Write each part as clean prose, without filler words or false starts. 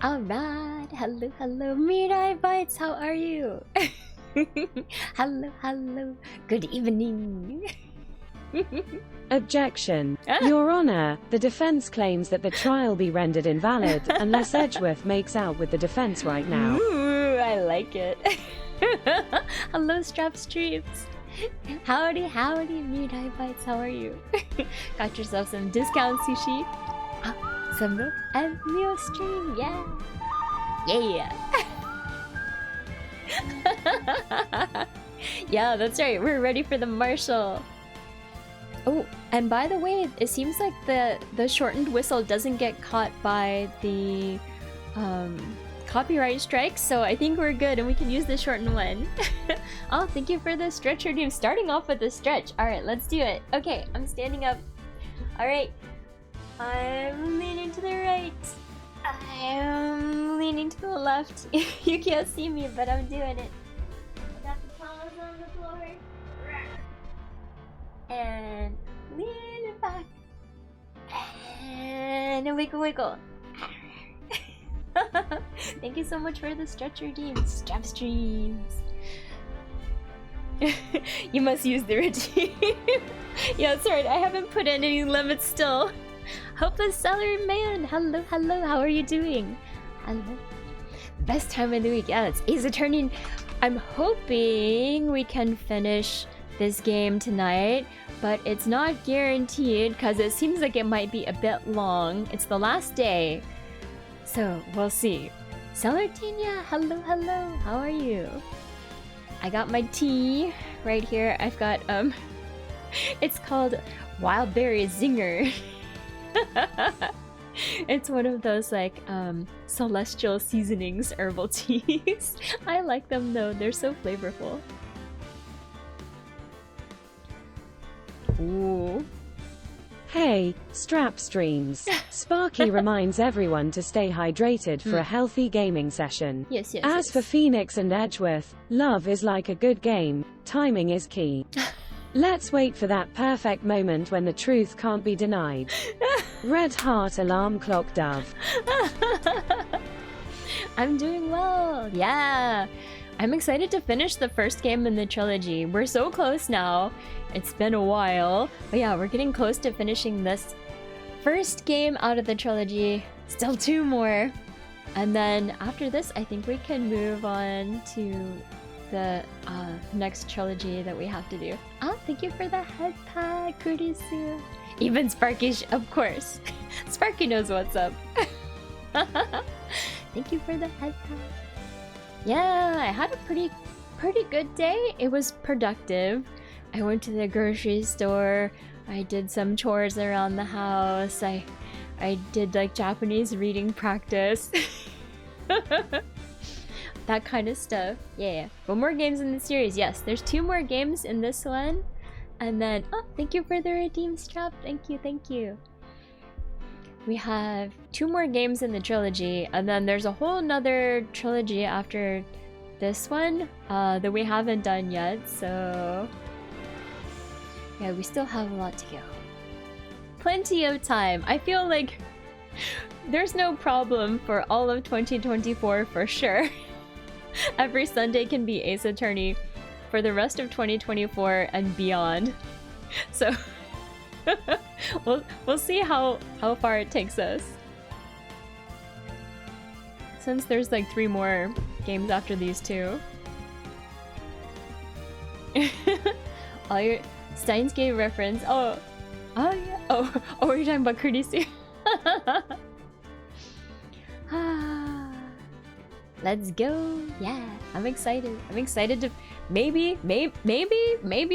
Alright, hello, hello, Mirai Bites, how are you? Hello, hello, good evening. Objection. Your Honor, the defense claims that the trial be rendered invalid unless Edgeworth makes out with the defense right now. Ooh, I like it. Hello, Strap Streets. Howdy, howdy, Mirai Bites, how are you? Got yourself some discount sushi? Some milk and meal stream, yeah! Yeah! Yeah, that's right, we're ready for the marshal! Oh, and by the way, it seems like the shortened whistle doesn't get caught by the copyright strikes, so I think we're good and we can use the shortened one. Oh, thank you for the stretcher team. Starting off with the stretch. Alright, let's do it. Okay, I'm standing up. Alright. I'm leaning to the right. I'm leaning to the left. You can't see me, but I'm doing it. I got the palms on the floor. And lean it back. And a wiggle wiggle. Thank you so much for the stretcher team. Strap streams. You must use the redeem. Yeah, that's right. I haven't put in any limits still. Hopeless Salary Man. Hello, hello. How are you doing? Hello. Best time of the week. Yeah, it's Ace Attorney. I'm hoping we can finish this game tonight, but it's not guaranteed because it seems like it might be a bit long. It's the last day, so we'll see. Celertinia, hello, hello. How are you? I got my tea right here. I've got it's called Wild Berry Zinger. It's one of those like celestial seasonings herbal teas. I like them though, they're so flavorful. Ooh. Hey, Strap Streams. Sparky reminds everyone to stay hydrated for a healthy gaming session. Yes, yes. As for Phoenix and Edgeworth, love is like a good game. Timing is key. Let's wait for that perfect moment when the truth can't be denied. Red Heart Alarm Clock Dove. I'm doing well. Yeah. I'm excited to finish the first game in the trilogy. We're so close now. It's been a while. But yeah, we're getting close to finishing this first game out of the trilogy. Still 2 more. And then after this, I think we can move on to the next trilogy that we have to do. Oh, thank you for the head pack, Kurisu. Even Sparky, of course. Sparky knows what's up. Thank you for the head pack. Yeah, I had a pretty good day. It was productive. I went to the grocery store. I did some chores around the house. I did like Japanese reading practice. That kind of stuff. Yeah. But more games in the series. Yes, there's 2 more games in this one. And then, oh, thank you for the redeem strap. Thank you, thank you. We have 2 more games in the trilogy, and then there's a whole nother trilogy after this one that we haven't done yet, so yeah, we still have a lot to go. Plenty of time. I feel like there's no problem for all of 2024 for sure. Every Sunday can be Ace Attorney for the rest of 2024 and beyond. So we'll see how far it takes us. Since there's like 3 more games after these 2. All your Steins Gate reference. Oh yeah. Oh, we're talking about courtesy. Let's go. Yeah, I'm excited. I'm excited to maybe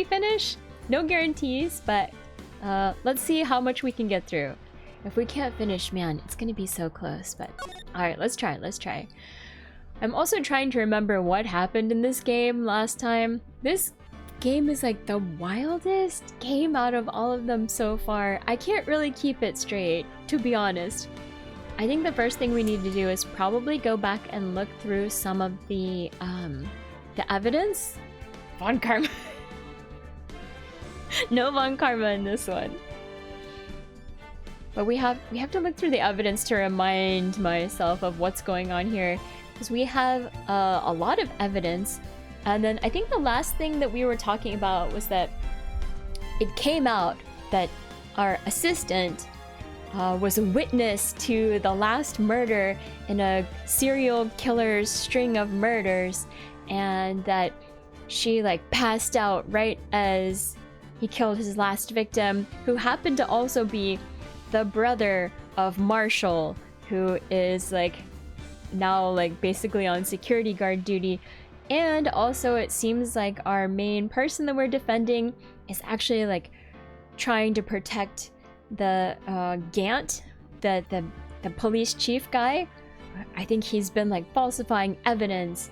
finish. No guarantees, but let's see how much we can get through. If we can't finish, man, it's gonna be so close, but alright, let's try. I'm also trying to remember what happened in this game last time. This game is like the wildest game out of all of them so far. I can't really keep it straight, to be honest. I think the first thing we need to do is probably go back and look through some of the evidence. Von Karma. No Von Karma in this one. But we have to look through the evidence to remind myself of what's going on here, because we have a lot of evidence. And then I think the last thing that we were talking about was that it came out that our assistant was a witness to the last murder in a serial killer's string of murders, and that she like passed out right as he killed his last victim, who happened to also be the brother of Marshall, who is like now like basically on security guard duty. And also it seems like our main person that we're defending is actually like trying to protect the Gant, the police chief guy. I think he's been like falsifying evidence,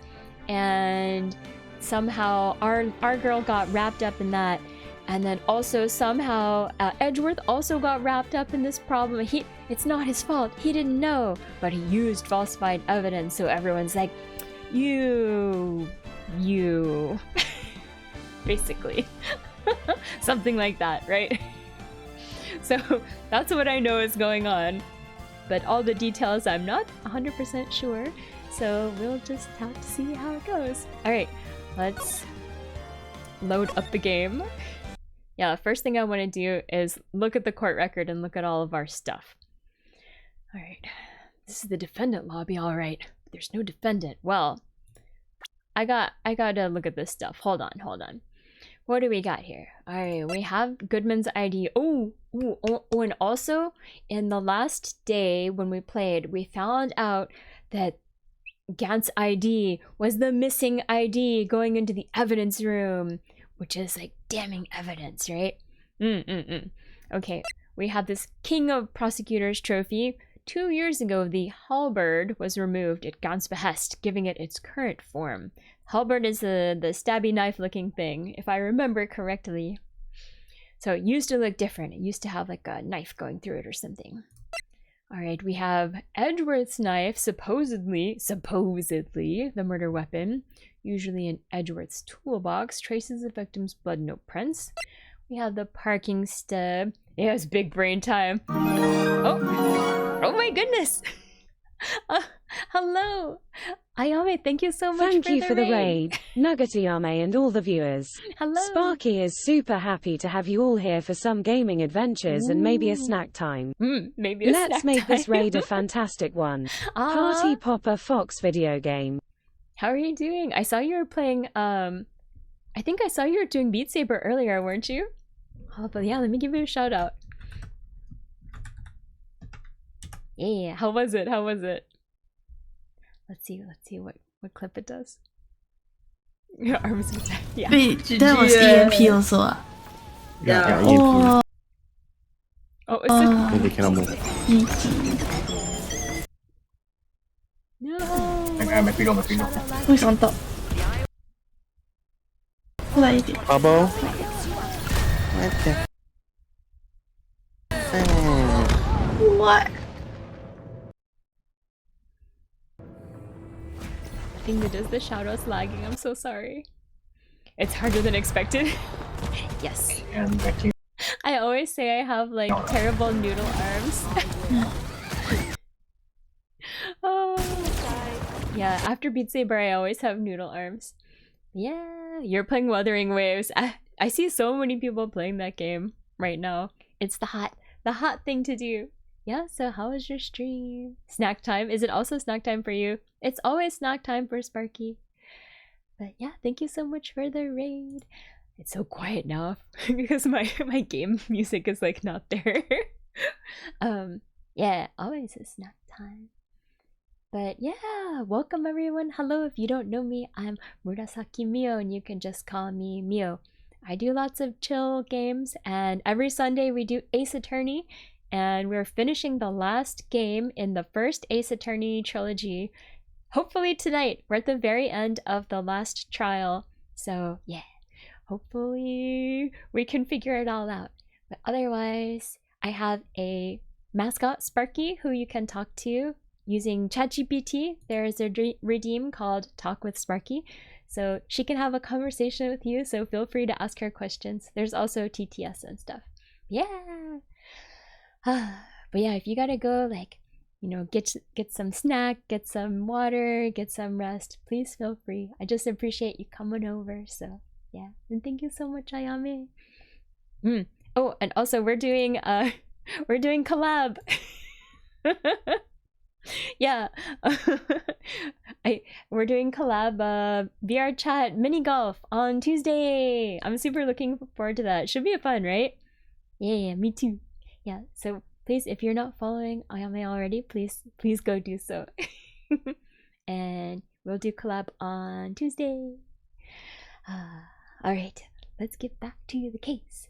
and somehow our girl got wrapped up in that. And then also somehow Edgeworth also got wrapped up in this problem. It's not his fault. He didn't know, but he used falsified evidence. So everyone's like, you, basically, something like that, right? So that's what I know is going on. But all the details I'm not 100% sure. So we'll just have to see how it goes. All right, let's load up the game. Yeah, the first thing I want to do is look at the court record and look at all of our stuff. All right, this is the defendant lobby, all right. There's no defendant. Well, I gotta look at this stuff. Hold on. What do we got here? All right, we have Goodman's ID. Oh, and also in the last day when we played, we found out that Gant's ID was the missing ID going into the evidence room, which is like damning evidence, right? Okay, we have this King of Prosecutors trophy. 2 years ago, the halberd was removed at Gant's behest, giving it its current form. Halberd is the stabby knife-looking thing, if I remember correctly. So it used to look different. It used to have like a knife going through it or something. All right, we have Edgeworth's knife, supposedly the murder weapon. Usually in Edgeworth's toolbox, traces the victim's blood, no prints. We have the parking stub. Yeah, it's big brain time. Oh my goodness. Hello. Ayame, thank you so much for the raid. Nuggetiyame and all the viewers. Hello. Sparky is super happy to have you all here for some gaming adventures and maybe a snack time. Let's make this raid a fantastic one. Party Popper Fox video game. How are you doing? I saw you were playing, I think I saw you were doing Beat Saber earlier, weren't you? Oh, but yeah, let me give you a shout out. Yeah, how was it? Let's see what clip it does. Your arms attack. Yeah. Wait, that was EMP also. Yeah, Oh, Oh, is it? And they cannot move. No. My pillow. who is on top? Hold on, idiot. Bubble. What the? What? I think it is the shadows lagging. I'm so sorry. It's harder than expected. Yes. And actually, I always say I have like terrible noodle arms. Oh god. Yeah, after Beat Saber I always have noodle arms. Yeah, you're playing Wuthering Waves. I see so many people playing that game right now. It's the hot thing to do. Yeah, so how was your stream? Snack time? Is it also snack time for you? It's always snack time for Sparky. But yeah, thank you so much for the raid. It's so quiet now because my game music is like not there. Yeah, always a snack time. But yeah, welcome everyone. Hello, if you don't know me, I'm Murasaki Mio and you can just call me Mio. I do lots of chill games and every Sunday we do Ace Attorney and we're finishing the last game in the first Ace Attorney trilogy. Hopefully tonight. We're at the very end of the last trial. So yeah, hopefully we can figure it all out. But otherwise, I have a mascot, Sparky, who you can talk to using ChatGPT. There is a redeem called Talk with Sparky. So she can have a conversation with you, so feel free to ask her questions. There's also TTS and stuff. Yeah. But But yeah, if you gotta go, like, you know, get some snack, get some water, get some rest, please feel free. I just appreciate you coming over. So yeah, and thank you so much, Ayame. Oh, and also we're doing collab. Yeah. We're doing collab VR chat mini golf on Tuesday. I'm super looking forward to that. Should be fun, right? Yeah, me too. Yeah, so please, if you're not following Ayame already, please go do so. And we'll do collab on Tuesday. All right, let's get back to the case.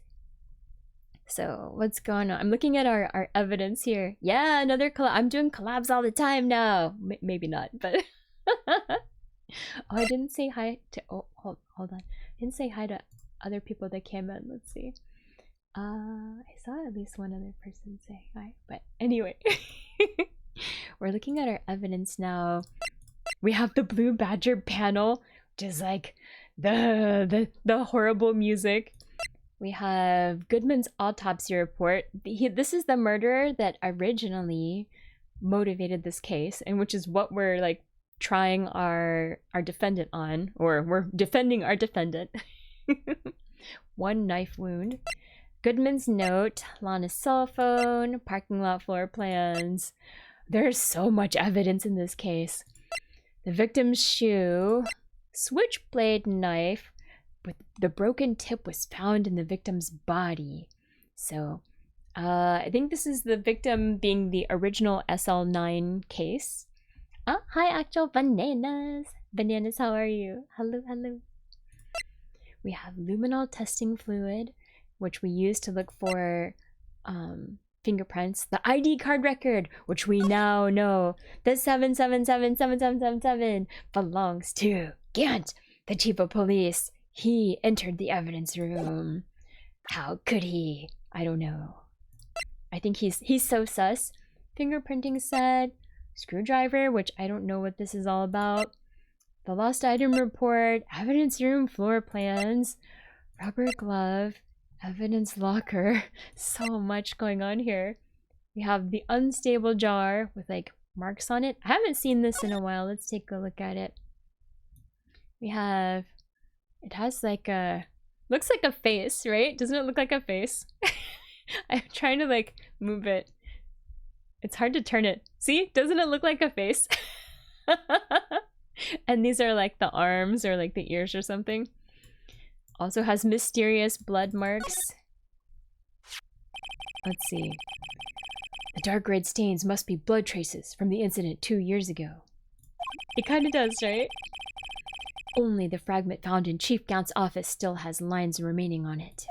So what's going on? I'm looking at our evidence here. Yeah, another collab. I'm doing collabs all the time now. Maybe not, but oh, I didn't say hi to. Oh, hold on. I didn't say hi to other people that came in. Let's see. I saw at least one other person say hi, but anyway, we're looking at our evidence now. We have the Blue Badger panel, which is like the horrible music. We have Goodman's autopsy report. This is the murderer that originally motivated this case, and which is what we're like trying our defendant on, or we're defending our defendant. One knife wound. Goodman's note, Lana's cell phone, parking lot floor plans. There's so much evidence in this case. The victim's shoe, switchblade knife, with the broken tip was found in the victim's body. So, I think this is the victim being the original SL9 case. Oh, hi, actual bananas. Bananas, how are you? Hello, hello. We have luminol testing fluid, which we use to look for fingerprints. The ID card record, which we now know the 7777777 belongs to Gant, the chief of police. He entered the evidence room. How could he? I don't know. I think he's so sus. Fingerprinting set, screwdriver, which I don't know what this is all about. The lost item report, evidence room floor plans, rubber glove, evidence locker. So much going on here. We have the unstable jar with like marks on it. I haven't seen this in a while. Let's take a look at it. We have, it has like a, looks like a face, right? Doesn't it look like a face? I'm trying to like move it. It's hard to turn it. See? Doesn't it look like a face? And these are like the arms or like the ears or something. Also has mysterious blood marks. Let's see. The dark red stains must be blood traces from the incident 2 years ago. It kind of does, right? Only the fragment found in Chief Gaunt's office still has lines remaining on it.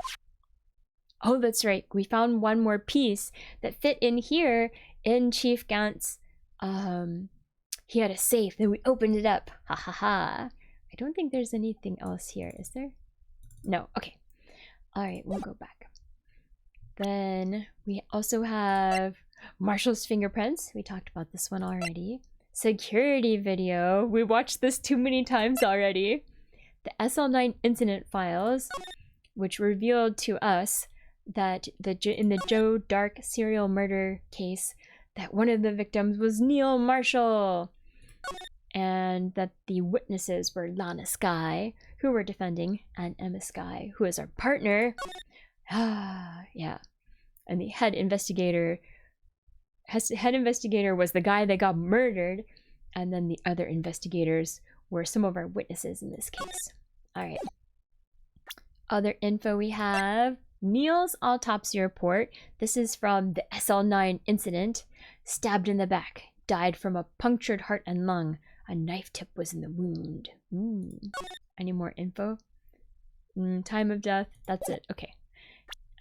Oh, that's right. We found one more piece that fit in here in Chief Gaunt's, he had a safe, then we opened it up. Ha ha ha. I don't think there's anything else here, is there? No, okay. Alright, we'll go back. Then we also have Marshall's fingerprints. We talked about this one already. Security video. We watched this too many times already. The SL9 incident files, which revealed to us that in the Joe Dark serial murder case, that one of the victims was Neil Marshall, and that the witnesses were Lana Skye, who we're defending, and Emma Skye, who is our partner. Yeah. And the head investigator was the guy that got murdered, and then the other investigators were some of our witnesses in this case. Alright. Other info we have. Neil's autopsy report. This is from the SL9 incident. Stabbed in the back. Died from a punctured heart and lung. A knife tip was in the wound. Any more info? Time of death. That's it. Okay.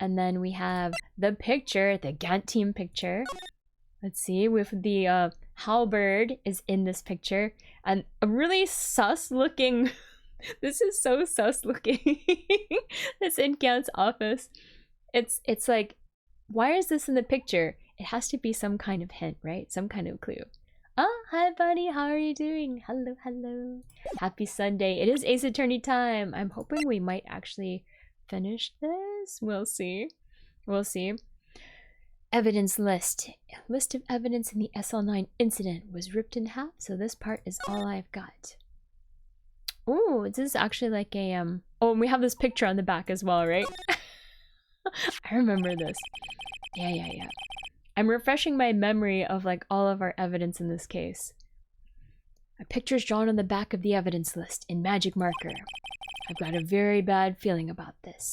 And then we have the picture, the Gant team picture. Let's see, with the halberd is in this picture. And a really sus looking... This is so sus looking. That's in Gant's office. It's like, why is this in the picture? It has to be some kind of hint, right? Some kind of clue. Oh, hi buddy, how are you doing? Hello, hello. Happy Sunday. It is Ace Attorney time. I'm hoping we might actually finish this. We'll see. We'll see. Evidence list. List of evidence in the SL9 incident was ripped in half, so this part is all I've got. Ooh, this is actually like a oh, and we have this picture on the back as well, right? I remember this. Yeah. I'm refreshing my memory of like all of our evidence in this case. A picture's drawn on the back of the evidence list in magic marker. I've got a very bad feeling about this.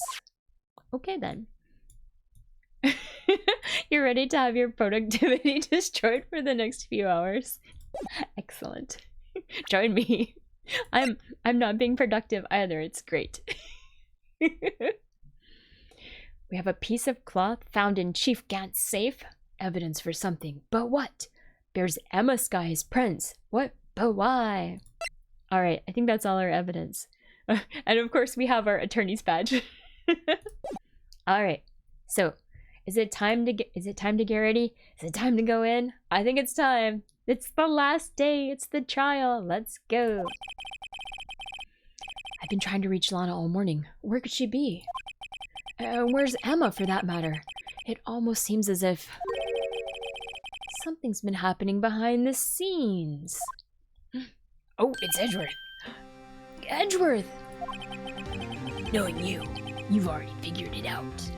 Okay then. You're ready to have your productivity destroyed for the next few hours? Excellent. Join me. I'm not being productive either. It's great. We have a piece of cloth found in Chief Gant's safe. Evidence for something. But what? There's Emma Sky's prints. What? But why? Alright, I think that's all our evidence. And of course we have our attorney's badge. Alright, so is it time to get ready? Is it time to go in? I think it's time. It's the last day. It's the trial. Let's go. I've been trying to reach Lana all morning. Where could she be? Where's Emma, for that matter? It almost seems as if something's been happening behind the scenes. Oh, it's Edgeworth. Edgeworth! Knowing you, you've already figured it out.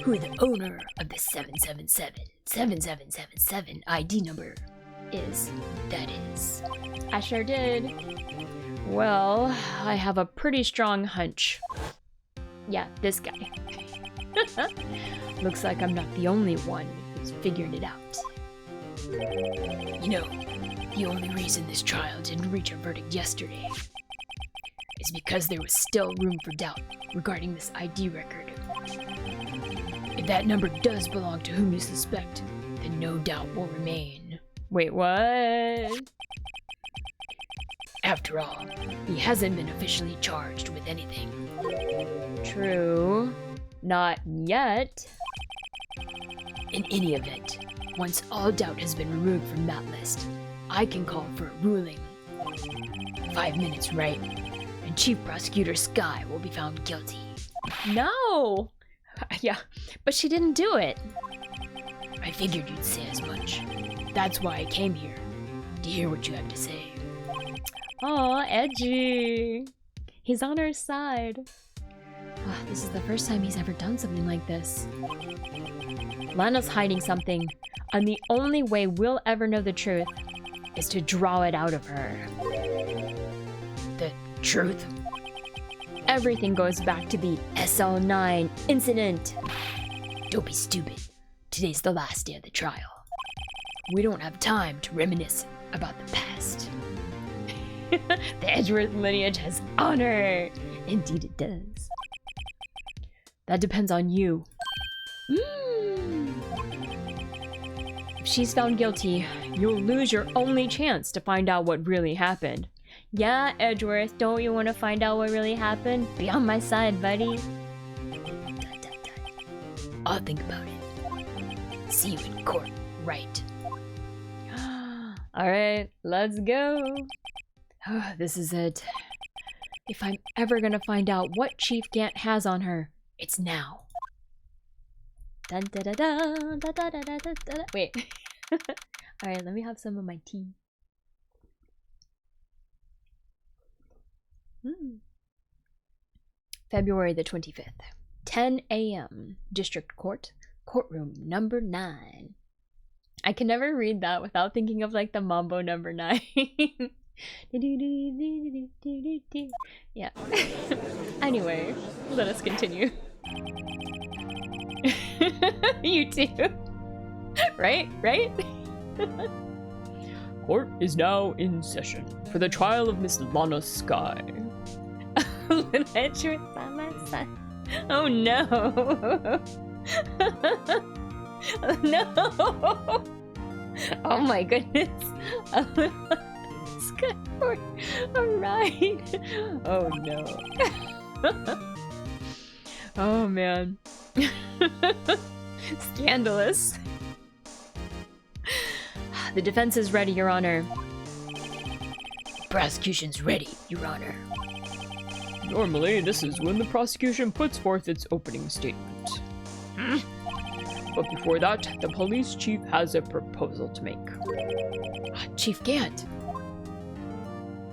Who the owner of the 7777 ID number is, that is. I sure did. Well, I have a pretty strong hunch. Yeah, this guy. Looks like I'm not the only one who's figured it out. You know, the only reason this trial didn't reach a verdict yesterday is because there was still room for doubt regarding this ID record. If that number does belong to whom you suspect, then no doubt will remain. Wait, what? After all, he hasn't been officially charged with anything. True. Not yet. In any event, once all doubt has been removed from that list, I can call for a ruling. 5 minutes, right? And Chief Prosecutor Sky will be found guilty. No! Yeah, but she didn't do it. I figured you'd say as much. That's why I came here, to hear what you have to say. Aw, edgy. He's on our side. This is the first time he's ever done something like this. Lana's hiding something, and the only way we'll ever know the truth is to draw it out of her. The truth? Everything goes back to the SL9 incident. Don't be stupid. Today's the last day of the trial. We don't have time to reminisce about the past. The Edgeworth lineage has honor. Indeed it does. That depends on you. If she's found guilty, you'll lose your only chance to find out what really happened. Yeah, Edgeworth, don't you want to find out what really happened? Be on my side, buddy. I'll think about it. See you in court, Wright. Alright, let's go. This is it. If I'm ever gonna find out what Chief Gant has on her, it's now. Dun, da, da, da, da, da, da, da, da. Wait. Alright, let me have some of my tea. February the 25th, 10 a.m. District Court, courtroom number 9. I can never read that without thinking of like the Mambo number 9. Yeah. Anyway, let us continue. You too. Right? Court is now in session for the trial of Miss Lana Sky. Edgeworth by my side. Oh no! Oh no! Oh my goodness! Sky Court, alright! Oh no! Oh man! Scandalous! The defense is ready, Your Honor. Prosecution's ready, Your Honor. Normally, this is when the prosecution puts forth its opening statement. But before that, the police chief has a proposal to make. Chief Gant.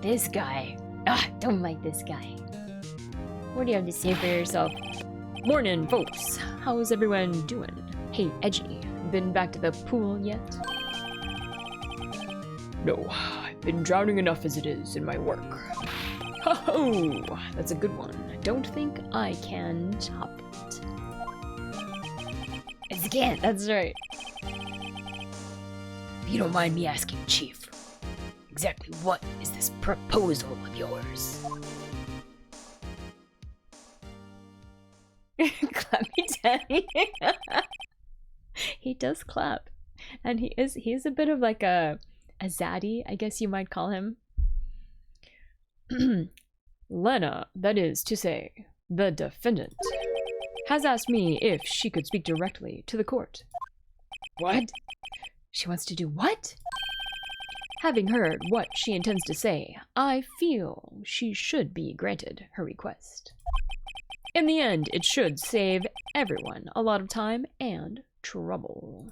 This guy. Don't like this guy. What do you have to say for yourself? Morning, folks. How's everyone doing? Hey, Edgy, been back to the pool yet? No, I've been drowning enough as it is in my work. Oh, that's a good one. I don't think I can top it. It's Gant, that's right. If you don't mind me asking, Chief, exactly what is this proposal of yours? Clappy Daddy. He does clap. And he's a bit of like a zaddy, I guess you might call him. Lena, that is to say, the defendant, has asked me if she could speak directly to the court. What? She wants to do what? Having heard what she intends to say, I feel she should be granted her request. In the end, it should save everyone a lot of time and trouble.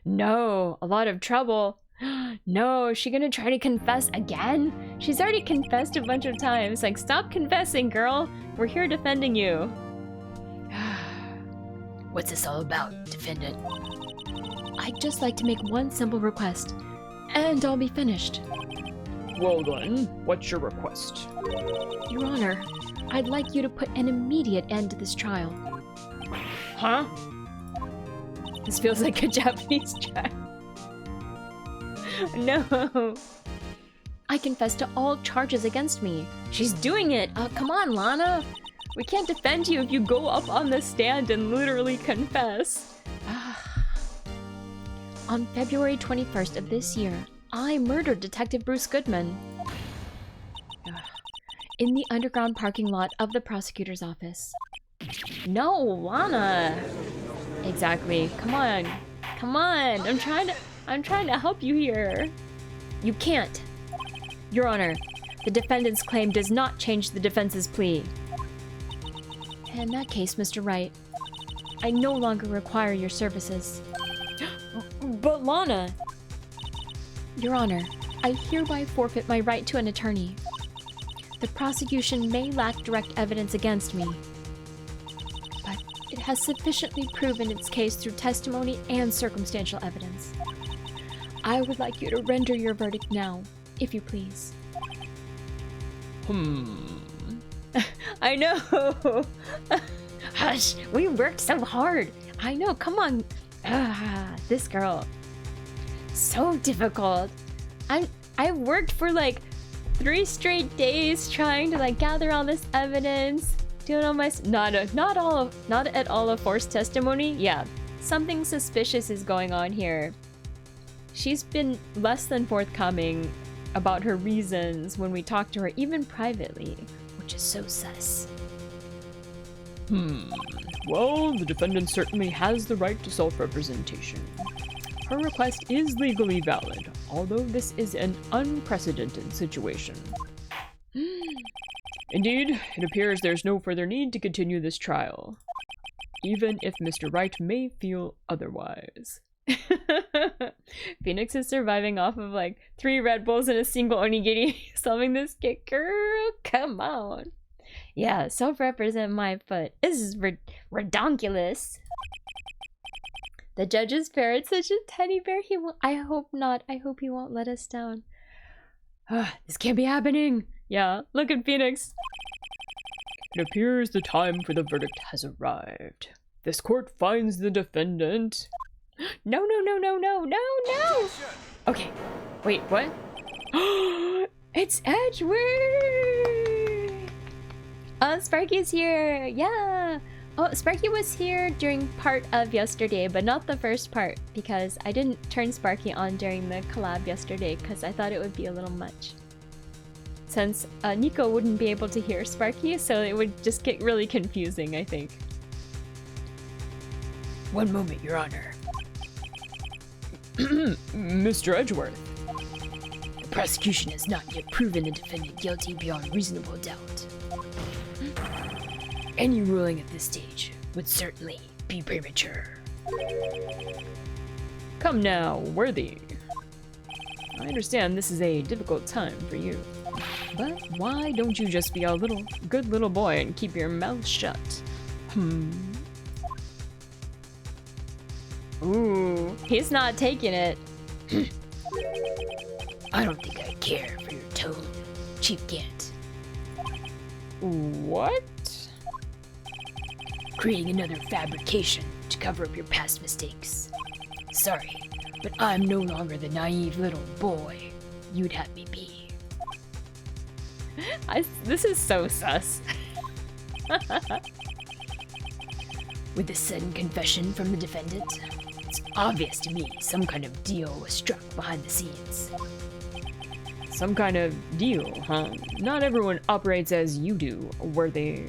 No, a lot of trouble. No, is she gonna try to confess again? She's already confessed a bunch of times. Like, stop confessing, girl. We're here defending you. What's this all about, defendant? I'd just like to make one simple request, and I'll be finished. Well then, what's your request? Your Honor, I'd like you to put an immediate end to this trial. Huh? This feels like a Japanese trial. No. I confess to all charges against me. She's doing it. Come on, Lana. We can't defend you if you go up on the stand and literally confess. On February 21st of this year, I murdered Detective Bruce Goodman in the underground parking lot of the prosecutor's office. No, Lana. Exactly. Come on. Come on. I'm trying to help you here. You can't. Your Honor, the defendant's claim does not change the defense's plea. In that case, Mr. Wright, I no longer require your services. But Lana... Your Honor, I hereby forfeit my right to an attorney. The prosecution may lack direct evidence against me, but it has sufficiently proven its case through testimony and circumstantial evidence. I would like you to render your verdict now, if you please. I know! Hush! We worked so hard! I know, come on! This girl. So difficult. I worked for like 3 straight days trying to like gather all this evidence, doing all my not at all a forced testimony. Yeah, something suspicious is going on here. She's been less than forthcoming about her reasons when we talk to her, even privately, which is so sus. Well, the defendant certainly has the right to self-representation. Her request is legally valid, although this is an unprecedented situation. Indeed, it appears there's no further need to continue this trial, even if Mr. Wright may feel otherwise. Phoenix is surviving off of like 3 Red Bulls and a single onigiri, solving this kid. Girl, come on. Yeah, self-represent my foot. This is redonkulous. The judge's parrot's such a teddy bear. He won't. I hope not. I hope he won't let us down. This can't be happening. Yeah, look at Phoenix. It appears the time for the verdict has arrived. This court finds the defendant. No. Okay, wait, what? It's Edgeworth! Sparky's here! Yeah! Oh, Sparky was here during part of yesterday, but not the first part, because I didn't turn Sparky on during the collab yesterday, because I thought it would be a little much. Since Nico wouldn't be able to hear Sparky, so it would just get really confusing, I think. One moment, Your Honor. Mr. Edgeworth. The prosecution has not yet proven the defendant guilty beyond reasonable doubt. Any ruling at this stage would certainly be premature. Come now, Worthy. I understand this is a difficult time for you. But why don't you just be a good little boy and keep your mouth shut? Ooh, he's not taking it. I don't think I care for your tone, Chief Gant. What? Creating another fabrication to cover up your past mistakes. Sorry, but I'm no longer the naive little boy you'd have me be. This is so sus. With the sudden confession from the defendant, it's obvious to me some kind of deal was struck behind the scenes. Some kind of deal, huh? Not everyone operates as you do, Worthy.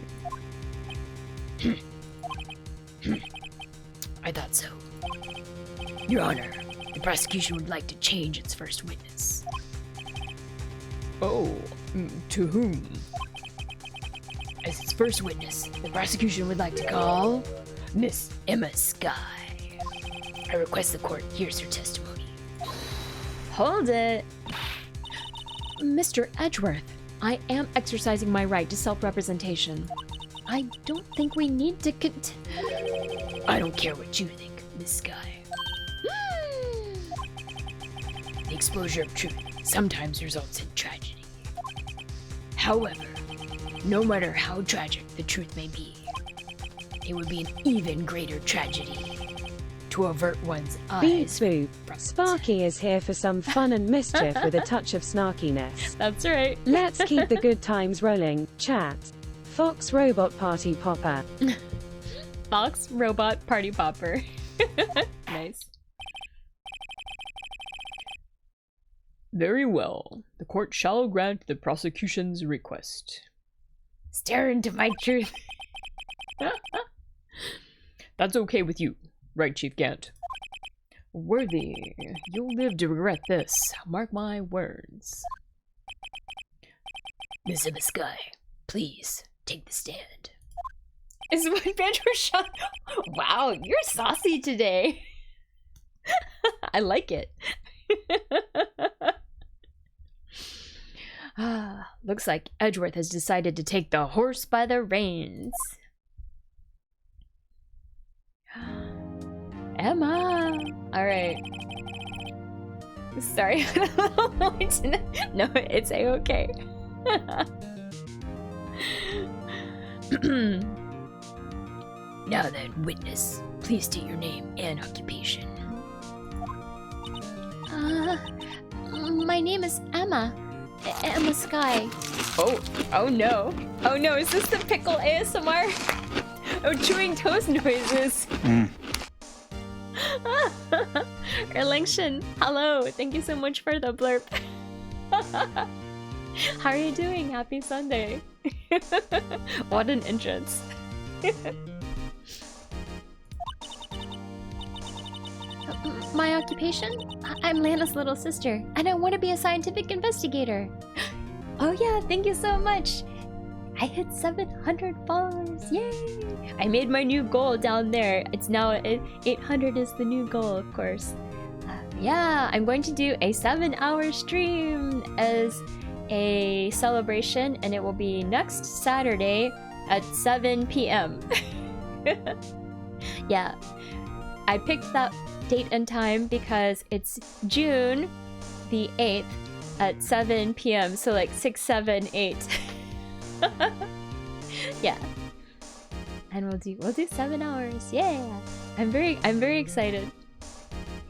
I thought so. Your Honor, the prosecution would like to change its first witness. Oh, to whom? As its first witness, the prosecution would like to call Miss Emma Sky. I request the court hears her testimony. Hold it. Mr. Edgeworth, I am exercising my right to self-representation. I don't think we need to I don't care what you think, Miss Sky. The exposure of truth sometimes results in tragedy. However, no matter how tragic the truth may be, it would be an even greater tragedy to avert one's Beep eyes boop. from it. Sparky is here for some fun and mischief with a touch of snarkiness. That's right. Let's keep the good times rolling. Chat. Fox Robot Party Popper. Fox Robot Party Popper. Nice. Very well. The court shall grant the prosecution's request. Stare into my truth. That's okay with you, right, Chief Gant? Worthy, you'll live to regret this. Mark my words. Miss Emma Sky, please take the stand. Is my banjo shot? Wow, you're saucy today. I like it. Looks like Edgeworth has decided to take the horse by the reins. Emma. All right. Sorry. No, it's a-okay. Now then, witness, please state your name and occupation. My name is Emma. Emma Sky. Oh no. Oh no, is this the pickle ASMR? Oh, chewing toast noises. Erlingshen, hello. Thank you so much for the blurb. How are you doing? Happy Sunday. What an entrance. My occupation? I'm Lana's little sister, and I want to be a scientific investigator. Oh yeah, thank you so much. I hit 700 followers, yay! I made my new goal down there. It's now 800 is the new goal, of course. Yeah, I'm going to do a 7-hour stream as a celebration, and it will be next Saturday at 7 p.m. Yeah, I picked that date and time because it's June the 8th at 7 p.m. So like 6, 7, 8. Yeah, and we'll do 7 hours. Yeah, I'm very excited.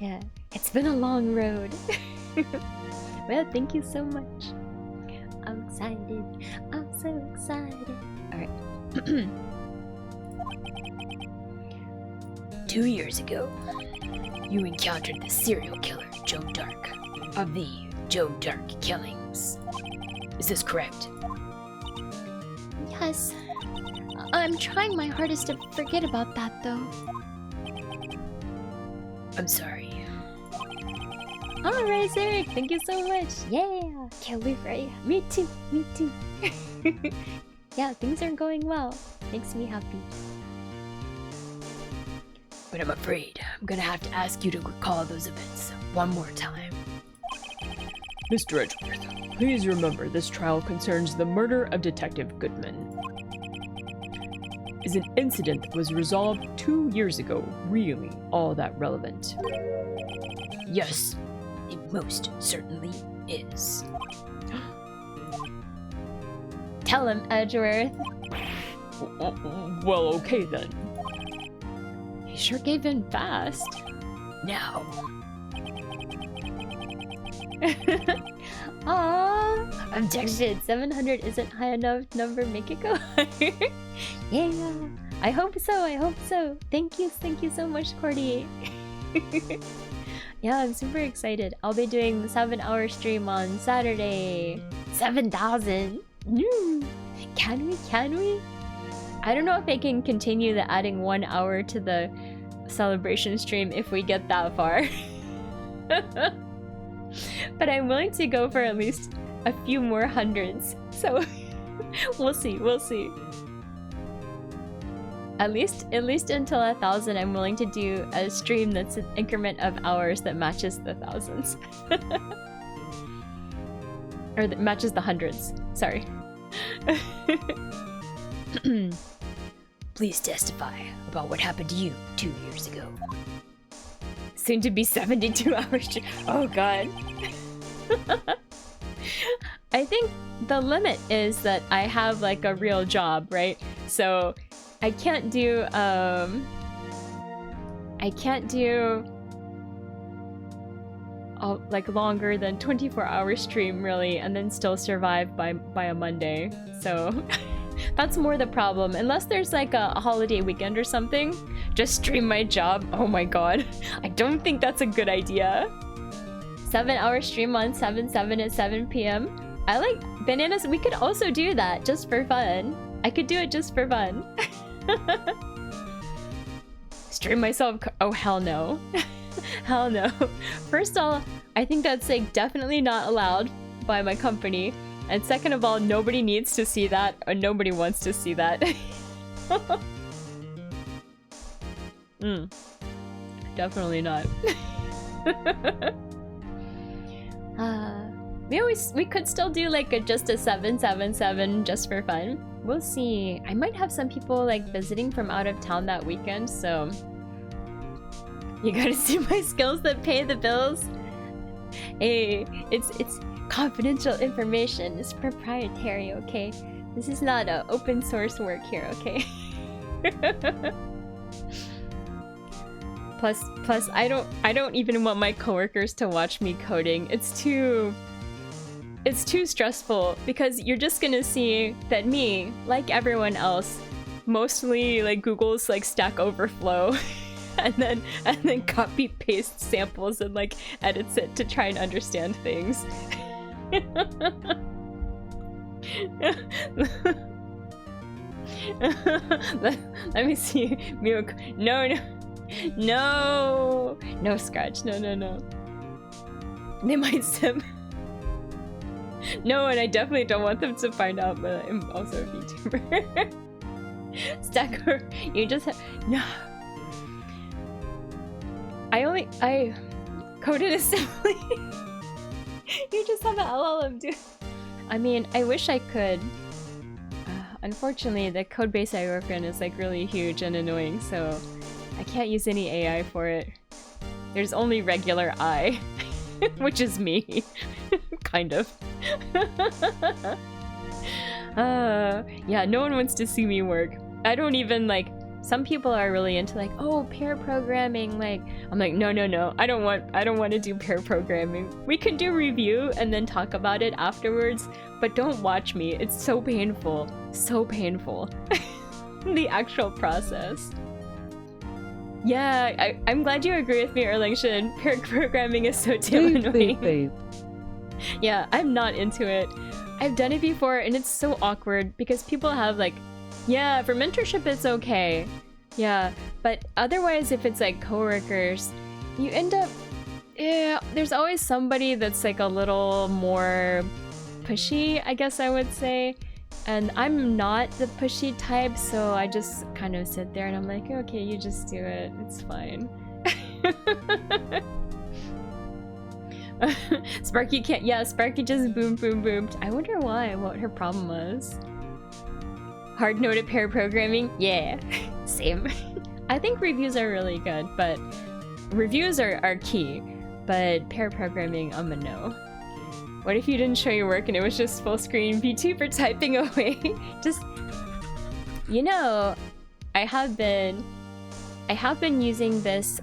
Yeah, it's been a long road. Well, thank you so much. I'm excited. I'm so excited. All right. 2 years ago, you encountered the serial killer Joe Dark of the Joe Dark killings. Is this correct? Yes. I'm trying my hardest to forget about that, though. I'm sorry. Alright, Eric, thank you so much. Yeah, can't wait for it. Me too, me too. Yeah, things are going well. Makes me happy. but I'm afraid I'm gonna have to ask you to recall those events one more time. Mr. Edgeworth, please remember this trial concerns the murder of Detective Goodman. Is an incident that was resolved 2 years ago really all that relevant? Yes, it most certainly is. Tell him, Edgeworth. Well, okay then. He sure gave in fast. Now, Aww. Objection. 700 isn't high enough number. Make it go higher. Yeah. I hope so. I hope so. Thank you so much, Cordy. Yeah, I'm super excited. I'll be doing the 7-hour stream on Saturday. 7,000. Can we? I don't know if I can continue the adding 1 hour to the celebration stream if we get that far. But I'm willing to go for at least a few more hundreds. So we'll see. At least until 1,000, I'm willing to do a stream that's an increment of hours that matches the thousands. Or that matches the hundreds. Sorry. please testify about what happened to you 2 years ago. Soon to be 72 hours. Oh god. I think the limit is that I have like a real job, right? So I can't do like longer than 24-hour stream really, and then still survive by a Monday. So that's more the problem. Unless there's like a holiday weekend or something, just stream my job. Oh my god. I don't think that's a good idea. 7-hour stream on 7/7 at 7 p.m. I like bananas. We could also do that just for fun. I could do it just for fun. Stream myself. Oh hell no. Hell no. First of all, I think that's like definitely not allowed by my company. And second of all, nobody needs to see that, or nobody wants to see that. Definitely not. We could still do like just a 7/7/7 just for fun. We'll see. I might have some people like visiting from out of town that weekend, so you gotta see my skills that pay the bills. Hey, it's confidential information. It's proprietary, okay? This is not open source work here, okay? Plus, I don't even want my coworkers to watch me coding. It's too stressful because you're just gonna see that me, like everyone else, mostly like Google's like Stack Overflow. And then copy paste samples and like edits it to try and understand things. Let me see. No Scratch. No. They might sim. No, and I definitely don't want them to find out, but I'm also a VTuber. Stacker, you just no. I coded assembly. You just have an LLM do. I mean, I wish I could. Unfortunately, the code base I work in is like really huge and annoying, so I can't use any AI for it. There's only regular I, which is me, kind of. Yeah, no one wants to see me work. I don't even like. Some people are really into like, oh, pair programming. Like, I'm like, no. I don't want to do pair programming. We can do review and then talk about it afterwards, but don't watch me. It's so painful. So painful. The actual process. Yeah, I'm glad you agree with me, Erlingshin. Pair programming is so damn annoying. Yeah, I'm not into it. I've done it before and it's so awkward because people have like, yeah, for mentorship it's okay. Yeah, but otherwise if it's like coworkers, you end up... Yeah, there's always somebody that's like a little more pushy, I guess I would say. And I'm not the pushy type, so I just kind of sit there and I'm like, okay, you just do it. It's fine. Sparky can't. Yeah, Sparky just boom, boom, boomed. I wonder why. What her problem was. Hard note at pair programming. Yeah, same. I think reviews are really good, but reviews are key. But pair programming, I'm a no. What if you didn't show your work and it was just full screen VTuber typing away? Just, you know, I have been using this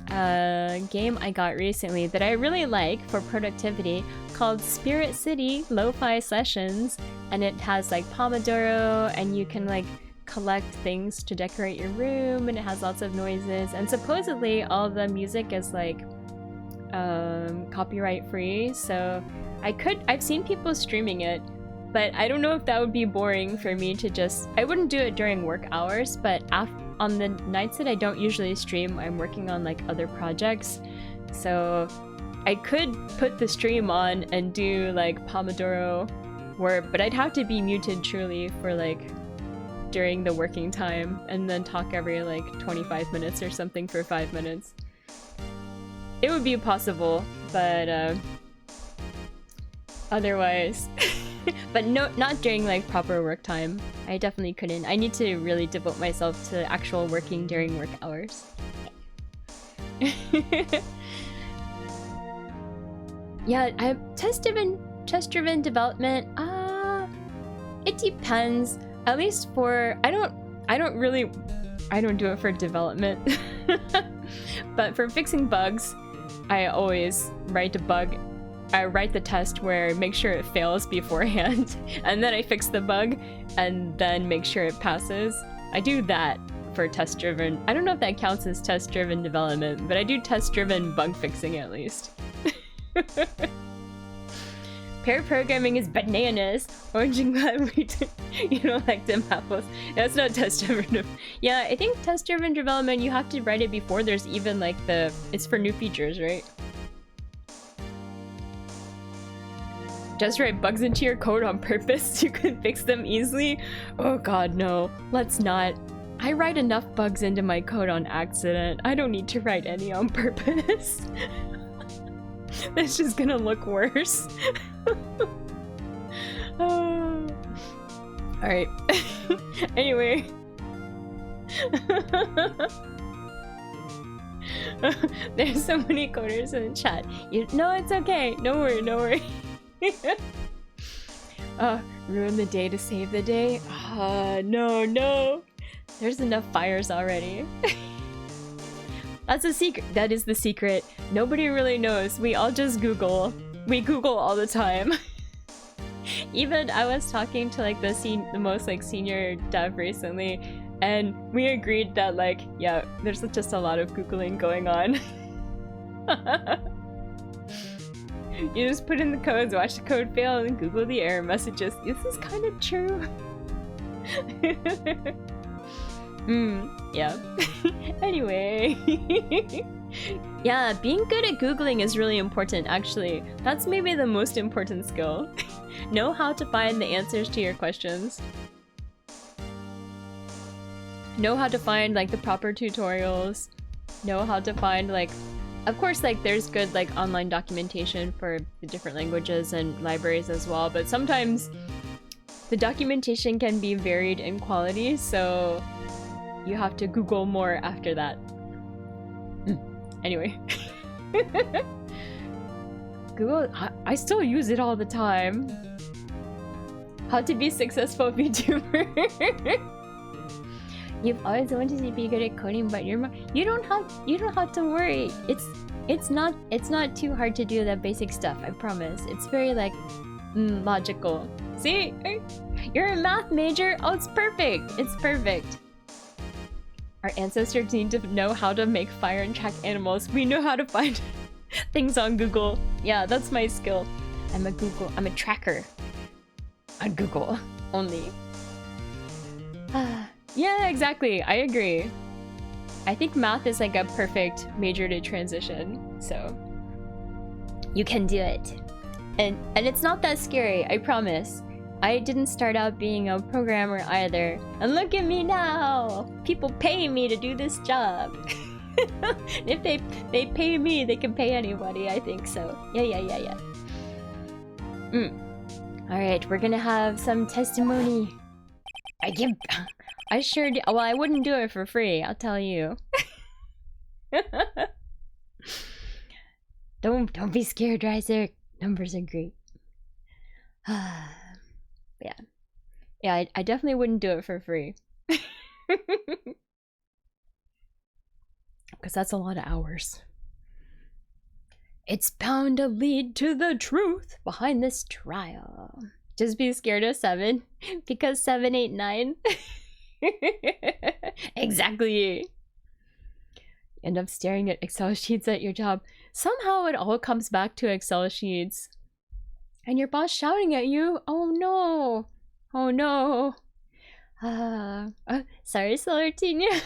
game I got recently that I really like for productivity called Spirit City Lo-Fi Sessions, and it has like Pomodoro and you can like collect things to decorate your room, and it has lots of noises, and supposedly all the music is like copyright free, so I've seen people streaming it, but I don't know if that would be boring for me to just, I wouldn't do it during work hours, but on the nights that I don't usually stream, I'm working on like other projects, so I could put the stream on and do like Pomodoro work, but I'd have to be muted truly for like during the working time and then talk every like 25 minutes or something for 5 minutes. It would be possible, but otherwise, but no, not during like proper work time. I definitely couldn't. I need to really devote myself to actual working during work hours. Yeah, test-driven development. It depends. At least for I don't do it for development. But for fixing bugs, I always write a bug. I write the test where make sure it fails beforehand, and then I fix the bug, and then make sure it passes. I do that for test-driven. I don't know if that counts as test-driven development, but I do test-driven bug fixing at least. Pair programming is bananas. Orange and glad you don't like them apples. That's not test-driven. Yeah, I think test-driven development, you have to write it before there's even like it's for new features, right? Just write bugs into your code on purpose so you can fix them easily? Oh god, no. Let's not. I write enough bugs into my code on accident. I don't need to write any on purpose. That's just gonna look worse. Alright. Anyway. There's so many coders in the chat. No, it's okay. No worry, no worry. Ruin the day to save the day? No. There's enough fires already. That's a secret. That is the secret. Nobody really knows. We all just Google. We Google all the time. Even I was talking to like the most like senior dev recently, and we agreed that like, yeah, there's just a lot of Googling going on. You just put in the codes, watch the code fail, and Google the error messages. This is kind of true. Yeah. Anyway. Yeah, being good at Googling is really important, actually. That's maybe the most important skill. Know how to find the answers to your questions. Know how to find, like, the proper tutorials. Know how to find, like... Of course, like, there's good, like, online documentation for the different languages and libraries as well, but sometimes the documentation can be varied in quality, so you have to Google more after that. Anyway. Google, I still use it all the time. How to be successful VTuber. You've always wanted to be good at coding, but you don't have to worry. It's not too hard to do the basic stuff, I promise. It's very like logical. See? You're a math major? Oh, it's perfect. It's perfect. Our ancestors need to know how to make fire and track animals. We know how to find things on Google. Yeah, that's my skill. I'm a tracker. On Google only. Yeah, exactly. I agree. I think math is like a perfect major to transition, so you can do it. And it's not that scary, I promise. I didn't start out being a programmer either. And look at me now! People pay me to do this job. If they pay me, they can pay anybody, I think so. Yeah. Alright, we're gonna have some testimony. I sure do. Well, I wouldn't do it for free, I'll tell you. Don't be scared, Riser. Numbers are great. Yeah, I definitely wouldn't do it for free. Because that's a lot of hours. It's bound to lead to the truth behind this trial. Just be scared of 7. Because 7, 8, 9. Exactly. End up staring at Excel sheets at your job. Somehow it all comes back to Excel sheets. And your boss shouting at you. Oh no. Oh no. Sorry, Solartinia.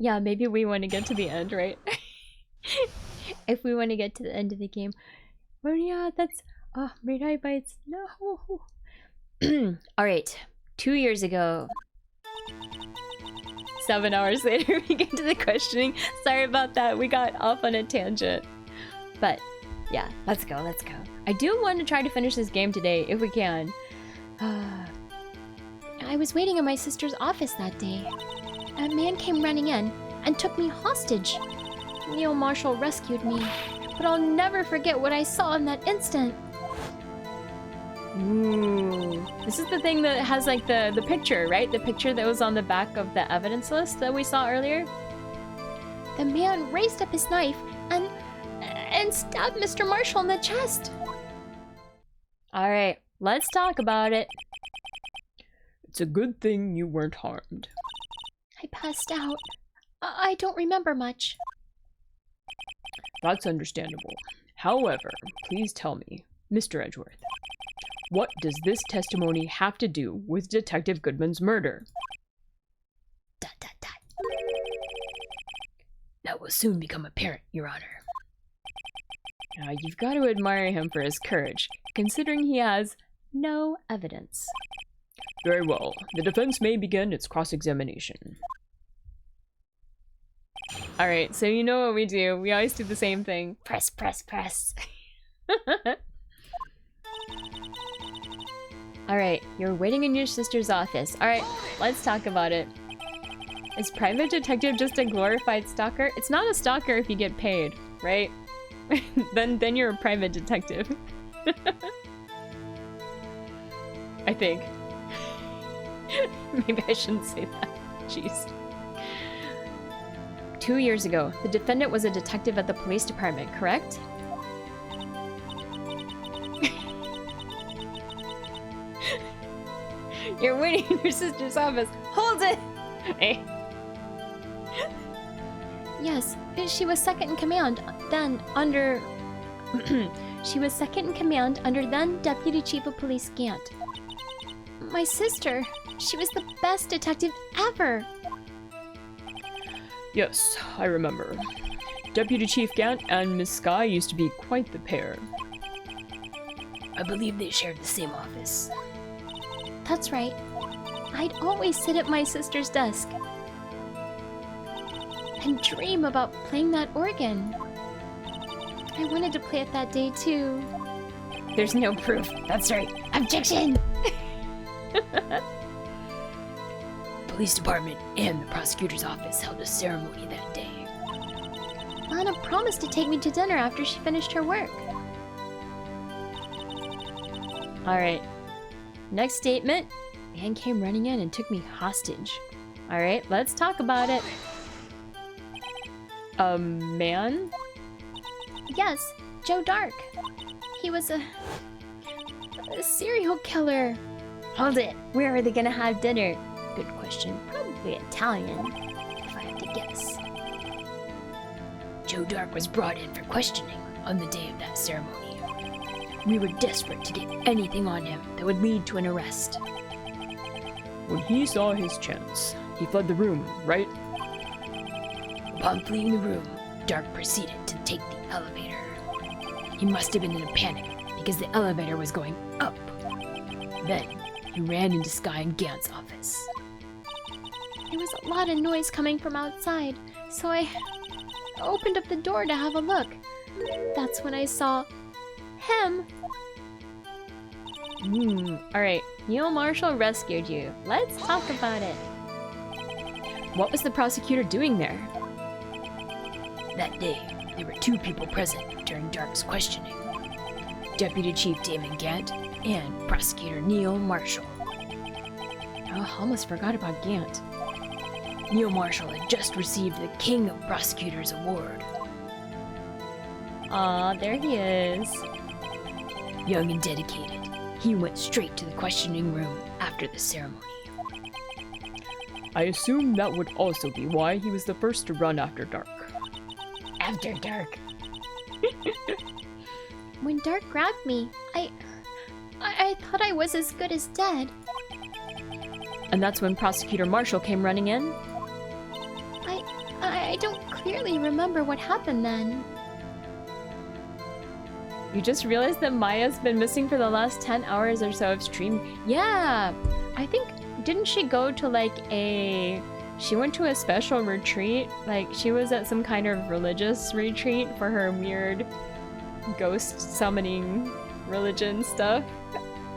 Yeah, maybe we want to get to the end, right? If we want to get to the end of the game. Oh yeah, that's... Oh, Red Eye Bites. No. Alright. 2 years ago. 7 hours later, we get to the questioning. Sorry about that. We got off on a tangent. But, yeah. Let's go. I do want to try to finish this game today, if we can. I was waiting in my sister's office that day. A man came running in and took me hostage. Neil Marshall rescued me, but I'll never forget what I saw in that instant. Ooh. This is the thing that has like the picture, right? The picture that was on the back of the evidence list that we saw earlier. The man raised up his knife and stabbed Mr. Marshall in the chest. Alright, let's talk about it. It's a good thing you weren't harmed. I passed out. I don't remember much. That's understandable. However, please tell me, Mr. Edgeworth, what does this testimony have to do with Detective Goodman's murder? ... That will soon become apparent, Your Honor. Now, you've got to admire him for his courage, considering he has no evidence. Very well. The defense may begin its cross-examination. Alright, so you know what we do. We always do the same thing. Press. Alright, you're waiting in your sister's office. Alright, let's talk about it. Is private detective just a glorified stalker? It's not a stalker if you get paid, right? then you're a private detective. I think. Maybe I shouldn't say that. Jeez. 2 years ago, the defendant was a detective at the police department, correct? You're waiting in your sister's office. Hold it! Hey. Yes, she was second in command, then under... She was second in command under then Deputy Chief of Police Gant. My sister, she was the best detective ever! Yes, I remember. Deputy Chief Gant and Miss Skye used to be quite the pair. I believe they shared the same office. That's right. I'd always sit at my sister's desk and dream about playing that organ. I wanted to play it that day too. There's no proof. That's right. Objection! Police department and the prosecutor's office held a ceremony that day. Lana promised to take me to dinner after she finished her work. Alright. Next statement. Man came running in and took me hostage. Alright, let's talk about it. A man? Yes, Joe Dark. He was a serial killer. Hold it. Where are they gonna have dinner? Good question. Probably Italian, if I had to guess. Joe Dark was brought in for questioning on the day of that ceremony. We were desperate to get anything on him that would lead to an arrest. When he saw his chance, he fled the room, right? Upon fleeing the room, Dark proceeded to take the elevator. He must have been in a panic as the elevator was going up. Then he ran into Sky and Gant's office. There was a lot of noise coming from outside, so I opened up the door to have a look. That's when I saw him. Alright. Neil Marshall rescued you. Let's talk about it. What was the prosecutor doing there? That day, there were 2 people present during Dark's questioning. Deputy Chief Damon Gant and Prosecutor Neil Marshall. Oh, I almost forgot about Gant. Neil Marshall had just received the King of Prosecutors Award. Aw, there he is. Young and dedicated, he went straight to the questioning room after the ceremony. I assume that would also be why he was the first to run after Dark. After Dark. When Dark grabbed me, I thought I was as good as dead. And that's when Prosecutor Marshall came running in? I don't clearly remember what happened then. You just realized that Maya's been missing for the last 10 hours or so of stream. Yeah! I think, didn't she go to like she went to a special retreat? Like, she was at some kind of religious retreat for her weird ghost summoning religion stuff.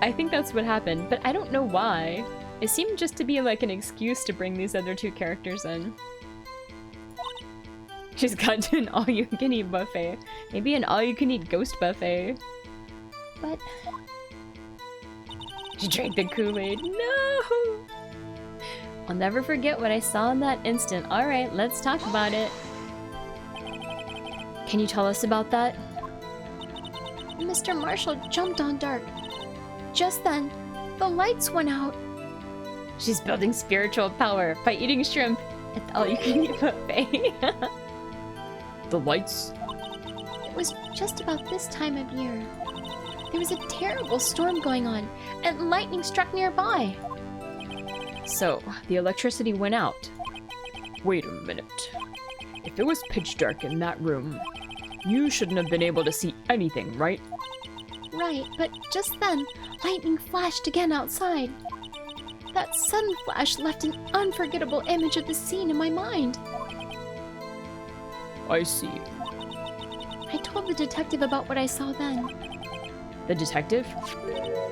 I think that's what happened, but I don't know why. It seemed just to be like an excuse to bring these other 2 characters in. She's got to an all-you-can-eat buffet. Maybe an all-you-can-eat ghost buffet. But She drank the Kool-Aid. No! I'll never forget what I saw in that instant. Alright, let's talk about it. Can you tell us about that? Mr. Marshall jumped on Dark. Just then, the lights went out. She's building spiritual power by eating shrimp at the all-you-can-eat buffet. The lights? It was just about this time of year. There was a terrible storm going on, and lightning struck nearby. So, the electricity went out. Wait a minute. If it was pitch dark in that room, you shouldn't have been able to see anything, right? Right, but just then, lightning flashed again outside. That sudden flash left an unforgettable image of the scene in my mind. I see. I told the detective about what I saw then. The detective?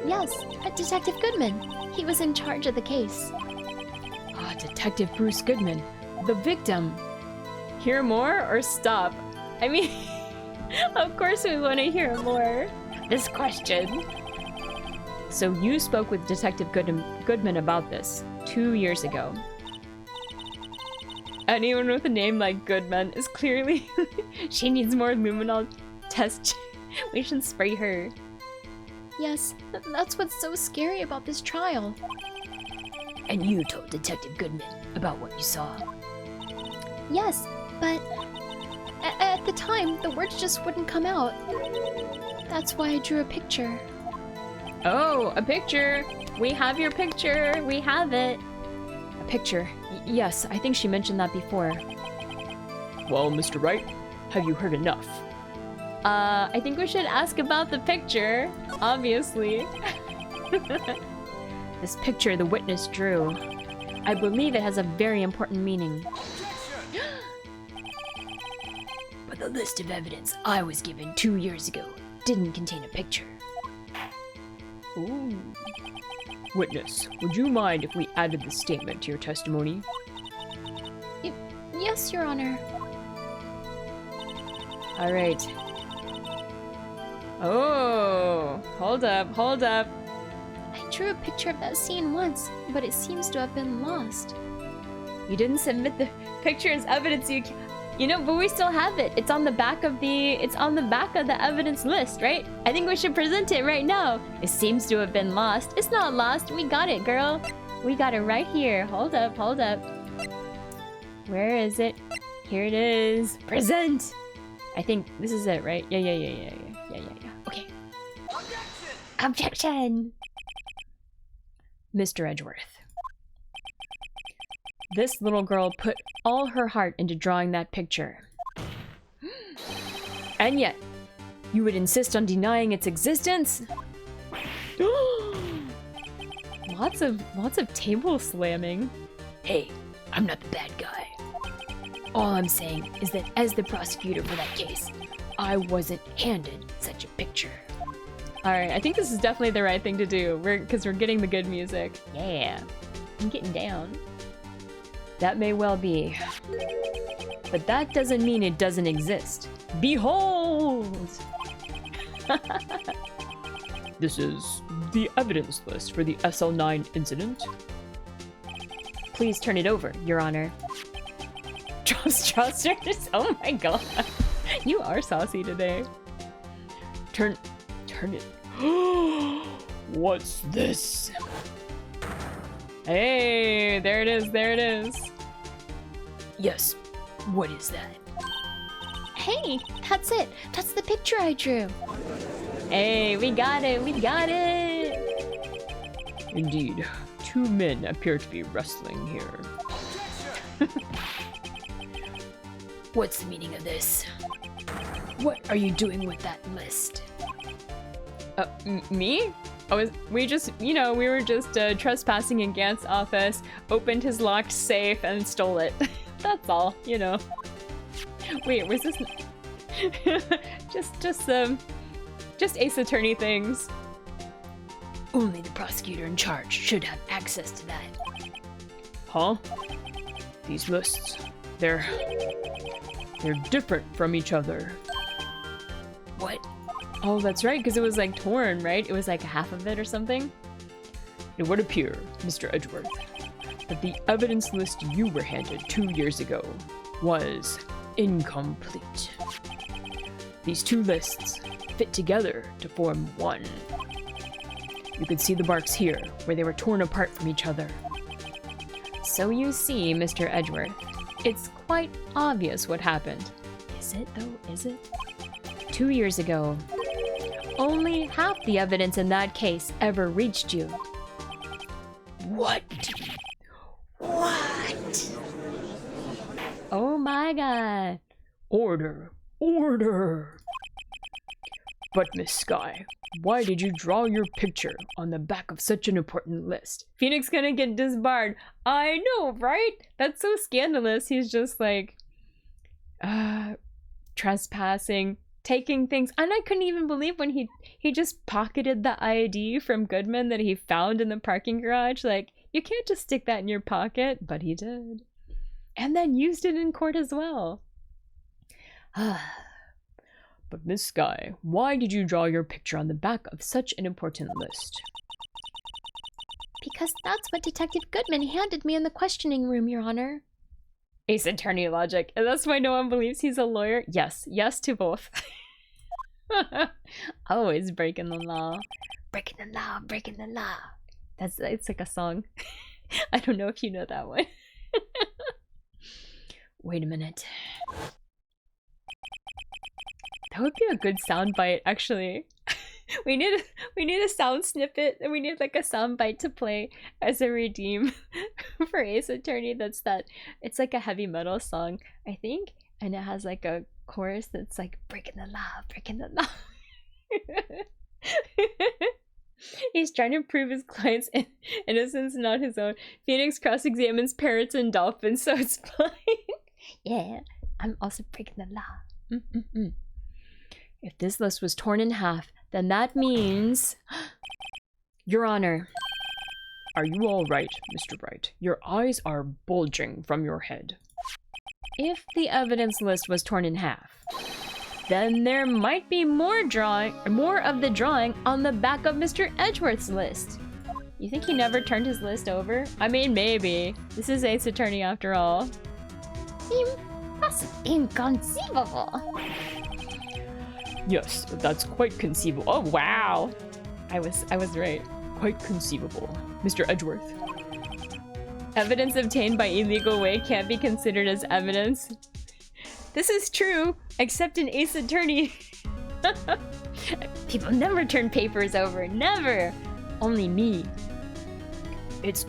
Yes, Detective Goodman. He was in charge of the case. Ah, Detective Bruce Goodman. The victim. Hear more or stop? I mean, of course we want to hear more. This question. So you spoke with Detective Goodman about this 2 years ago. Anyone with a name like Goodman is clearly... she needs more luminol test. We should spray her. Yes, that's what's so scary about this trial. And you told Detective Goodman about what you saw. Yes, but at the time, the words just wouldn't come out. That's why I drew a picture. Oh, a picture! We have your picture! We have it! A picture. Yes, I think she mentioned that before. Well, Mr. Wright, have you heard enough? I think we should ask about the picture, obviously. This picture the witness drew. I believe it has a very important meaning. But the list of evidence I was given 2 years ago didn't contain a picture. Ooh. Witness, would you mind if we added this statement to your testimony? Yes, Your Honor. Alright. Oh, hold up, hold up. I drew a picture of that scene once, but it seems to have been lost. You didn't submit the picture as evidence. You know, but we still have it. It's on the back of the evidence list, right? I think we should present it right now. It seems to have been lost. It's not lost. We got it, girl. We got it right here. Hold up, hold up. Where is it? Here it is. Present. I think this is it, right? Yeah. Okay. Objection. Mr. Edgeworth. This little girl put all her heart into drawing that picture. And yet, You would insist on denying its existence? Lots of table slamming. Hey, I'm not the bad guy. All I'm saying is that as the prosecutor for that case, I wasn't handed such a picture. Alright, I think this is definitely the right thing to do, because we're getting the good music. Yeah, I'm getting down. That may well be. But that doesn't mean it doesn't exist. Behold! This is the evidence list for the SL9 incident. Please turn it over, Your Honor. Trusters? Oh my god. You are saucy today. Turn it. What's this? Hey, there it is. Yes, what is that? Hey, that's it. That's the picture I drew. Hey, we got it. Indeed, two men appear to be wrestling here. What's the meaning of this? What are you doing with that list? Me? We were just trespassing in Gant's office, opened his locked safe, and stole it. That's all, you know. Wait, was this... just Ace Attorney things. Only the prosecutor in charge should have access to that. Huh? These lists, they're different from each other. What? Oh, that's right, because it was like torn, right? It was like half of it or something. It would appear, Mr. Edgeworth, that the evidence list you were handed 2 years ago was incomplete. These two lists fit together to form one. You can see the marks here, where they were torn apart from each other. So you see, Mr. Edgeworth, it's quite obvious what happened. Is it, though? Is it? 2 years ago, only half the evidence in that case ever reached you. What? Oh my god. Order. But Miss Sky, why did you draw your picture on the back of such an important list? Phoenix gonna get disbarred. I know, right? That's so scandalous. He's just like, trespassing, taking things. And I couldn't even believe when he just pocketed the ID from Goodman that he found in the parking garage. Like, you can't just stick that in your pocket, but he did. And then used it in court as well. But Miss Sky, why did you draw your picture on the back of such an important list? Because that's what Detective Goodman handed me in the questioning room, Your Honor. Ace Attorney logic. And that's why no one believes he's a lawyer. Yes to both. Always breaking the law. Breaking the law. It's like a song. I don't know if you know that one. Wait a minute. That would be a good soundbite, actually. we need a sound snippet, and we need like a soundbite to play as a redeem for Ace Attorney. It's like a heavy metal song, I think, and it has like a chorus that's like breaking the law. He's trying to prove his client's innocence, not his own. Phoenix cross-examines parrots and dolphins, so it's fine. Yeah, I'm also breaking the law. If this list was torn in half, then that means... Your Honor. Are you all right, Mr. Wright? Your eyes are bulging from your head. If the evidence list was torn in half, then there might be more of the drawing on the back of Mr. Edgeworth's list. You think he never turned his list over? I mean, maybe. This is Ace Attorney after all. That's inconceivable. Yes, that's quite conceivable. Oh, wow. I was right. Quite conceivable. Mr. Edgeworth. Evidence obtained by illegal way can't be considered as evidence. This is true, except in Ace Attorney. People never turn papers over. Never. Only me. It's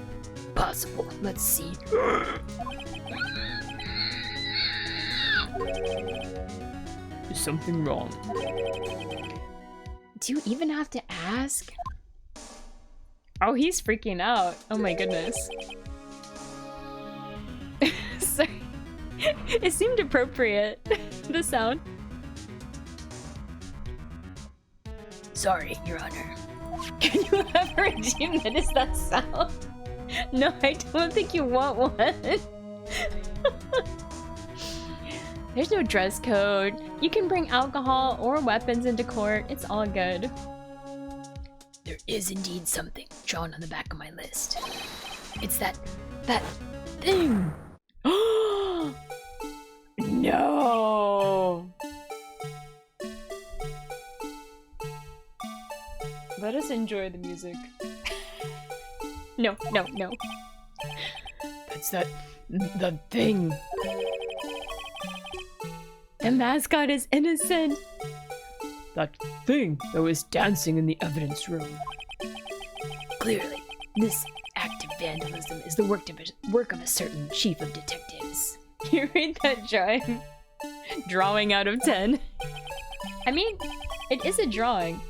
possible. Let's see. Is something wrong? Do you even have to ask? Oh, he's freaking out. Oh my goodness. Sorry. It seemed appropriate, the sound. Sorry, Your Honor. Can you have a regime that is that sound? No, I don't think you want one. There's no dress code. You can bring alcohol or weapons into court. It's all good. There is indeed something drawn on the back of my list. It's that thing. No. Let us enjoy the music. No, no, no. That's the thing. The mascot is innocent. That thing that was dancing in the evidence room. Clearly, this act of vandalism is the work of a certain chief of detectives. You read that drawing? Drawing out of 10. I mean, it is a drawing.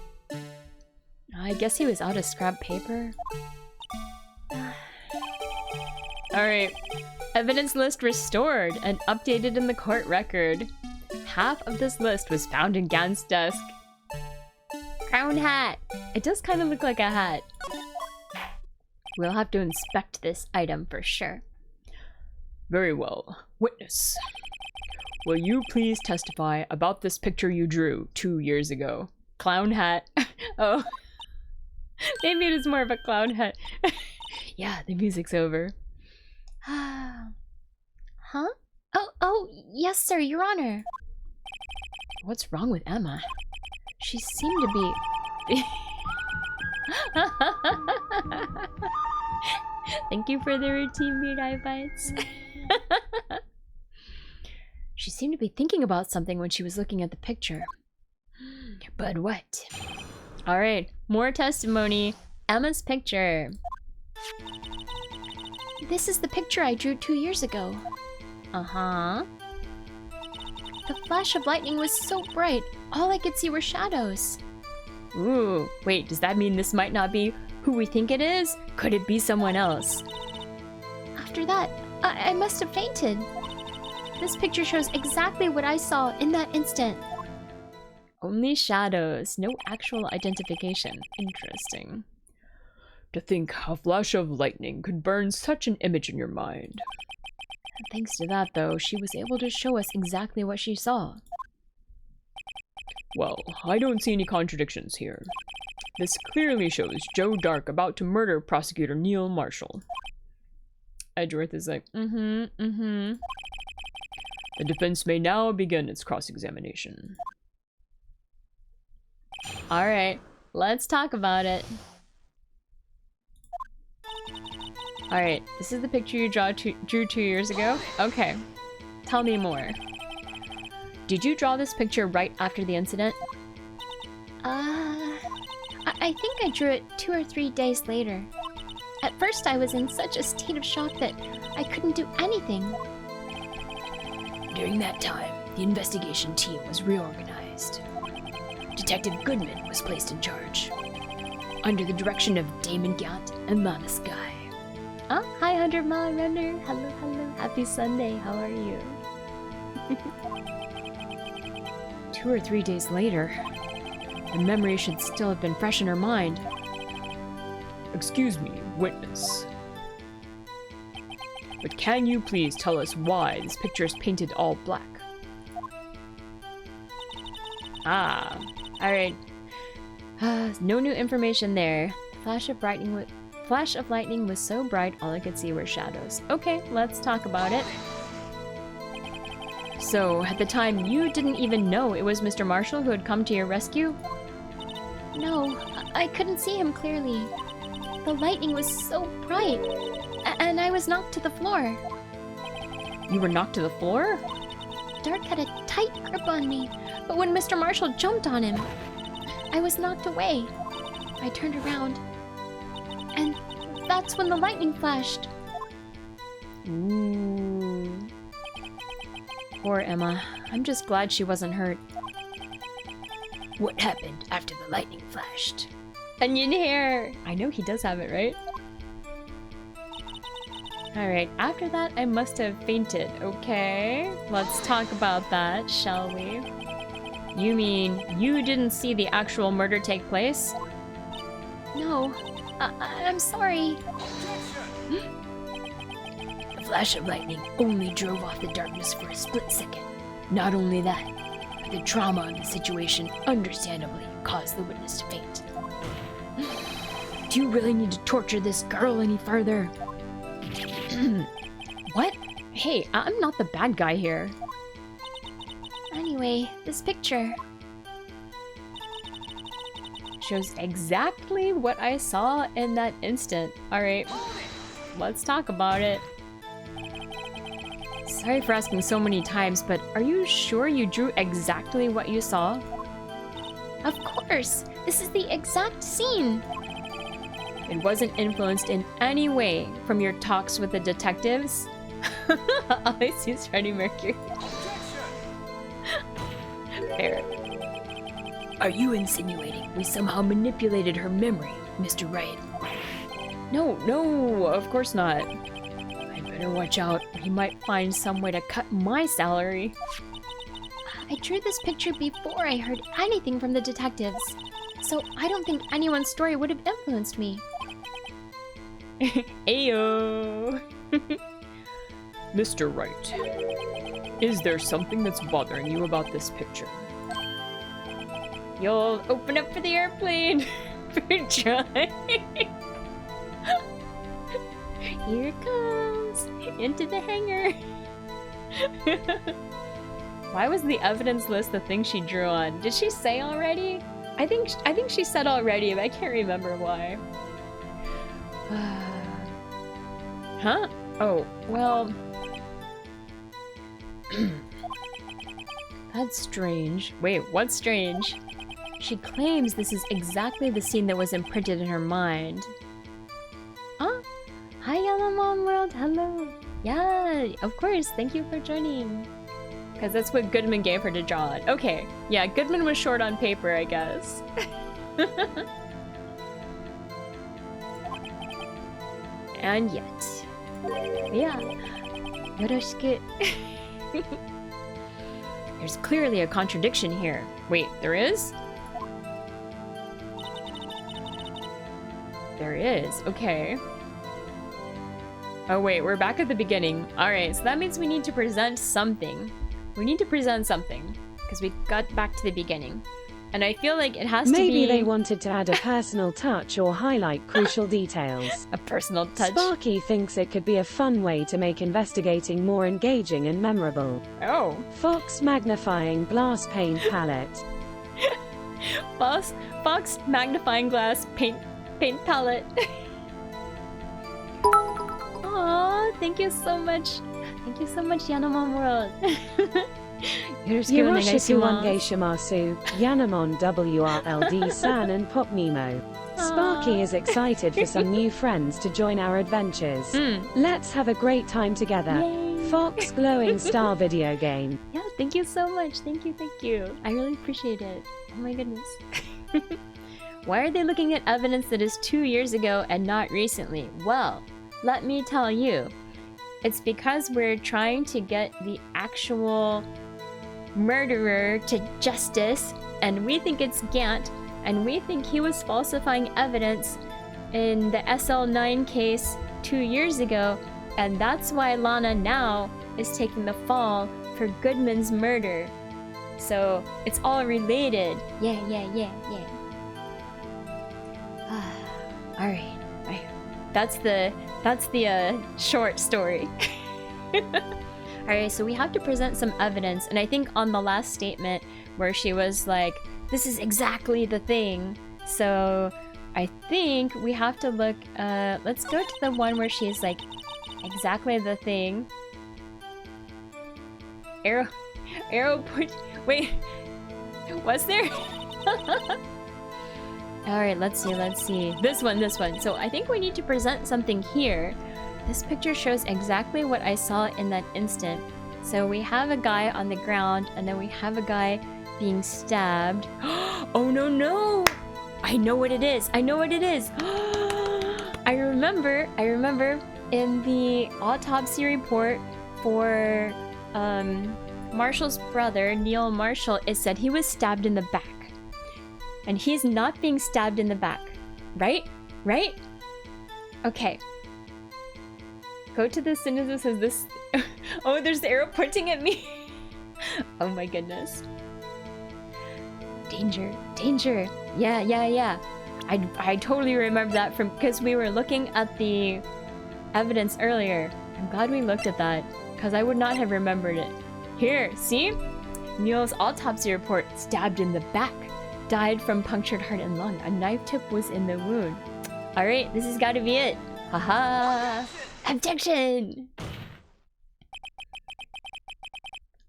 I guess he was out of scrap paper. Alright. Evidence list restored and updated in the court record. Half of this list was found in Gant's desk. Crown hat! It does kind of look like a hat. We'll have to inspect this item for sure. Very well. Witness. Will you please testify about this picture you drew 2 years ago? Clown hat. Oh. Maybe it is more of a clown hat. Yeah, the music's over. Huh? Oh, yes, sir, Your Honor. What's wrong with Emma? She seemed to be... Thank you for the routine weird eye bites. She seemed to be thinking about something when she was looking at the picture. But what? Alright, more testimony. Emma's picture. This is the picture I drew 2 years ago. Uh-huh. The flash of lightning was so bright, all I could see were shadows. Ooh, wait, does that mean this might not be who we think it is? Could it be someone else? After that, I must have fainted. This picture shows exactly what I saw in that instant. Only shadows, no actual identification. Interesting. To think a flash of lightning could burn such an image in your mind. Thanks to that, though, she was able to show us exactly what she saw. Well, I don't see any contradictions here. This clearly shows Joe Dark about to murder Prosecutor Neil Marshall. Edgeworth is like, The defense may now begin its cross-examination. Alright, let's talk about it. Alright, this is the picture you drew 2 years ago? Okay, tell me more. Did you draw this picture right after the incident? I think I drew it 2 or 3 days later. At first I was in such a state of shock that I couldn't do anything. During that time, the investigation team was reorganized. Detective Goodman was placed in charge, under the direction of Damon Gant and Lana Sky. Oh, hi 100 Mile Runner. Hello, hello. Happy Sunday. How are you? 2 or 3 days later. The memory should still have been fresh in her mind. Excuse me, witness. But can you please tell us why this picture is painted all black? Ah, alright. No new information there. Flash of lightning was so bright, all I could see were shadows. Okay, let's talk about it. So, at the time, you didn't even know it was Mr. Marshall who had come to your rescue? No, I couldn't see him clearly. The lightning was so bright, and I was knocked to the floor. You were knocked to the floor? Dark had a tight grip on me, but when Mr. Marshall jumped on him, I was knocked away. I turned around, and that's when the lightning flashed. Ooh. Poor Emma. I'm just glad she wasn't hurt. what happened after the lightning flashed. Onion hair! I know he does have it, right? Alright, after that I must have fainted. Okay, let's talk about that, shall we? You mean you didn't see the actual murder take place? No, I'm sorry. The flash of lightning only drove off the darkness for a split second. Not only that, but the trauma of the situation understandably caused the witness to faint. Do you really need to torture this girl any further? What? Hey, I'm not the bad guy here. Anyway, this picture. Shows exactly what I saw in that instant. Alright, let's talk about it. Sorry for asking so many times, but are you sure you drew exactly what you saw? Of course, this is the exact scene. It wasn't influenced in any way from your talks with the detectives? All I see is Freddie Mercury. Fair. Are you insinuating we somehow manipulated her memory, Mr. Wright? No, of course not. I'd better watch out. He might find some way to cut my salary. I drew this picture before I heard anything from the detectives, so I don't think anyone's story would have influenced me. Ayo! Mr. Wright, is there something that's bothering you about this picture? You'll open up for the airplane! For trying! Here it comes! Into the hangar! Why was the evidence list the thing she drew on? Did she say already? I think she said already, but I can't remember why. Huh? Oh, well... That's strange. Wait, what's strange? She claims this is exactly the scene that was imprinted in her mind. Huh? Hi, Yellow Mom World. Hello. Yeah, of course. Thank you for joining. Because that's what Goodman gave her to draw on. Okay. Yeah, Goodman was short on paper, I guess. And yet. Yeah. Yoroshiku. There's clearly a contradiction here. Wait, there is? There is. Okay. Oh wait, we're back at the beginning. Alright, so that means we need to present something. We need to present something. Because we got back to the beginning. And I feel like it has to be... Maybe they wanted to add a personal touch or highlight crucial details. A personal touch. Sparky thinks it could be a fun way to make investigating more engaging and memorable. Oh. Fox magnifying glass paint palette. Fox magnifying glass paint palette. Aw, thank you so much. Thank you so much, Yanamon World. Yoroshiku Wangeishimasu, Yanamon WRLD-san and Pop Nemo. Sparky is excited for some new friends to join our adventures. Let's have a great time together. Yay. Fox Glowing Star video game. Yeah, thank you so much. Thank you. I really appreciate it. Oh my goodness. Why are they looking at evidence that is 2 years ago and not recently? Well, let me tell you. It's because we're trying to get the actual murderer to justice, and we think it's Gant, and we think he was falsifying evidence in the SL9 case 2 years ago, and that's why Lana now is taking the fall for Goodman's murder. So it's all related. Yeah. Alright. That's the short story. Alright, so we have to present some evidence, and I think on the last statement where she was like, this is exactly the thing. So I think we have to look, let's go to the one where she's like, exactly the thing. Arrow put, wait, was there? Alright, let's see. This one. So I think we need to present something here. This picture shows exactly what I saw in that instant. So we have a guy on the ground, and then we have a guy being stabbed. Oh no no! I know what it is. I know what it is. I remember in the autopsy report for Marshall's brother, Neil Marshall, it said he was stabbed in the back. And he's not being stabbed in the back. Right? Right? Okay. Go to the sentence that says this. Oh, there's the arrow pointing at me. Oh my goodness. Danger. Danger. Yeah. I totally remember that from because we were looking at the evidence earlier. I'm glad we looked at that because I would not have remembered it. Here, see? Neil's autopsy report, stabbed in the back. Died from punctured heart and lung. A knife tip was in the wound. Alright, this has got to be it. Haha. Objection!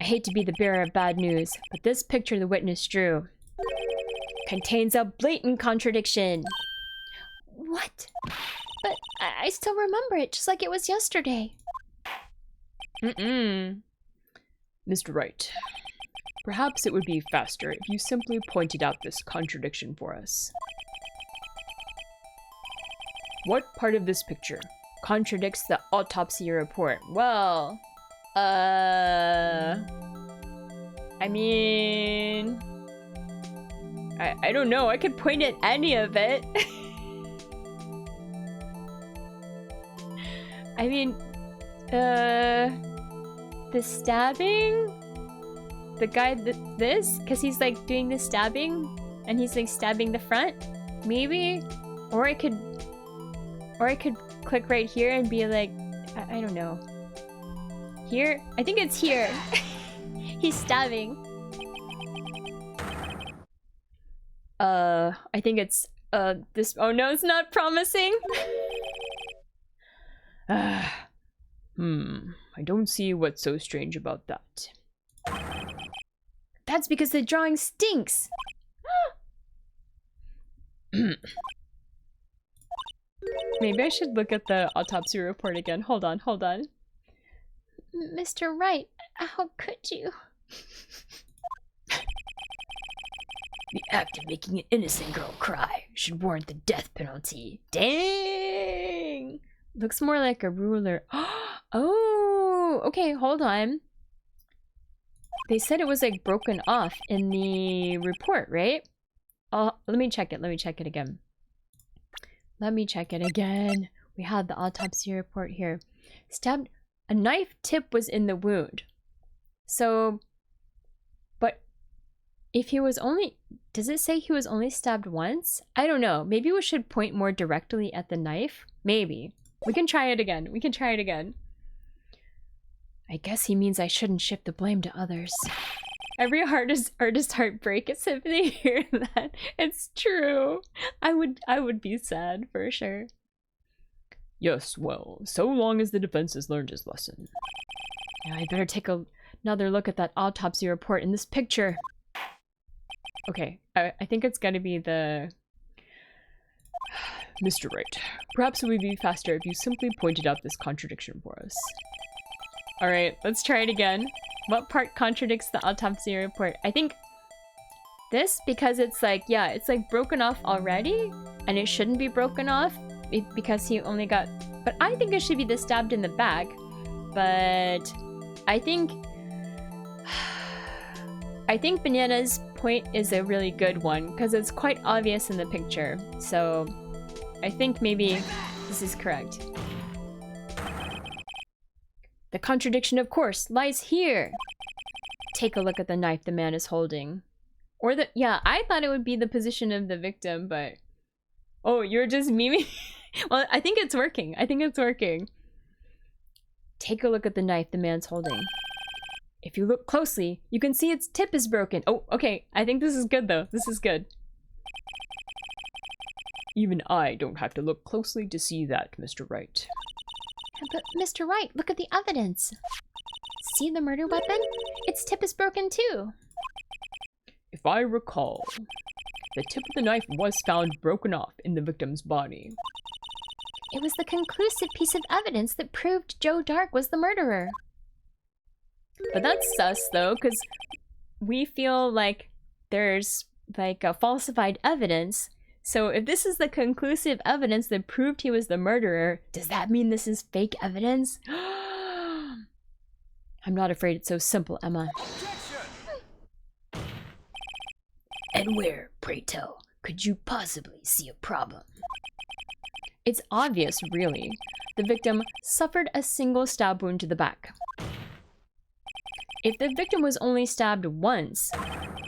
I hate to be the bearer of bad news, but this picture the witness drew contains a blatant contradiction. What? But I still remember it, just like it was yesterday. Mr. Wright, perhaps it would be faster if you simply pointed out this contradiction for us. What part of this picture contradicts the autopsy report? Well, I mean, I don't know. I could point at any of it. I mean, the stabbing? The guy, this? Because he's like doing the stabbing and he's like stabbing the front? Maybe? Or I could click right here and be like, I don't know. Here? I think it's here. He's stabbing. I think it's, this, oh no, it's not promising. I don't see what's so strange about that. That's because the drawing stinks. Maybe I should look at the autopsy report again. Hold on. Mr. Wright, how could you? The act of making an innocent girl cry should warrant the death penalty. Dang! Looks more like a ruler. Oh, okay, hold on. They said it was like broken off in the report, right? Oh, let me check it again. We have the autopsy report here. Stabbed, a knife tip was in the wound. So, but if he was only, does it say he was only stabbed once? I don't know. Maybe we should point more directly at the knife. Maybe. We can try it again. I guess he means I shouldn't shift the blame to others. Every artist heartbreak is if they hear that. It's true. I would be sad for sure. Yes, well, so long as the defense has learned his lesson. Yeah, I better take another look at that autopsy report in this picture. Okay, I think it's gotta be the... Mr. Wright, perhaps it would be faster if you simply pointed out this contradiction for us. Alright, let's try it again. What part contradicts the autopsy report? I think this, because it's like, yeah, it's like broken off already, and it shouldn't be broken off because he only got... But I think it should be the stabbed in the back, but I think Banana's point is a really good one, because it's quite obvious in the picture, so I think maybe this is correct. The contradiction, of course, lies here. Take a look at the knife the man is holding. Or the... Yeah, I thought it would be the position of the victim, but... Oh, you're just memeing? Well, I think it's working. Take a look at the knife the man's holding. If you look closely, you can see its tip is broken. Oh, okay. I think this is good, though. This is good. Even I don't have to look closely to see that, Mr. Wright. But Mr. Wright, look at the evidence. See the murder weapon? Its tip is broken too. If I recall, the tip of the knife was found broken off in the victim's body. It was the conclusive piece of evidence that proved Joe Dark was the murderer. But that's sus, though, because we feel like there's like a falsified evidence. So if this is the conclusive evidence that proved he was the murderer, does that mean this is fake evidence? I'm not afraid it's so simple, Emma. And where, pray tell, could you possibly see a problem? It's obvious, really. The victim suffered a single stab wound to the back. If the victim was only stabbed once,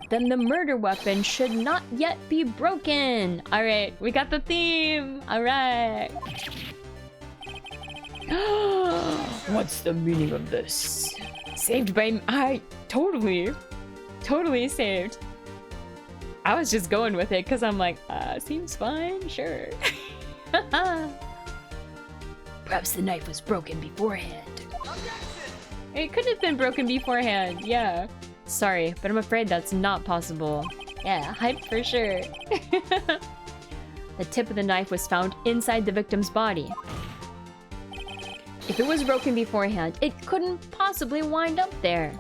then the murder weapon should not yet be broken. All right, we got the theme. All right. What's the meaning of this? Saved by totally saved. I was just going with it because I'm like, seems fine, sure. Perhaps the knife was broken beforehand. It could have been broken beforehand, yeah. Sorry, but I'm afraid that's not possible. Yeah, hype for sure. The tip of the knife was found inside the victim's body. If it was broken beforehand, it couldn't possibly wind up there.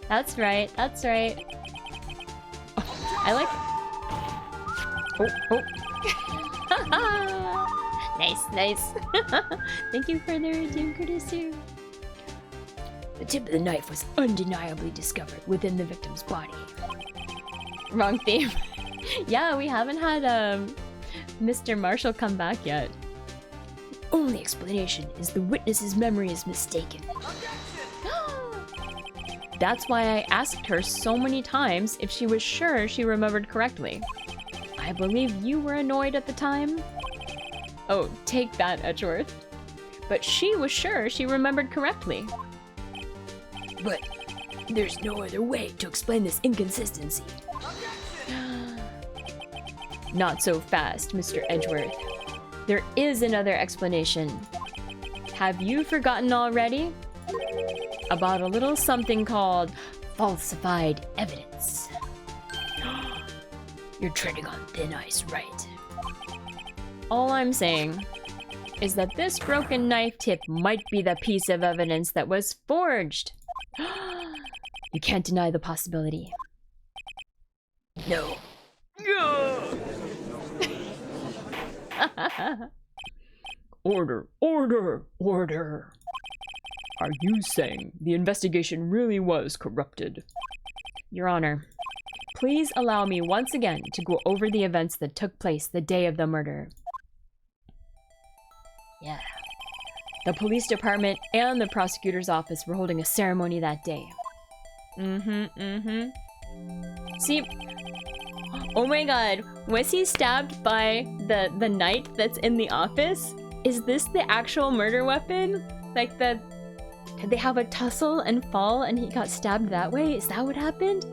That's right, that's right. Oh, I like... Oh. Nice. Thank you for the redeem, courtesy. The tip of the knife was undeniably discovered within the victim's body. Wrong theme. Yeah, we haven't had Mr. Marshall come back yet. The only explanation is the witness's memory is mistaken. That's why I asked her so many times if she was sure she remembered correctly. I believe you were annoyed at the time. Oh, take that, Edgeworth. But she was sure she remembered correctly. But there's no other way to explain this inconsistency. Not so fast, Mr. Edgeworth. There is another explanation. Have you forgotten already? About a little something called falsified evidence. You're treading on thin ice, Wright. All I'm saying is that this broken knife tip might be the piece of evidence that was forged. You can't deny the possibility. No. Order. Are you saying the investigation really was corrupted? Your Honor, please allow me once again to go over the events that took place the day of the murder. Yeah. The police department and the prosecutor's office were holding a ceremony that day. See, oh my god, was he stabbed by the knight that's in the office? Is this the actual murder weapon? Like did they have a tussle and fall and he got stabbed that way? Is that what happened?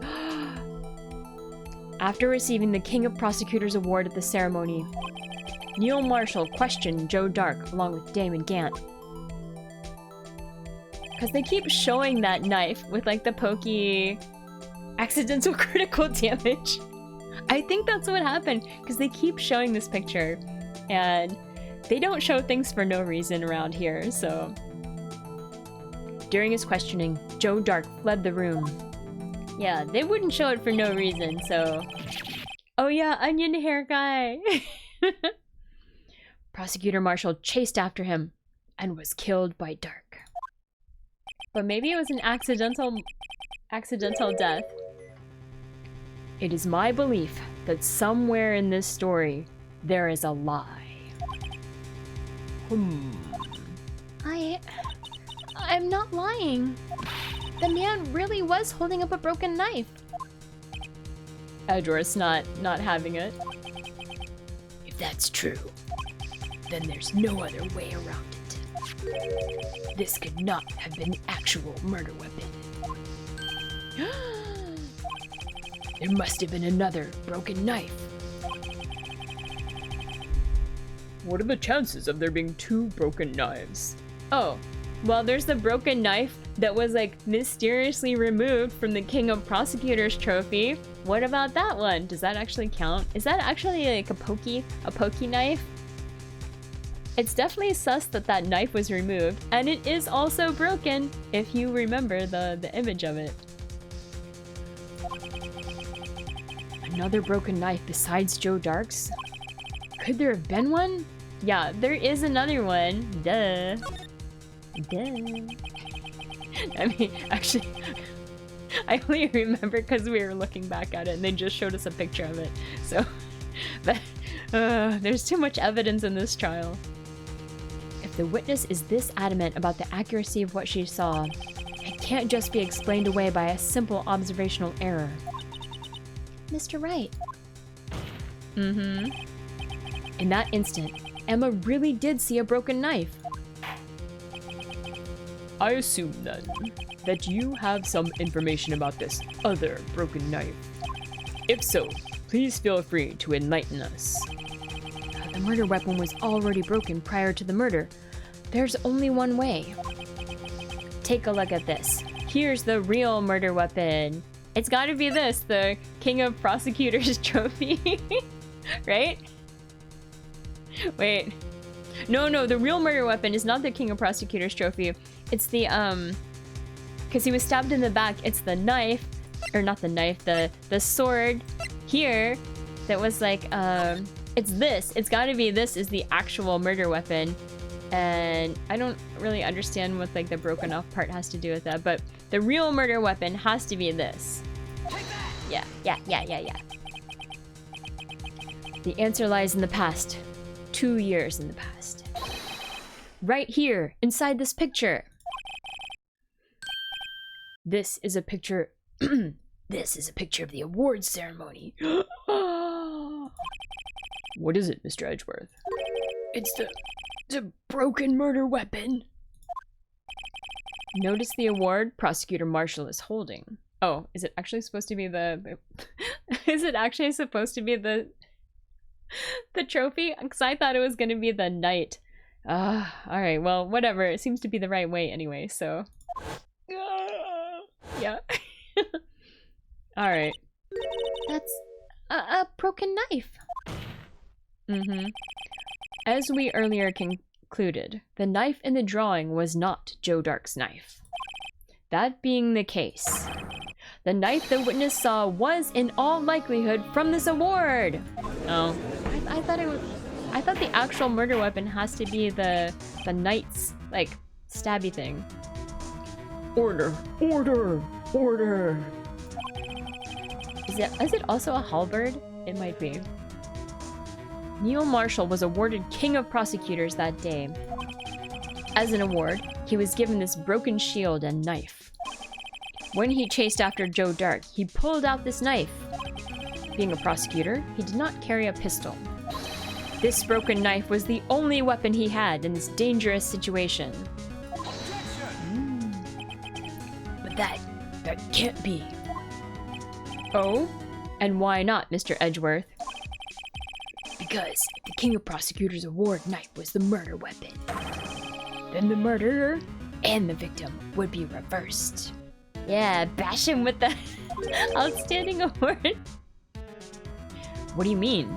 After receiving the King of Prosecutors Award at the ceremony, Neil Marshall questioned Joe Dark along with Damon Gant. Because they keep showing that knife with like the pokey accidental critical damage. I think that's what happened because they keep showing this picture and they don't show things for no reason around here, so. During his questioning, Joe Dark fled the room. Yeah, they wouldn't show it for no reason, so. Oh yeah, onion hair guy. Prosecutor Marshall chased after him and was killed by Dark. But maybe it was an accidental death. It is my belief that somewhere in this story, there is a lie. I'm not lying. The man really was holding up a broken knife. Edgeworth's not having it. If that's true, then there's no other way around it. This could not have been the actual murder weapon. There must have been another broken knife. What are the chances of there being 2 broken knives? Oh, well, there's the broken knife that was like mysteriously removed from the King of Prosecutors trophy. What about that one? Does that actually count? Is that actually like a pokey knife? It's definitely sus that that knife was removed, and it is also broken if you remember the image of it. Another broken knife besides Joe Dark's? Could there have been one? Yeah, there is another one. Duh. Duh. I mean, actually, I only remember because we were looking back at it and they just showed us a picture of it. So, but there's too much evidence in this trial. If the witness is this adamant about the accuracy of what she saw, it can't just be explained away by a simple observational error. Mr. Wright. Mm-hmm. In that instant, Emma really did see a broken knife. I assume, then, that you have some information about this other broken knife. If so, please feel free to enlighten us. The murder weapon was already broken prior to the murder. There's only one way. Take a look at this. Here's the real murder weapon. It's gotta be this, the King of Prosecutors trophy. Right? Wait. No, the real murder weapon is not the King of Prosecutors trophy. It's the, because he was stabbed in the back. It's the knife, or not the knife, the sword here that was like, it's this. It's gotta be this is the actual murder weapon. And I don't really understand what like the broken off part has to do with that, but the real murder weapon has to be this. Yeah. The answer lies in the past. 2 years in the past. Right here, inside this picture. This is a picture... This is a picture of the awards ceremony. What is it, Mr. Edgeworth? It's the broken murder weapon. Notice the award Prosecutor Marshall is holding. Oh, is it actually supposed to be the... Is it actually supposed to be the trophy? Because I thought it was going to be the knight. Alright, well, whatever. It seems to be the right way anyway, so... Yeah. Alright. That's a broken knife. Mm-hmm. As we earlier concluded, the knife in the drawing was not Joe Dark's knife. That being the case, the knife the witness saw was in all likelihood from this award. Oh, I thought it was. I thought the actual murder weapon has to be the knight's like stabby thing. Order. Is it also a halberd? It might be. Neil Marshall was awarded King of Prosecutors that day. As an award, he was given this broken shield and knife. When he chased after Joe Dark, he pulled out this knife. Being a prosecutor, he did not carry a pistol. This broken knife was the only weapon he had in this dangerous situation. But that can't be. Oh? And why not, Mr. Edgeworth? Because the King of Prosecutors award knife was the murder weapon. Then the murderer and the victim would be reversed. Yeah, bash him with the outstanding award. What do you mean?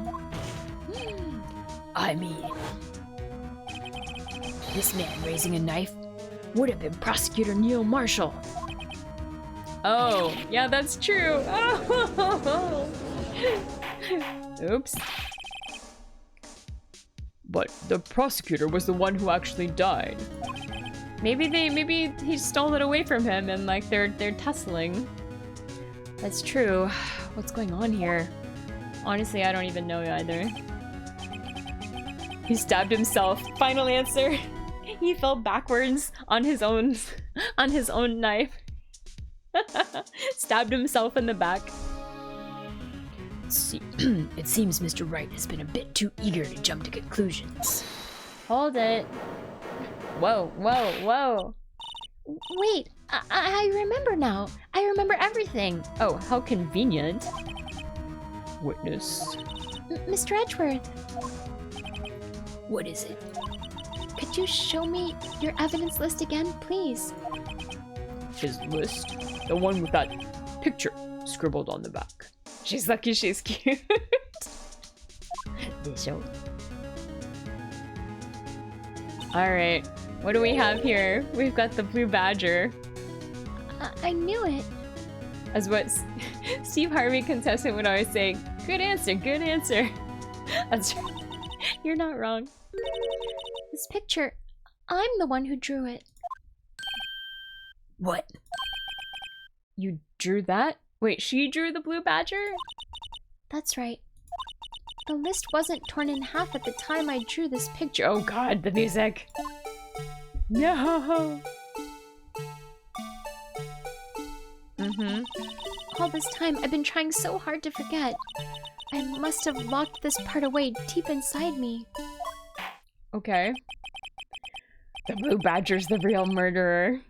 I mean, this man raising a knife would have been Prosecutor Neil Marshall. Oh, yeah, that's true. Oh. Oops. But the prosecutor was the one who actually died. Maybe he stole it away from him and like they're tussling. That's true. What's going on here? Honestly, I don't even know either. He stabbed himself. Final answer. He fell backwards on his own knife. Stabbed himself in the back. It seems Mr. Wright has been a bit too eager to jump to conclusions. Hold it. Whoa. Wait, I remember now. I remember everything. Oh, how convenient. Witness. Mr. Edgeworth, What is it? could you show me your evidence list again, please? His list? The one with that picture scribbled on the back. She's lucky she's cute. Alright, what do we have here? We've got the blue badger. I knew it. As what Steve Harvey contestant would always say, Good answer, good answer. That's right. You're not wrong. This picture, I'm the one who drew it. What? You drew that? Wait, she drew the blue badger? That's right. The list wasn't torn in half at the time I drew this picture. Oh god, the music. No. All this time, I've been trying so hard to forget. I must have locked this part away deep inside me. Okay. The blue badger's the real murderer.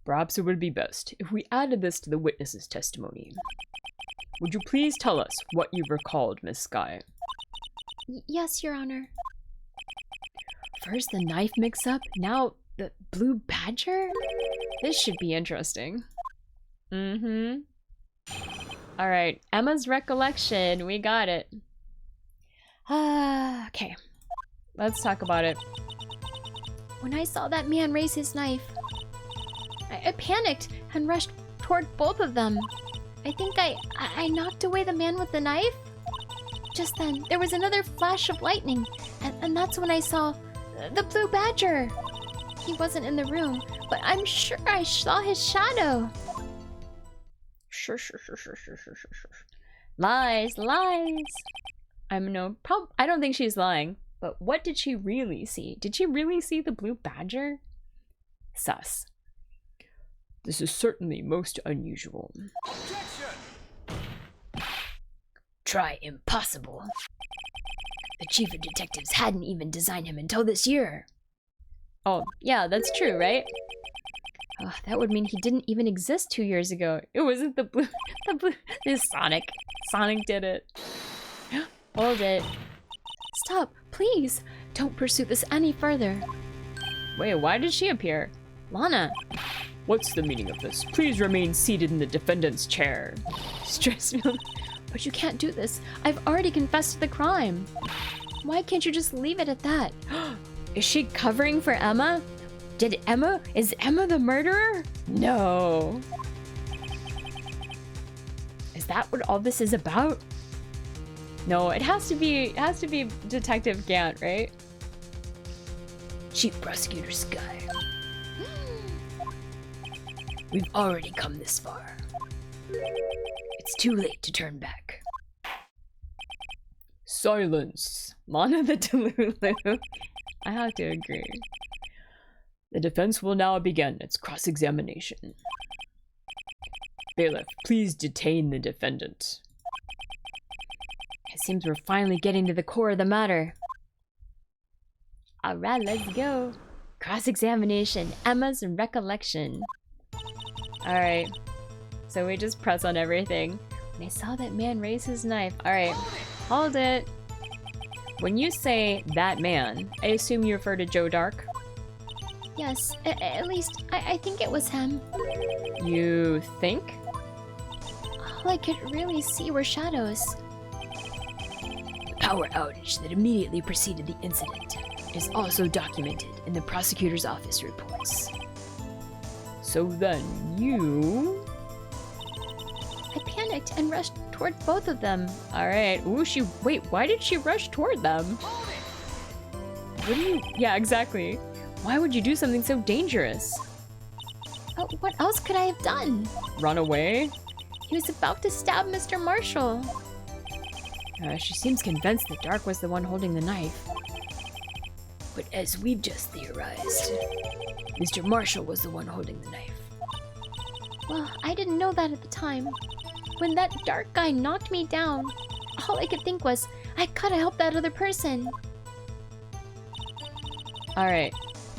Perhaps it would be best if we added this to the witness's testimony. Would you please tell us what you recalled, Miss Sky? Yes, Your Honor. First the knife mix-up, now the blue badger? This should be interesting. Alright, Emma's recollection. We got it. Okay. Let's talk about it. When I saw that man raise his knife, I panicked and rushed toward both of them. I think I knocked away the man with the knife. Just then, there was another flash of lightning, and that's when I saw the blue badger. He wasn't in the room, but I'm sure I saw his shadow. Sure. Lies. I don't think she's lying. But what did she really see? Did she really see the blue badger? Sus. This is certainly most unusual. Try impossible. The chief of detectives hadn't even designed him until this year. Oh, yeah, that's true, right? Oh, that would mean he didn't even exist 2 years ago. It wasn't the blue... It's Sonic. Sonic did it. Hold it. Stop, please. Don't pursue this any further. Wait, why did she appear? Lana. What's the meaning of this? Please remain seated in the defendant's chair. Stress me. But you can't do this. I've already confessed to the crime. Why can't you just leave it at that? Is she covering for Emma? Is Emma the murderer? No. Is that what all this is about? No, it has to be Detective Gant, right? Chief Prosecutor Sky. We've already come this far. It's too late to turn back. Silence. Lana the Delulu. I have to agree. The defense will now begin its cross-examination. Bailiff, please detain the defendant. It seems we're finally getting to the core of the matter. Alright, let's go. Cross-examination. Emma's recollection. Alright. So we just press on everything. And I saw that man raise his knife. Alright. Hold it. When you say that man, I assume you refer to Joe Dark? Yes, at least I think it was him. You think? All I could really see were shadows. The power outage that immediately preceded the incident is also documented in the prosecutor's office reports. So then you... I panicked and rushed toward both of them. Alright. Ooh, wait, why did she rush toward them? What do you... Yeah, exactly. Why would you do something so dangerous? What else could I have done? Run away? He was about to stab Mr. Marshall. She seems convinced that Dark was the one holding the knife. But as we've just theorized, Mr. Marshall was the one holding the knife. Well, I didn't know that at the time. When that Dark guy knocked me down, all I could think was, I gotta help that other person. Alright,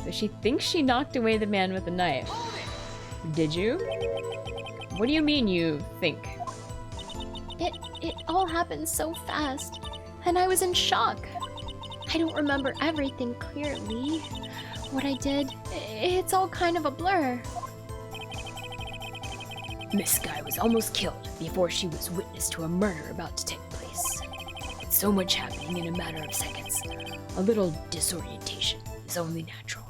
so she thinks she knocked away the man with the knife. Did you? What do you mean you think? It all happened so fast, and I was in shock. I don't remember everything clearly. What I did, it's all kind of a blur. Miss Sky was almost killed before she was witness to a murder about to take place. With so much happening in a matter of seconds, a little disorientation is only natural.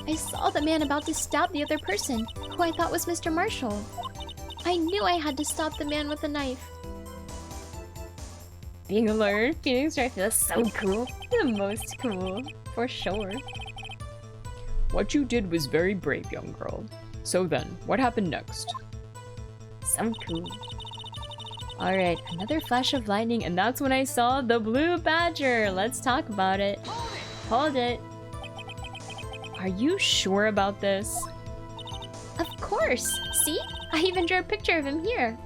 I saw the man about to stab the other person, who I thought was Mr. Marshall. I knew I had to stop the man with the knife. Being a lawyer in Phoenix, right? That's so cool. The most cool, for sure. What you did was very brave, young girl. So then, what happened next? So cool. Alright, another flash of lightning, and that's when I saw the blue badger. Let's talk about it. Hold it. Are you sure about this? Of course. See? I even drew a picture of him here.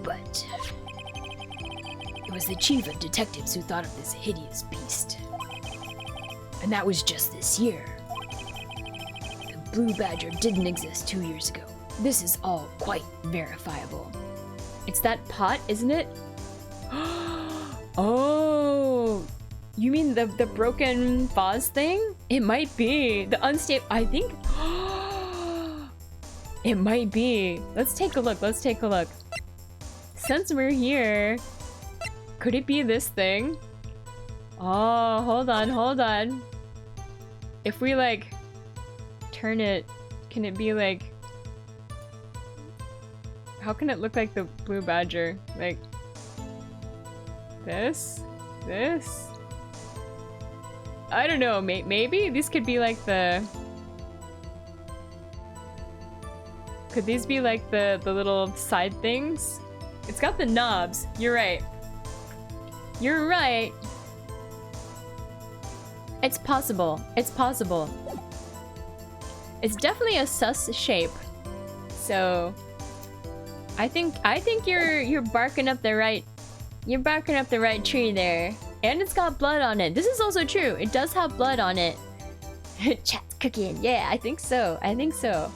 But it was the chief of detectives who thought of this hideous beast. And that was just this year. The blue badger didn't exist 2 years ago. This is all quite verifiable. It's that pot, isn't it? Oh, you mean the broken vase thing? It might be. The unstable, I think. It might be. Let's take a look, let's take a look. Since we're here, could it be this thing? Oh, hold on, hold on. If we like turn it, can it be like, how can it look like the blue badger? Like this? This? I don't know, maybe? These could be like the... Could these be like the little side things? It's got the knobs. You're right. You're right. It's possible. It's possible. It's definitely a sus shape. So I think you're barking up the right tree there. And it's got blood on it. This is also true. It does have blood on it. Chat's cooking. Yeah, I think so. I think so.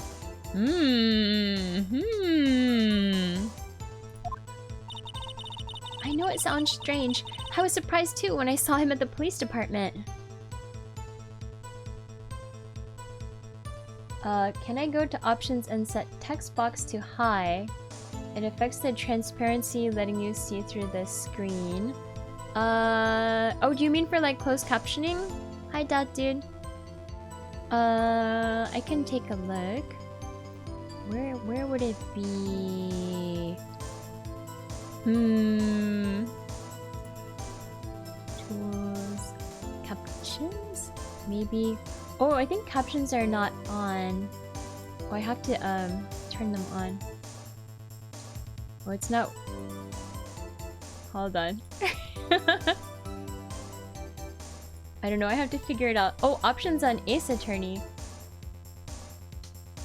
I know it sounds strange. I was surprised too when I saw him at the police department. Can I go to options and set text box to high? It affects the transparency, letting you see through the screen. Oh, do you mean for like closed captioning? Hi, dad, dude. I can take a look. Where would it be? Tools, captions, maybe. Oh, I think captions are not on. Oh, I have to turn them on. Oh, it's not. Hold on. I don't know, I have to figure it out. Oh, options on Ace Attorney.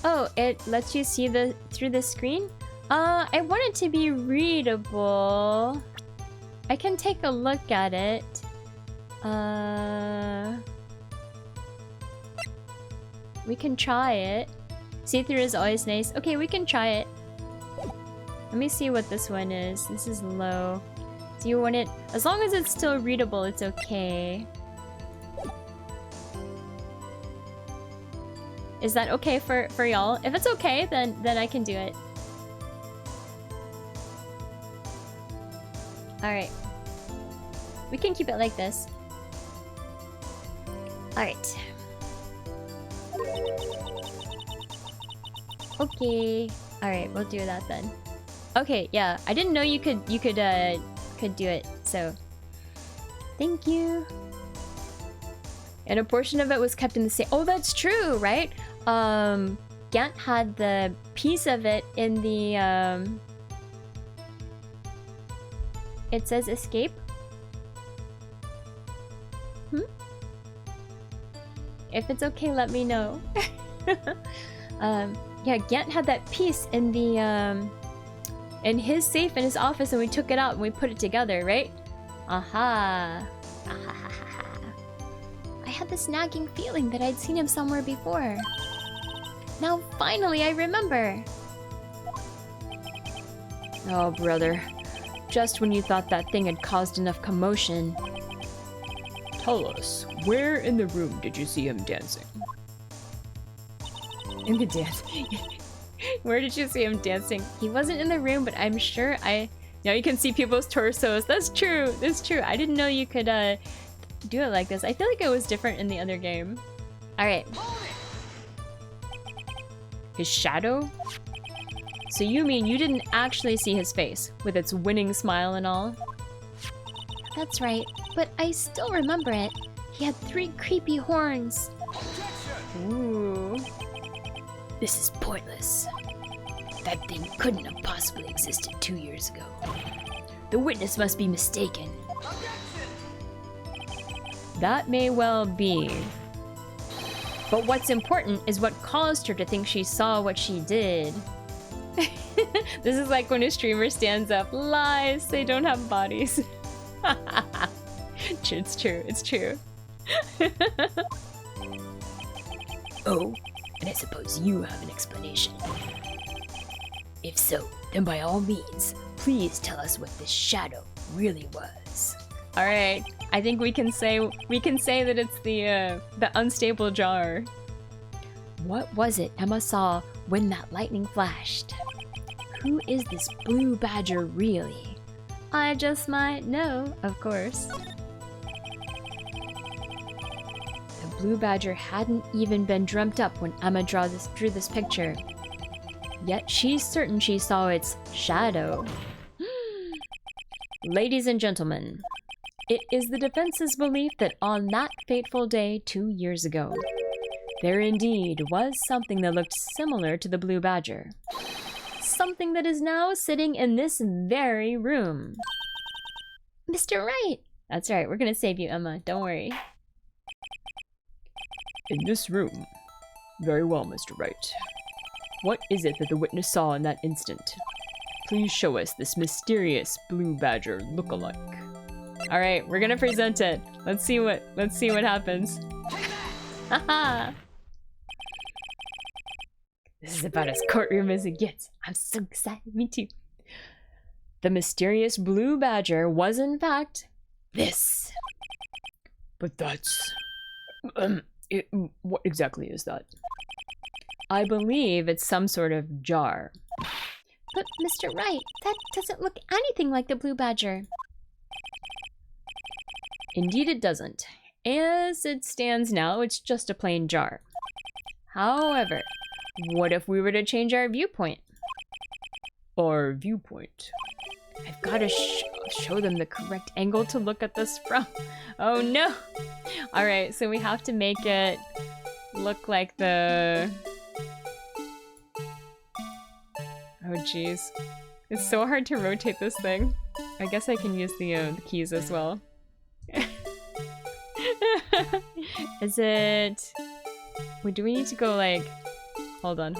Oh, it lets you see through the screen? I want it to be readable. I can take a look at it. We can try it. See-through is always nice. Okay, we can try it. Let me see what this one is. This is low. Do you want it? As long as it's still readable, it's okay. Is that okay for y'all? If it's okay, then I can do it. Alright. We can keep it like this. Alright. Okay. Alright, we'll do that then. Okay, yeah. I didn't know you could do it, so thank you. And a portion of it was kept in the same. Oh, that's true, right? Gant had the piece of it in the it says escape. If it's okay, let me know. Yeah, Gant had that piece in the in his safe in his office, and we took it out and we put it together, right? Aha. I had this nagging feeling that I'd seen him somewhere before. Now finally I remember. Oh, brother. Just when you thought that thing had caused enough commotion. Tell us, where in the room did you see him dancing? In the dance. Where did you see him dancing? He wasn't in the room, but I'm sure now you can see people's torsos. That's true. That's true. I didn't know you could do it like this. I feel like it was different in the other game. Alright. His shadow? So you mean you didn't actually see his face, with its winning smile and all? That's right, but I still remember it. He had 3 creepy horns. Ooh. This is pointless. That thing couldn't have possibly existed 2 years ago. The witness must be mistaken. That may well be. But what's important is what caused her to think she saw what she did. This is like when a streamer stands up. Lies, they don't have bodies. It's true, it's true. Oh, and I suppose you have an explanation. If so, then by all means, please tell us what this shadow really was. All right, I think we can say that it's the unstable jar. What was it Emma saw when that lightning flashed? Who is this blue badger really? I just might know, of course. The blue badger hadn't even been dreamt up when Emma drew this picture. Yet she's certain she saw its shadow. Ladies and gentlemen, it is the defense's belief that on that fateful day 2 years ago, there indeed was something that looked similar to the blue badger. Something that is now sitting in this very room. Mr. Wright! That's right, we're gonna save you, Emma, don't worry. In this room. Very well, Mr. Wright. What is it that the witness saw in that instant? Please show us this mysterious blue badger look-alike. All right, we're gonna present it. Let's see what happens. Haha. This is about as courtroom as it gets. I'm so excited. Me too. The mysterious blue badger was in fact this. But that's... what exactly is that? I believe it's some sort of jar. But Mr. Wright, that doesn't look anything like the blue badger. Indeed it doesn't. As it stands now, it's just a plain jar. However, what if we were to change our viewpoint? Our viewpoint? I've got to show them the correct angle to look at this from. Oh no! Alright, so we have to make it look like the... Oh jeez. It's so hard to rotate this thing. I guess I can use the keys as well. Is it... Wait, do we need to go like... Hold on.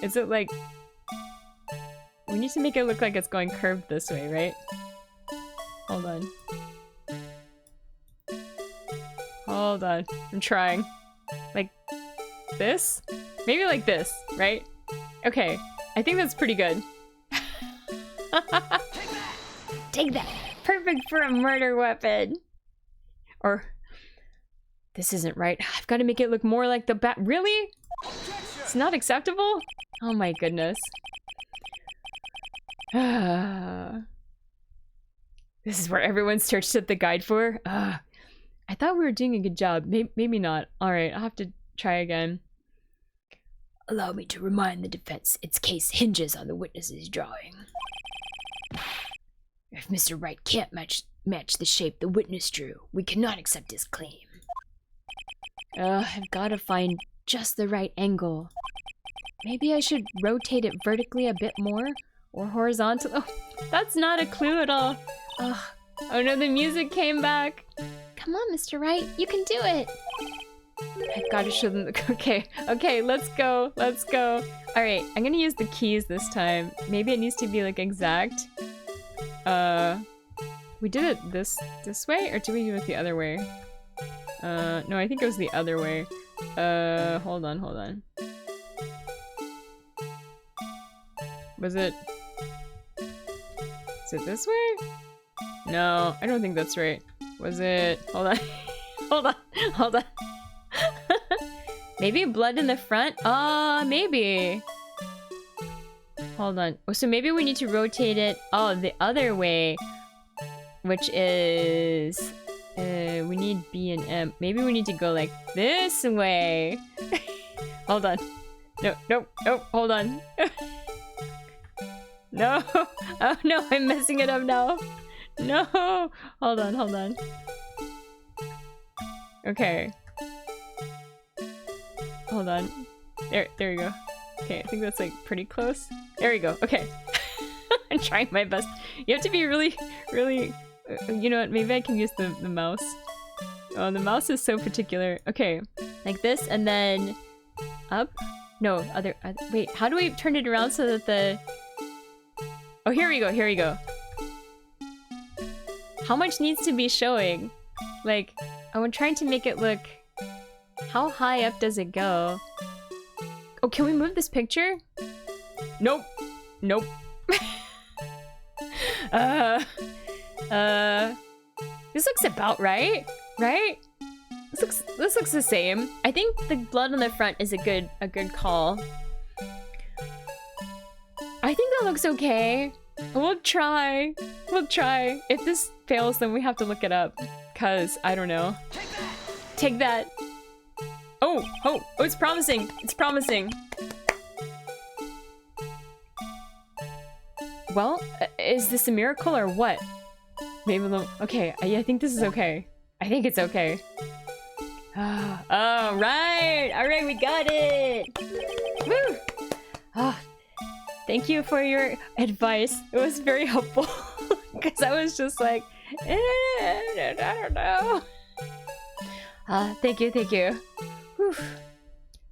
Is it like... We need to make it look like it's going curved this way, right? Hold on. I'm trying. Like this? Maybe like this, right? Okay, I think that's pretty good. Take that! Perfect for a murder weapon! Or... This isn't right. I've got to make it look more like the bat. Really? It's not acceptable? Oh my goodness. This is where everyone searched up the guide for. I thought we were doing a good job. Maybe not. Alright, I'll have to try again. Allow me to remind the defense its case hinges on the witness's drawing. If Mr. Wright can't match the shape the witness drew, we cannot accept his claim. I've got to find just the right angle. Maybe I should rotate it vertically a bit more? Or horizontal? Oh, that's not a clue at all. Oh no, the music came back. Come on, Mr. Wright, you can do it. I've got to show them the... Okay, let's go. Alright, I'm gonna use the keys this time. Maybe it needs to be like exact. We did it this way? Or did we do it the other way? No, I think it was the other way. Hold on. Was it... Is it this way? No, I don't think that's right. Was it... Hold on. Maybe blood in the front? Maybe. Hold on. So maybe we need to rotate it, the other way. Which is... we need B and M. Maybe we need to go like this way. Hold on. No, hold on. No! Oh no, I'm messing it up now. No! Hold on, hold on. Okay. Hold on. There we go. Okay, I think that's like pretty close. There we go. Okay. I'm trying my best. You have to be really, really... you know what? Maybe I can use the mouse. Oh, the mouse is so particular. Okay. Like this, and then... up? No, other... wait, how do we turn it around so that the... oh, here we go, here we go. How much needs to be showing? Like, I'm trying to make it look... how high up does it go? Oh, can we move this picture? Nope. Nope. This looks about right, right? This looks the same. I think the blood on the front is a good call. I think that looks okay. We'll try. We'll try. If this fails, then we have to look it up. Cause I don't know. Take that. Oh, it's promising. It's promising. Well, is this a miracle or what? Maybe okay, I think this is okay. I think it's okay. All right, we got it. Woo! Oh, thank you for your advice. It was very helpful because I was just like, I don't know. Thank you. Whew.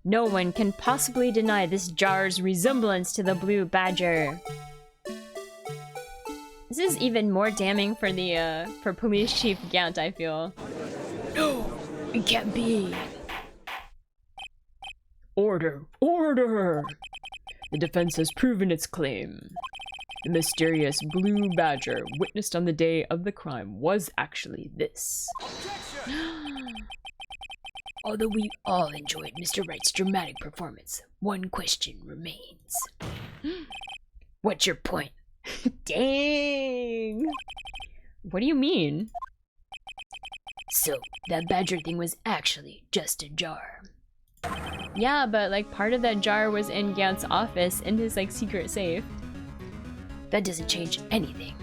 No one can possibly deny this jar's resemblance to the blue badger. This is even more damning for the for Police Chief Gant, I feel. No, it can't be. Order! The defense has proven its claim. The mysterious blue badger witnessed on the day of the crime was actually this. Although we all enjoyed Mr. Wright's dramatic performance, one question remains. What's your point? Dang! What do you mean? So, that badger thing was actually just a jar. Yeah, but like part of that jar was in Gant's office in his like secret safe. That doesn't change anything.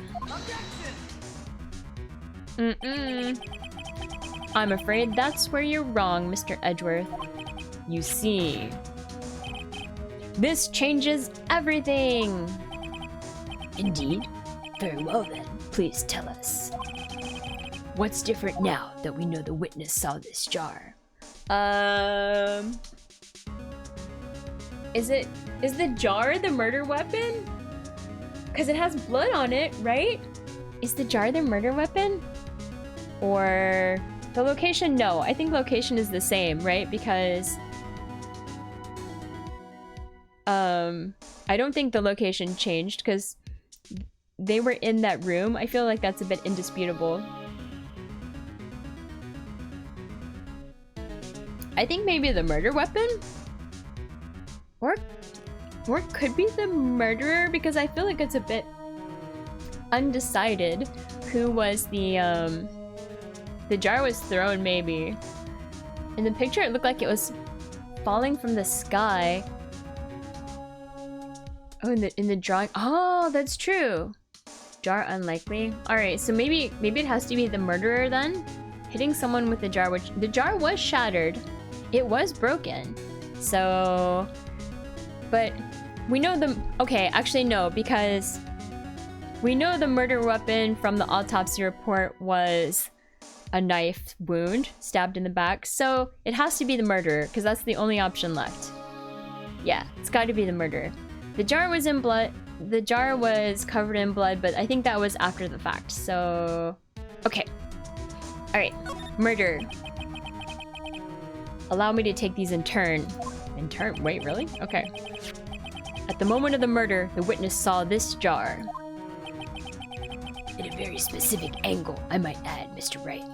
I'm afraid that's where you're wrong, Mr. Edgeworth. You see, this changes everything! Indeed? Very well then, please tell us. What's different now that we know the witness saw this jar? Is the jar the murder weapon? Because it has blood on it, right? Is the jar the murder weapon? Or the location? No, I think location is the same, right? Because I don't think the location changed because they were in that room. I feel like that's a bit indisputable. I think maybe the murder weapon? Or it could be the murderer, because I feel like it's a bit undecided who was the jar was thrown, maybe. In the picture it looked like it was falling from the sky. Oh, in the drawing. Oh, that's true. Jar unlikely. Alright, so maybe it has to be the murderer then? Hitting someone with the jar, which the jar was shattered. It was broken. So, but we know okay, actually no, because we know the murder weapon from the autopsy report was a knife wound stabbed in the back. So it has to be the murderer because that's the only option left. Yeah, it's got to be the murderer. The jar was in blood. The jar was covered in blood, but I think that was after the fact. So, okay. All right, murder. Allow me to take these in turn. In turn? Wait, really? Okay. At the moment of the murder, the witness saw this jar. In a very specific angle, I might add, Mr. Wright.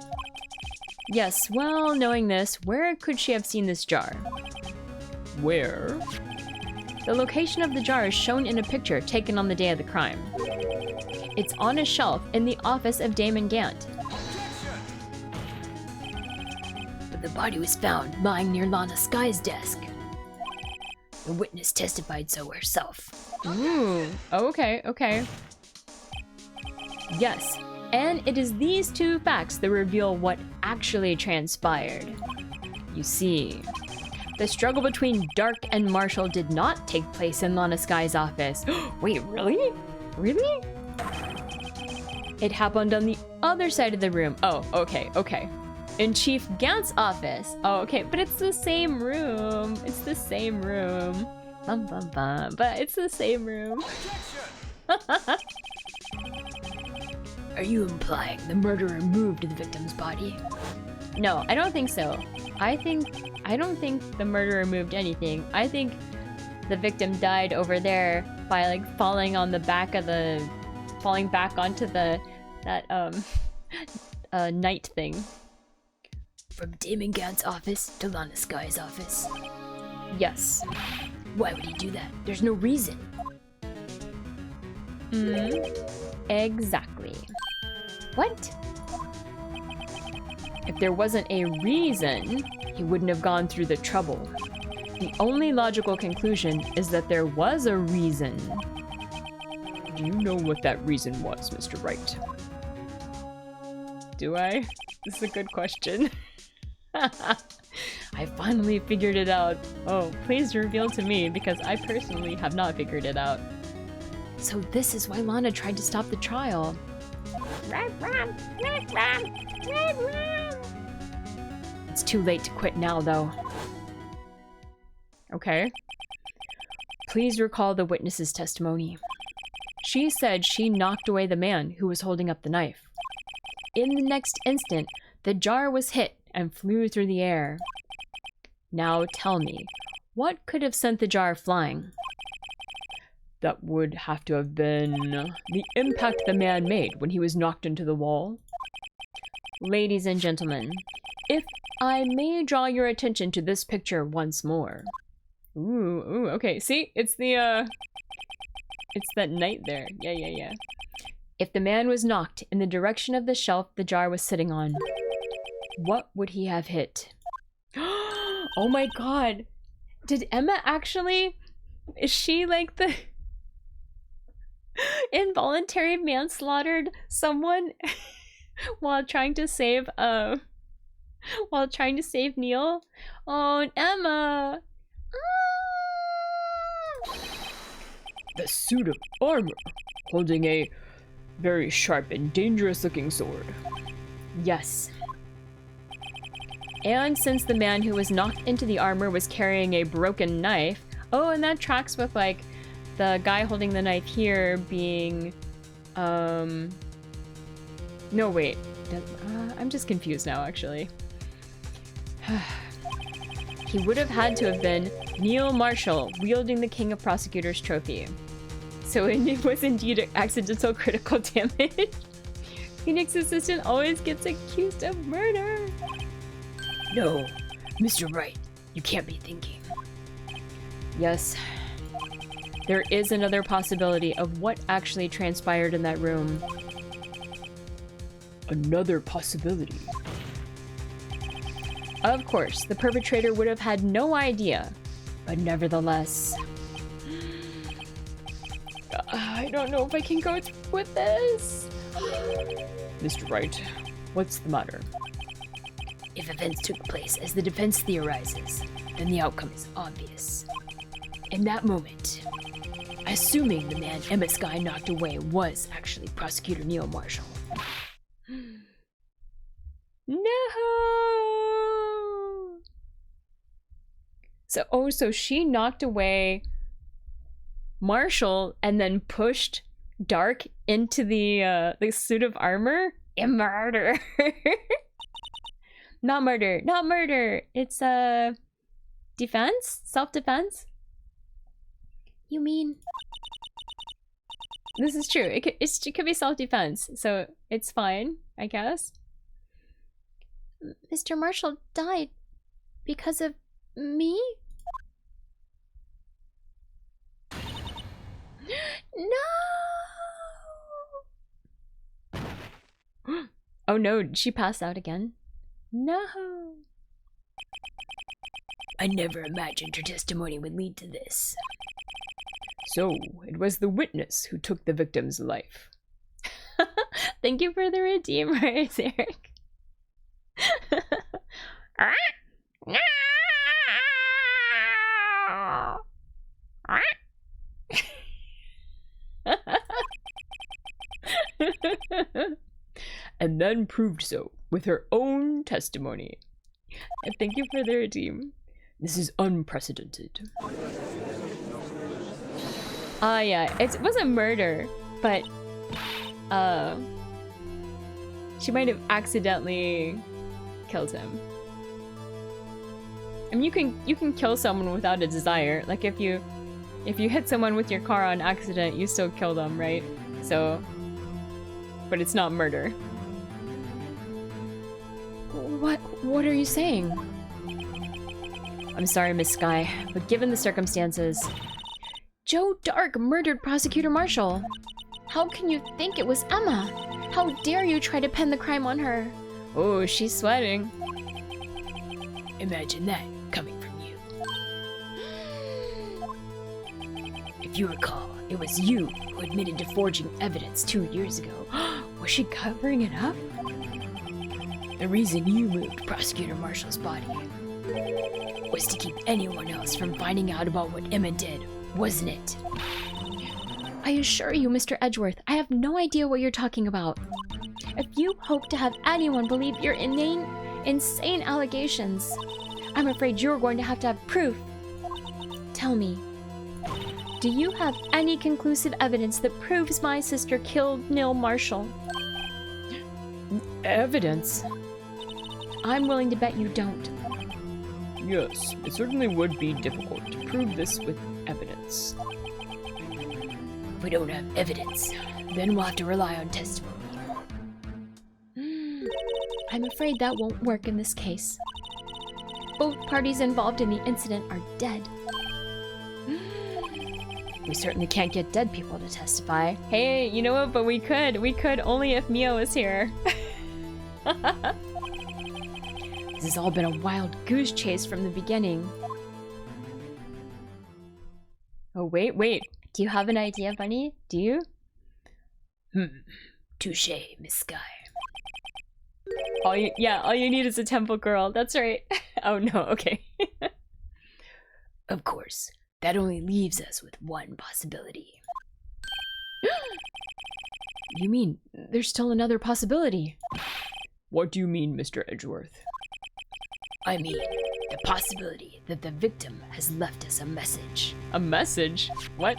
Yes, well, knowing this, where could she have seen this jar? Where? The location of the jar is shown in a picture taken on the day of the crime. It's on a shelf in the office of Damon Gant. But the body was found lying near Lana Sky's desk. The witness testified so herself. Ooh, okay, okay. Yes, and it is these two facts that reveal what actually transpired. You see, the struggle between Dark and Marshall did not take place in Lana Sky's office. Wait, really? Really? It happened on the other side of the room. Oh, okay, okay. In Chief Gant's office. Oh, okay, but it's the same room. It's the same room. Bum, bum, bum. But it's the same room. Are you implying the murderer moved the victim's body? No, I don't think so. I don't think the murderer moved anything. I think the victim died over there by like falling back onto that night thing. From Damon Gant's office to Lana Sky's office? Yes. Why would he do that? There's no reason. Exactly. What? If there wasn't a reason, he wouldn't have gone through the trouble. The only logical conclusion is that there was a reason. Do you know what that reason was, Mr. Wright? Do I? This is a good question. I finally figured it out. Oh, please reveal to me, because I personally have not figured it out. So this is why Lana tried to stop the trial. It's too late to quit now, though. Okay. Please recall the witness's testimony. She said she knocked away the man who was holding up the knife. In the next instant, the jar was hit and flew through the air. Now tell me, what could have sent the jar flying? That would have to have been the impact the man made when he was knocked into the wall. Ladies and gentlemen, if I may draw your attention to this picture once more. Ooh, okay. See, it's that knight there. Yeah. If the man was knocked in the direction of the shelf the jar was sitting on, what would he have hit? Oh my god. Did Emma actually... Is she like the... involuntary manslaughtered someone while trying to save Neil? Oh, Emma. The suit of armor, holding a very sharp and dangerous looking sword. Yes. And since the man who was knocked into the armor was carrying a broken knife, oh, and that tracks with like the guy holding the knife here being, no wait, I'm just confused now actually. He would have had to have been Neil Marshall wielding the King of Prosecutors trophy. So it was indeed accidental critical damage. Phoenix Assistant always gets accused of murder. No, Mr. Wright, you can't be thinking. Yes. There is another possibility of what actually transpired in that room. Another possibility. Of course, the perpetrator would have had no idea, but nevertheless... I don't know if I can go with this. Mr. Wright, what's the matter? If events took place as the defense theorizes, then the outcome is obvious. In that moment, assuming the man Emma Sky knocked away was actually Prosecutor Neil Marshall. No! So she knocked away Marshall and then pushed Dark into the suit of armor? And murder. Not murder. Not murder. It's defense? Self-defense? You mean... This is true. It could be self-defense, so it's fine, I guess. Mr. Marshall died because of me? No! Oh no, did she pass out again? No! I never imagined her testimony would lead to this. So, it was the witness who took the victim's life. Thank you for the redeemers, Eric. And then proved so with her own testimony. And thank you for the redeem. This is unprecedented. Yeah, it wasn't murder, but she might have accidentally killed him. I mean, you can kill someone without a desire. Like if you hit someone with your car on accident, you still kill them, right? So, but it's not murder. What are you saying? I'm sorry, Miss Sky, but given the circumstances, Joe Dark murdered Prosecutor Marshall. How can you think it was Emma? How dare you try to pin the crime on her? Oh, she's sweating. Imagine that coming from you. If you recall, it was you who admitted to forging evidence 2 years ago. Was she covering it up? The reason you moved Prosecutor Marshall's body was to keep anyone else from finding out about what Emma did, wasn't it? I assure you, Mr. Edgeworth, I have no idea what you're talking about. If you hope to have anyone believe your insane allegations, I'm afraid you're going to have proof. Tell me, do you have any conclusive evidence that proves my sister killed Neil Marshall? Evidence? I'm willing to bet you don't. Yes, it certainly would be difficult to prove this with evidence. If we don't have evidence, then we'll have to rely on testimony. I'm afraid that won't work in this case. Both parties involved in the incident are dead. We certainly can't get dead people to testify. Hey, you know what? But we could. We could only if Mio was here. This has all been a wild goose chase from the beginning. Oh, wait. Do you have an idea, Bunny? Do you? Touché, Miss Sky. All you need is a temple girl. That's right. Oh no, okay. Of course, that only leaves us with one possibility. You mean there's still another possibility? What do you mean, Mr. Edgeworth? I mean, the possibility that the victim has left us a message. A message? What?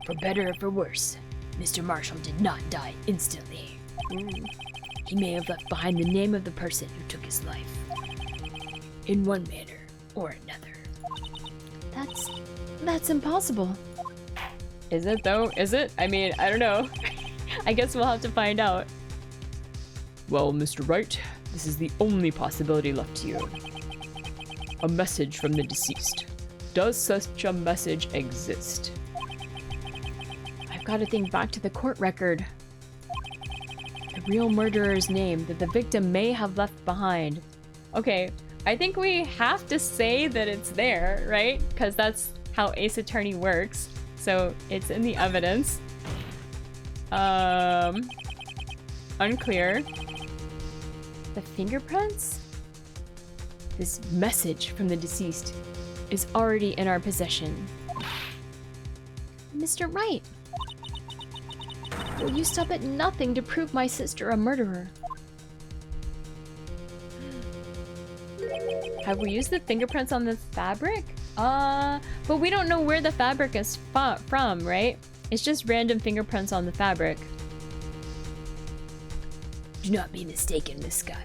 For better or for worse, Mr. Marshall did not die instantly. He may have left behind the name of the person who took his life. In one manner or another. That's impossible. Is it though? Is it? I mean, I don't know. I guess we'll have to find out. Well, Mr. Wright, this is the only possibility left to you. A message from the deceased. Does such a message exist? I've got to think back to the court record. The real murderer's name that the victim may have left behind. Okay, I think we have to say that it's there, right? Because that's how Ace Attorney works. So it's in the evidence. Unclear. The fingerprints? This message from the deceased is already in our possession. Mr. Wright, will you stop at nothing to prove my sister a murderer? Have we used the fingerprints on the fabric? But we don't know where the fabric is from, right? It's just random fingerprints on the fabric. Do not be mistaken, Miss Sky.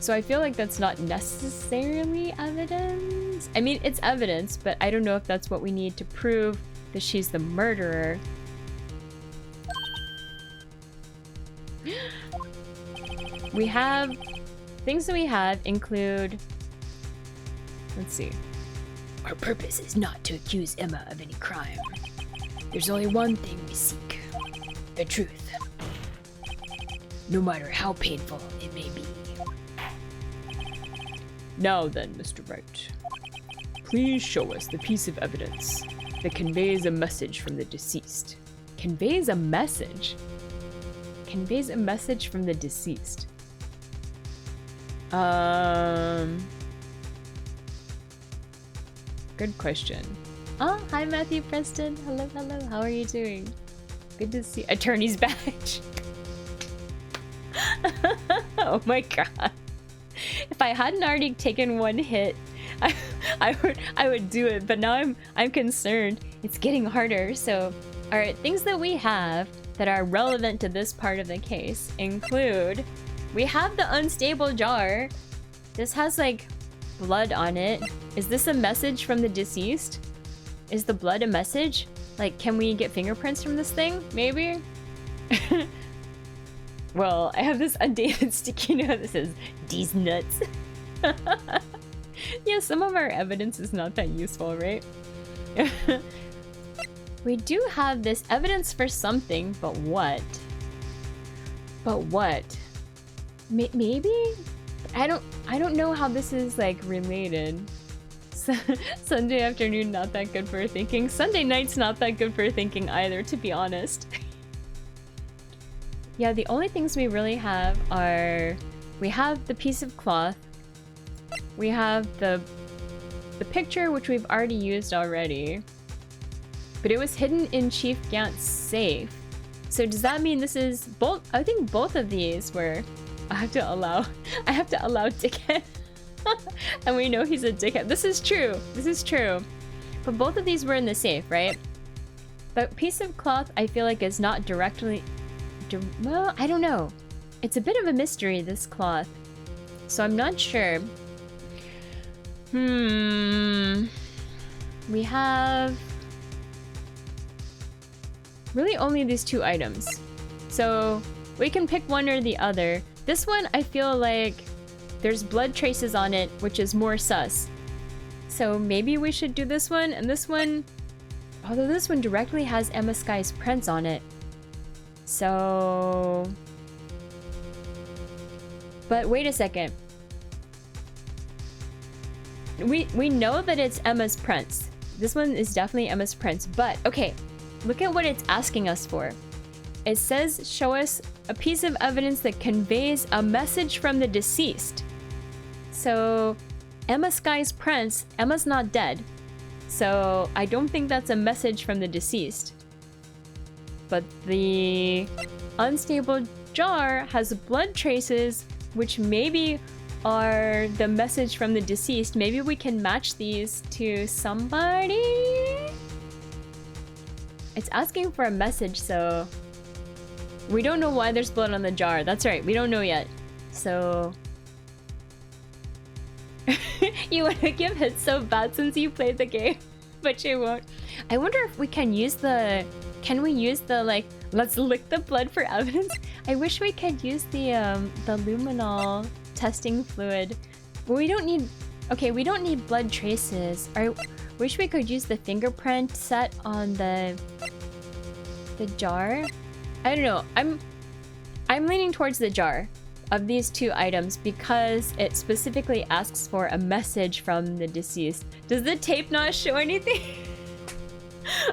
So I feel like that's not necessarily evidence. I mean, it's evidence, but I don't know if that's what we need to prove that she's the murderer. We have... Things that we have include... Let's see. Our purpose is not to accuse Emma of any crime. There's only one thing we seek. The truth. No matter how painful it may be. Now then, Mr. Wright. Please show us the piece of evidence that conveys a message from the deceased. Conveys a message? Conveys a message from the deceased. Good question. Oh, hi Matthew Preston. Hello, hello. How are you doing? Good to see attorney's badge. Oh my god. If I hadn't already taken one hit, I would do it, but now I'm concerned. It's getting harder. So, alright, things that we have that are relevant to this part of the case include we have the unstable jar. This has like blood on it. Is this a message from the deceased? Is the blood a message? Like, can we get fingerprints from this thing? Maybe? Well, I have this undated sticky note that says, "These nuts." Yeah, some of our evidence is not that useful, right? We do have this evidence for something, but what? But what? Maybe? I don't know how this is like related. Sunday afternoon, not that good for thinking. Sunday night's not that good for thinking either, to be honest. Yeah, the only things we really have are... we have the piece of cloth. We have the picture, which we've already used already. But it was hidden in Chief Gant's safe. So does that mean this is both? I think both of these were... I have to allow dickhead. And we know he's a dickhead. This is true. This is true. But both of these were in the safe, right? But piece of cloth, I feel like, is not directly... well, I don't know. It's a bit of a mystery, this cloth. So I'm not sure. We have... really only these two items. So we can pick one or the other. This one, I feel like there's blood traces on it, which is more sus. So maybe we should do this one, and this one... although this one directly has Emma Sky's prints on it. So... but wait a second. We know that it's Emma's prints. This one is definitely Emma's prints, but okay, look at what it's asking us for. It says, show us a piece of evidence that conveys a message from the deceased. So, Emma Sky's prints, Emma's not dead. So, I don't think that's a message from the deceased. But the unstable jar has blood traces, which maybe are the message from the deceased. Maybe we can match these to somebody? It's asking for a message, so... we don't know why there's blood on the jar. That's right, we don't know yet. So... you want to give hits so bad since you played the game, but you won't. I wonder if we can use the... can we use the, like, let's lick the blood for evidence? I wish we could use the luminol testing fluid. But we don't need... okay, we don't need blood traces. I wish we could use the fingerprint set on the jar. I don't know. I'm leaning towards the jar of these two items because it specifically asks for a message from the deceased. Does the tape not show anything?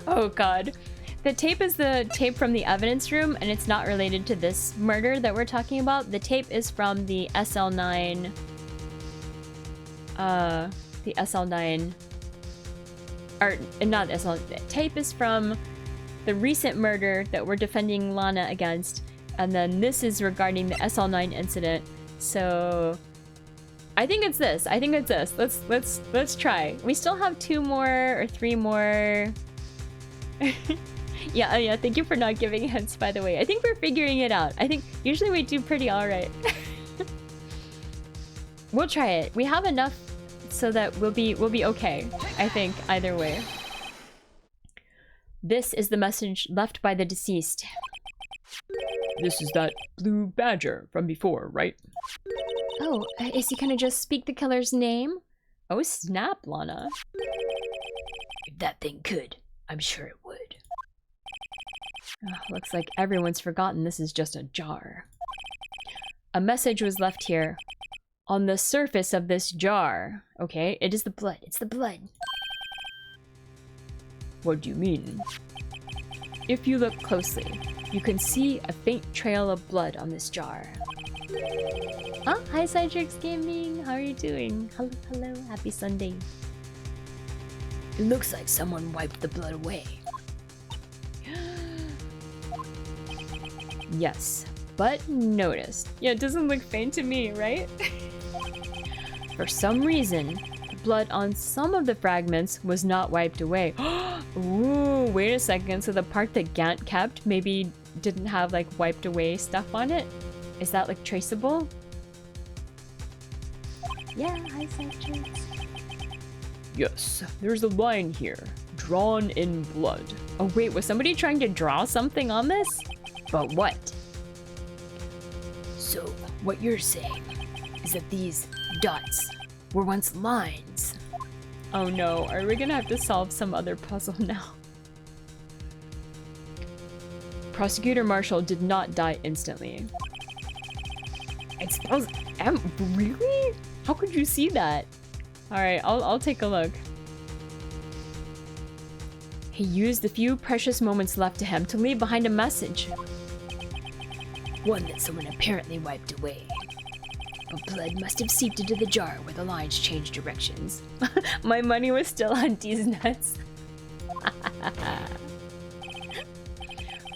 Oh god. The tape is the tape from the evidence room, and it's not related to this murder that we're talking about. The tape is from the SL9... the SL9... or, not the SL... the tape is from the recent murder that we're defending Lana against, and then this is regarding the SL9 incident. So... I think it's this. I think it's this. Let's try. We still have 2 more or 3 more... Yeah, thank you for not giving hints, by the way. I think we're figuring it out. I think usually we do pretty alright. We'll try it. We have enough so that we'll be okay, I think, either way. This is the message left by the deceased. This is that blue badger from before, right? Oh, is he gonna just speak the killer's name? Oh snap, Lana. If that thing could, I'm sure it would. Oh, looks like everyone's forgotten this is just a jar. A message was left here. On the surface of this jar. Okay, it is the blood. It's the blood. What do you mean? If you look closely, you can see a faint trail of blood on this jar. Oh, hi Cydrix Gaming. How are you doing? Hello, hello. Happy Sunday. It looks like someone wiped the blood away. Yes, but notice. Yeah, it doesn't look faint to me, right? For some reason, the blood on some of the fragments was not wiped away. Ooh, wait a second. So the part that Gant kept maybe didn't have like wiped away stuff on it? Is that like traceable? Yeah, hi Cydrix. Yes, there's a line here. Drawn in blood. Oh wait, was somebody trying to draw something on this? But what? So, what you're saying is that these dots were once lines. Oh no, are we gonna have to solve some other puzzle now? Prosecutor Marshall did not die instantly. It spells M. Really? How could you see that? Alright, I'll take a look. He used the few precious moments left to him to leave behind a message. One that someone apparently wiped away. But blood must have seeped into the jar where the lines changed directions. My money was still on these nuts.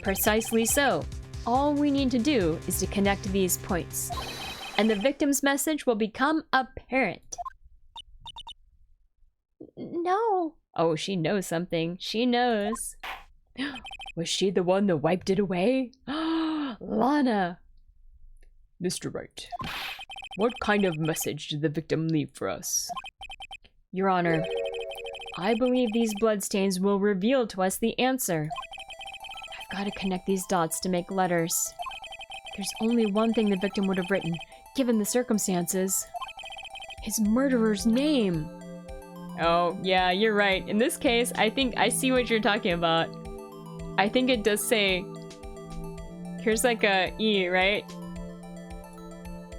Precisely so. All we need to do is to connect these points, and the victim's message will become apparent. No. Oh, she knows something. She knows. Was she the one that wiped it away? Lana! Mr. Wright, what kind of message did the victim leave for us? Your Honor, I believe these bloodstains will reveal to us the answer. I've got to connect these dots to make letters. There's only one thing the victim would have written, given the circumstances. His murderer's name. Oh, yeah, you're right. In this case, I think I see what you're talking about. I think it does say... Here's like a E, right?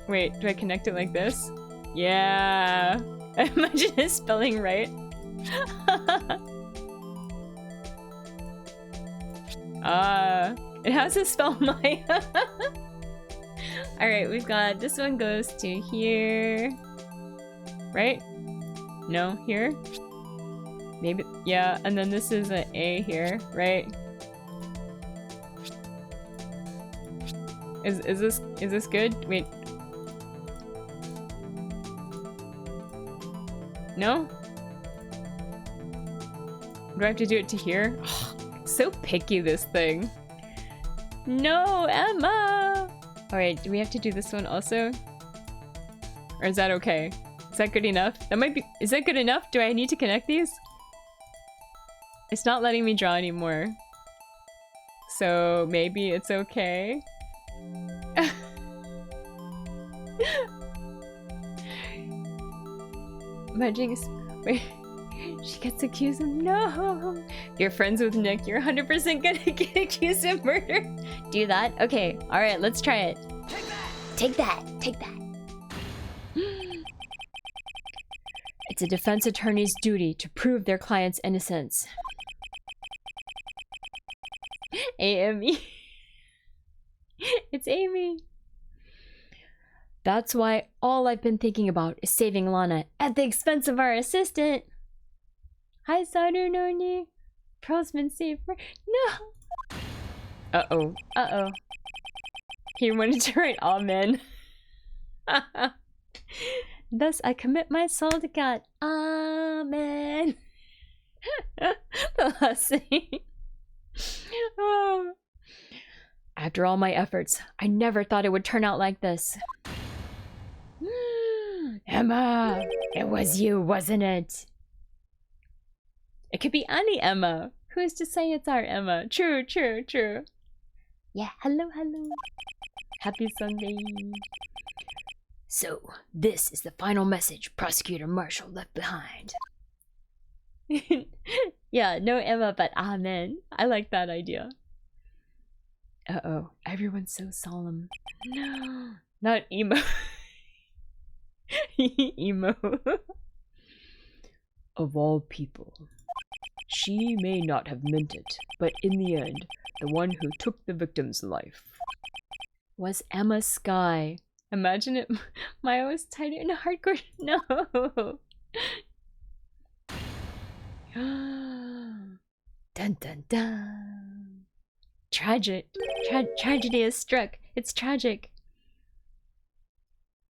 Wait, do I connect it like this? Yeah. Imagine it spelling right. It has to spell my... Alright, we've got... This one goes to here. Right? No, here? Maybe... Yeah, and then this is an A here, right? Is this good? Wait. No? Do I have to do it to here? So picky, this thing. No, Emma! Alright, do we have to do this one also? Or is that okay? Is that good enough? That might be- Is that good enough? Do I need to connect these? It's not letting me draw anymore. So maybe it's okay. Imagine, wait, she gets accused of no. You're friends with Nick. You're 100% gonna get accused of murder. Do that? Okay. All right. Let's try it. Take that. Take that. It's a defense attorney's duty to prove their client's innocence. Amy. It's Amy. That's why all I've been thinking about is saving Lana at the expense of our assistant. Hi, Sadunoni. Pearl's been saved for... No! Uh-oh. Uh-oh. He wanted to write amen. Thus, I commit my soul to God. Amen. The last thing. Oh. After all my efforts, I never thought it would turn out like this. Emma! It was you, wasn't it? It could be any Emma. Who's to say it's our Emma? True, true, true. Yeah, hello, hello. Happy Sunday. So, this is the final message Prosecutor Marshall left behind. Yeah, no Emma, but amen. I like that idea. Uh-oh, everyone's so solemn. No, not emo. Emo. Of all people, She may not have meant it, but in the end, the one who took the victim's life Was Emma Sky. Imagine it. Maya was tied in a hardcore. No. Dun dun dun. Tragic. Tragedy has struck. It's tragic.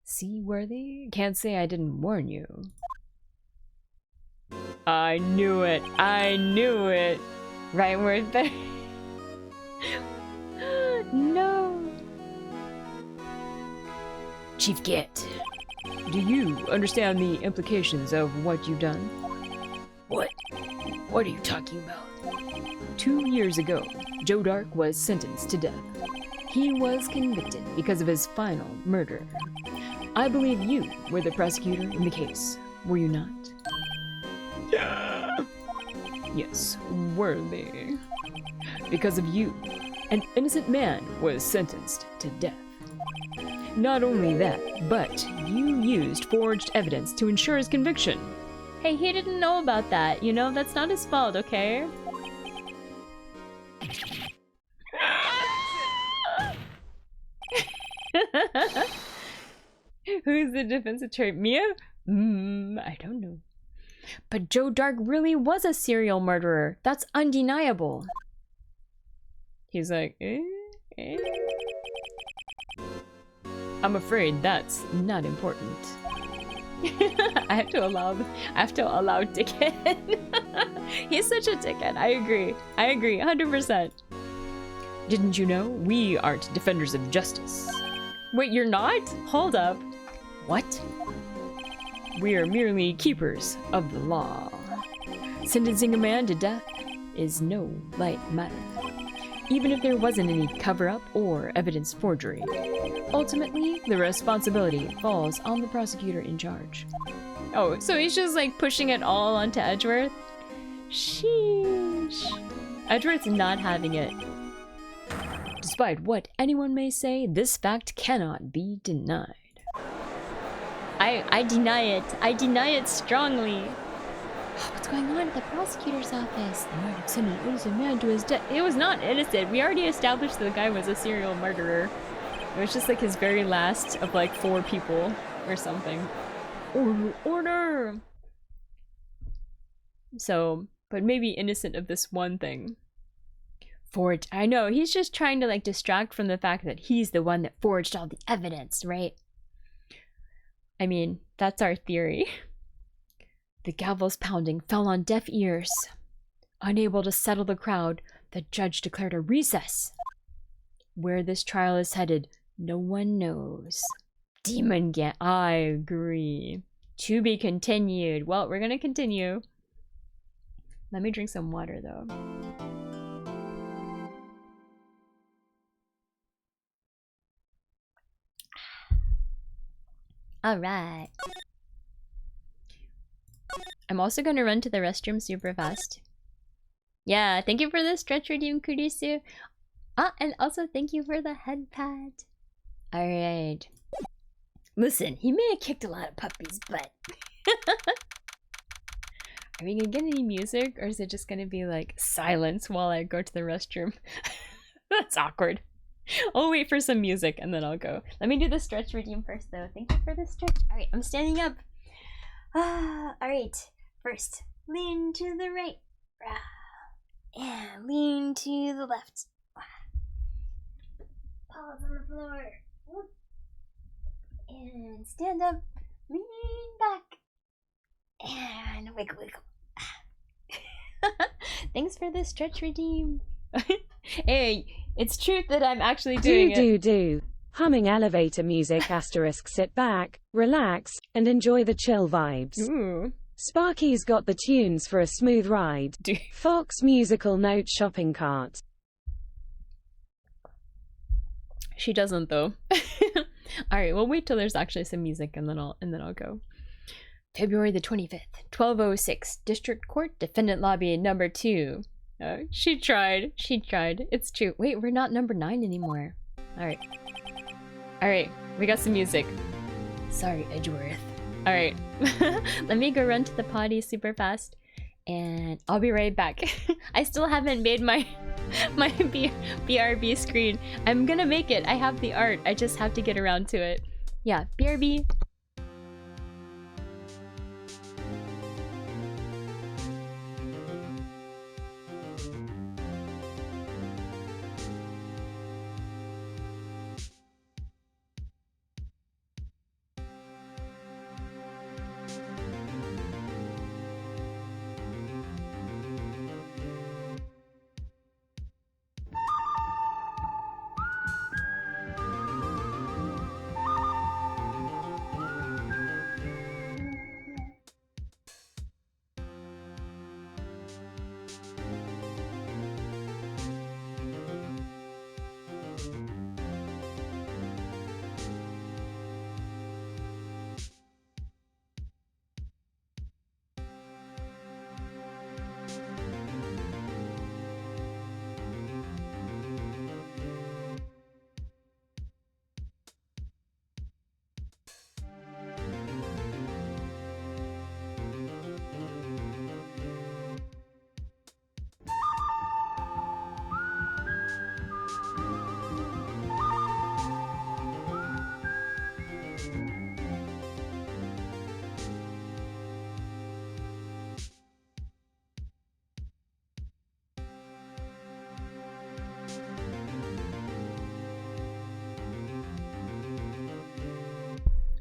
Seaworthy? Can't say I didn't warn you. I knew it. I knew it. Right word there. No. Chief Gant. Do you understand the implications of what you've done? What? What are you talking about? 2 years ago, Joe Dark was sentenced to death. He was convicted because of his final murder. I believe you were the prosecutor in the case, were you not? Yes, worthy. Because of you, an innocent man was sentenced to death. Not only that, but you used forged evidence to ensure his conviction. Hey, he didn't know about that. You know, that's not his fault, okay? Who's the defense attorney? Mia? I don't know. But Joe Dark really was a serial murderer. That's undeniable. He's like, I'm afraid that's not important. I have to allow dickhead. He's such a dickhead. I agree. 100%. Didn't you know we aren't defenders of justice? Wait, you're not? Hold up. What? We are merely keepers of the law. Sentencing a man to death is no light matter, even if there wasn't any cover-up or evidence forgery. Ultimately, the responsibility falls on the prosecutor in charge. Oh, so he's just like pushing it all onto Edgeworth? Sheesh. Edgeworth's not having it. Despite what anyone may say, this fact cannot be denied. I deny it. I deny it strongly. What's going on at the prosecutor's office? They might have sent an innocent man to his death. It was not innocent. We already established that the guy was a serial murderer. It was just like his very last of like 4 people or something. Order! So, but maybe innocent of this one thing. Forged. I know, he's just trying to like distract from the fact that he's the one that forged all the evidence, right? I mean, that's our theory. The gavel's pounding fell on deaf ears. Unable to settle the crowd, the judge declared a recess. Where this trial is headed, no one knows. Demon Gant. I agree. To be continued. Well, we're gonna continue. Let me drink some water though. Alright. I'm also going to run to the restroom super fast. Yeah, thank you for the stretch redeem, Kurisu. Ah, and also thank you for the head pad. Alright. Listen, he may have kicked a lot of puppies' butt. Are we gonna get any music, or is it just gonna be like silence while I go to the restroom? That's awkward. I'll wait for some music and then I'll go. Let me do the stretch redeem first though. Thank you for the stretch. Alright, I'm standing up. Alright. First, lean to the right. And lean to the left. Paws on the floor. And stand up. Lean back. And wiggle wiggle. Thanks for the stretch redeem. Hey, it's truth that I'm actually doing it. Do. Humming elevator music asterisk sit back, relax, and enjoy the chill vibes. Ooh. Sparky's got the tunes for a smooth ride. Fox musical note shopping cart. She doesn't though. Alright, we'll wait till there's actually some music and then I'll go. February the 25th, 12:06, District Court, Defendant Lobby number 2. She tried. It's true. Wait, we're not number 9 anymore. Alright, we got some music. Sorry, Edgeworth. Alright, let me go run to the potty super fast. And I'll be right back. I still haven't made my BRB screen. I'm gonna make it. I have the art. I just have to get around to it. Yeah, BRB.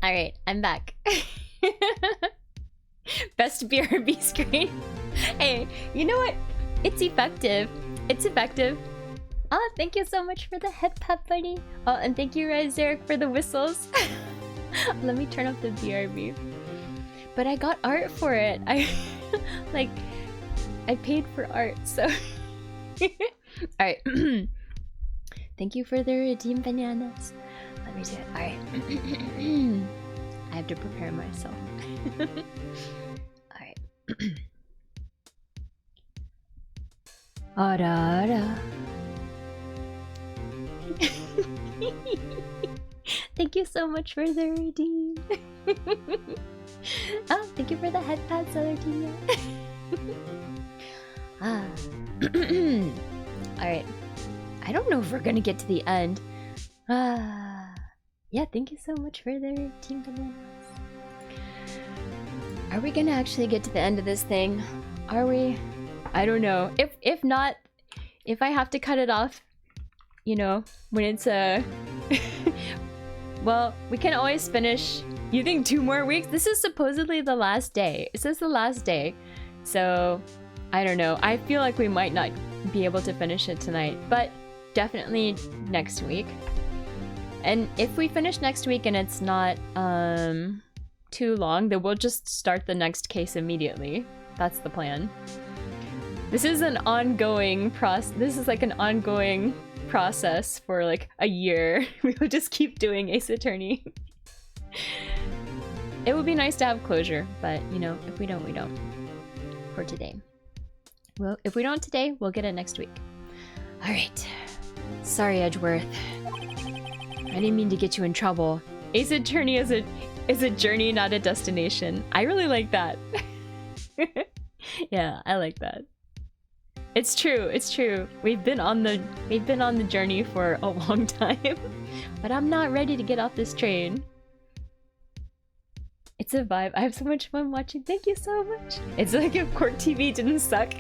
Alright, I'm back. Best BRB screen. Hey, you know what? It's effective. It's effective. Oh, thank you so much for the head pep, buddy. Oh, and thank you, Zarek, for the whistles. Let me turn up the BRB. But I got art for it. I paid for art, so alright. Thank you for the redeemed bananas. Let me do it. Alright. I have to prepare myself. Alright. Ara. Thank you so much for the redeem. Oh, thank you for the head pad, Celertina. Ah. Alright. I don't know if we're gonna get to the end. Yeah, thank you so much for the team bananas. Are we gonna actually get to the end of this thing? Are we? I don't know. If not, if I have to cut it off, you know, when it's well, we can always finish. You think 2 more weeks? This is supposedly the last day. Is this the last day? So, I don't know. I feel like we might not be able to finish it tonight, but definitely next week. And if we finish next week and it's not too long, then we'll just start the next case immediately. That's the plan. This is an ongoing process. This is like an ongoing process for like a year. We will just keep doing Ace Attorney. It would be nice to have closure, but you know, if we don't, we don't. For today. Well, if we don't today, we'll get it next week. All right. Sorry, Edgeworth. I didn't mean to get you in trouble. Ace Attorney is a journey, not a destination. I really like that. Yeah, I like that. It's true. It's true. We've been on the journey for a long time, but I'm not ready to get off this train. It's a vibe. I have so much fun watching. Thank you so much. It's like if Court TV didn't suck.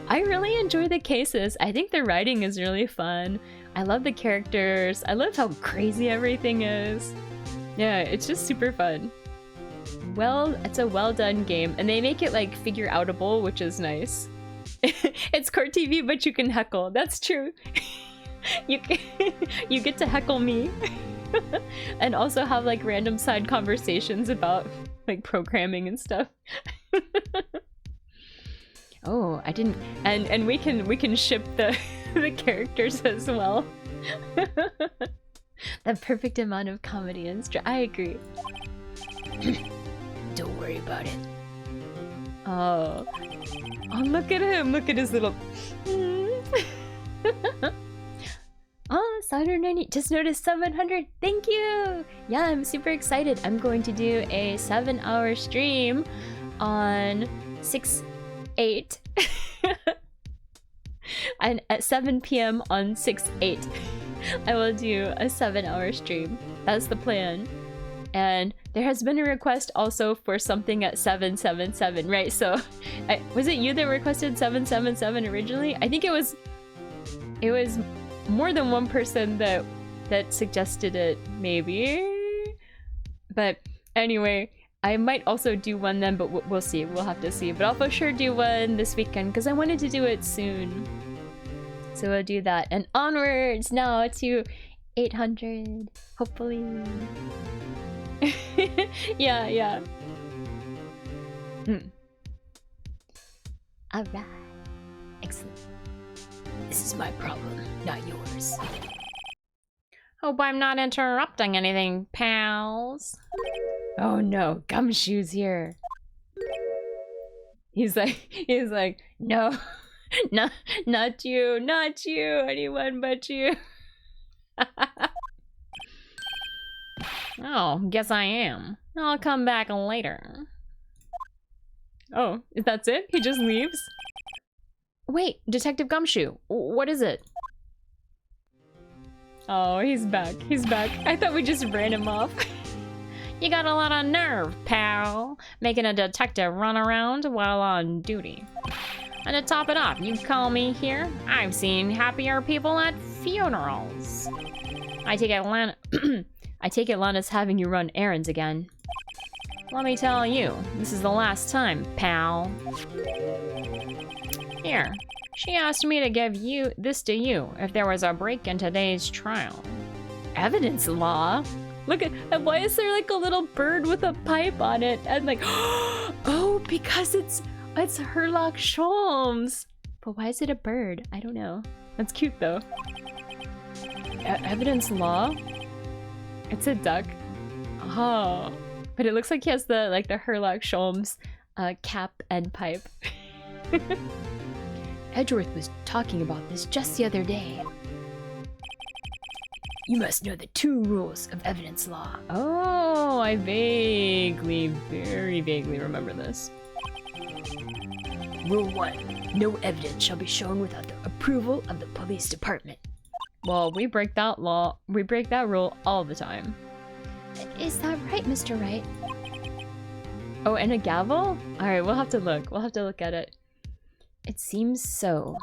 I really enjoy the cases. I think the writing is really fun. I love the characters. I love how crazy everything is. Yeah, it's just super fun. Well, it's a well done game, and they make it like figure outable, which is nice. It's Court TV, but you can heckle. That's true. You get to heckle me, and also have like random side conversations about like programming and stuff. Oh, I didn't, and we can ship the the characters as well. The perfect amount of comedy and I agree. Don't worry about it. Oh, look at him! Look at his little. Oh, Saturn90 just noticed 700. Thank you. Yeah, I'm super excited. I'm going to do a 7-hour stream on 6/8. And at 7 p.m. on 6/8, I will do a 7-hour stream. That's the plan. And there has been a request also for something at 7/7/7, right? So, was it you that requested 7/7/7 originally? I think it was more than one person that suggested it, maybe. But anyway, I might also do one then, but we'll see. We'll have to see. But I'll for sure do one this weekend because I wanted to do it soon. So we'll do that. And onwards now to 800, hopefully. yeah. Alright. Excellent. This is my problem, not yours. Hope I'm not interrupting anything, pals. Oh no, Gumshoe's here. He's like, no, not you, anyone but you. Oh, guess I am. I'll come back later. Oh, that's it? He just leaves? Wait, Detective Gumshoe, what is it? Oh, he's back. I thought we just ran him off. You got a lot of nerve, pal. Making a detective run around while on duty. And to top it off, you call me here? I've seen happier people at funerals. I take it Lana's having you run errands again. Let me tell you, this is the last time, pal. Here, she asked me to give this to you if there was a break in today's trial. Evidence law? Look at, why is there like a little bird with a pipe on it? And like, oh, because it's Sherlock Holmes. But why is it a bird? I don't know. That's cute though. Evidence law? It's a duck. Oh, but it looks like he has the Sherlock Holmes cap and pipe. Edgeworth was talking about this just the other day. You must know the 2 rules of evidence law. Oh, I very vaguely remember this. Rule 1. No evidence shall be shown without the approval of the police department. Well, we break that rule all the time. Is that right, Mr. Wright? Oh, and a gavel? Alright, we'll have to look at it. It seems so.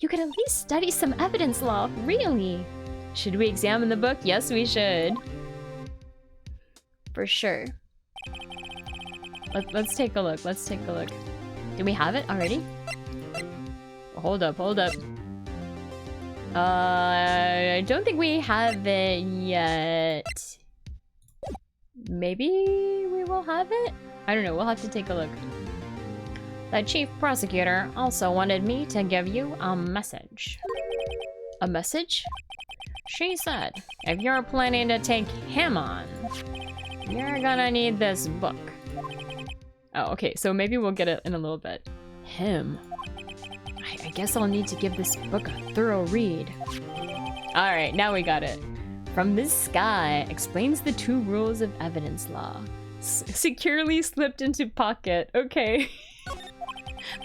You could at least study some evidence law, really. Should we examine the book? Yes, we should. For sure. Let's take a look. Do we have it already? Hold up. I don't think we have it yet. Maybe we will have it? I don't know, we'll have to take a look. The chief prosecutor also wanted me to give you a message. A message? She said, if you're planning to take him on, you're gonna need this book. Oh, okay, so maybe we'll get it in a little bit. Him. I guess I'll need to give this book a thorough read. Alright, now we got it. From this sky explains the 2 rules of evidence law. Securely slipped into pocket. Okay.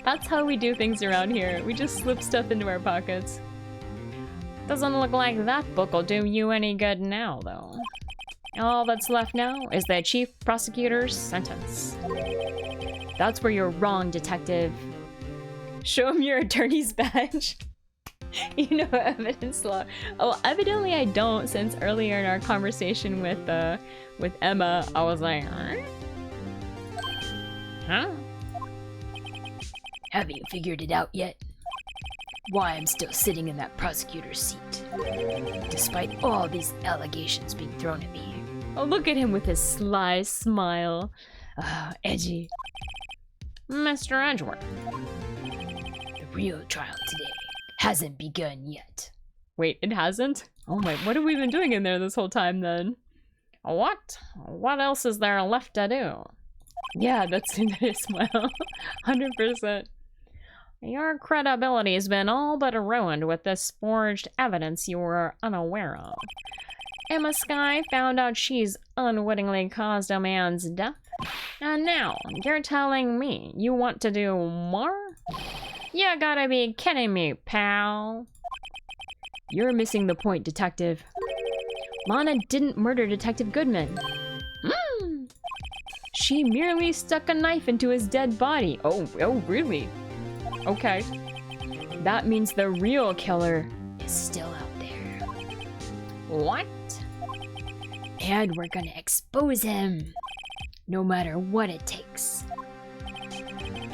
That's how we do things around here. We just slip stuff into our pockets. Doesn't look like that book will do you any good now, though. All that's left now is the chief prosecutor's sentence. That's where you're wrong, detective. Show him your attorney's badge. You know evidence law. Oh, evidently I don't, since earlier in our conversation with Emma, I was like, huh? Haven't you figured it out yet? Why I'm still sitting in that prosecutor's seat, despite all these allegations being thrown at me. Oh, look at him with his sly smile. Edgy. Mr. Edgeworth. The real trial today hasn't begun yet. Wait, it hasn't? Oh my, what have we been doing in there this whole time then? What? What else is there left to do? Yeah, that's a smile. 100%. Your credibility has been all but ruined with this forged evidence you were unaware of. Emma Skye found out she's unwittingly caused a man's death. And now, you're telling me you want to do more? You gotta be kidding me, pal. You're missing the point, Detective. Lana didn't murder Detective Goodman. She merely stuck a knife into his dead body. Oh, really? Okay. That means the real killer is still out there. What? And we're gonna expose him. No matter what it takes.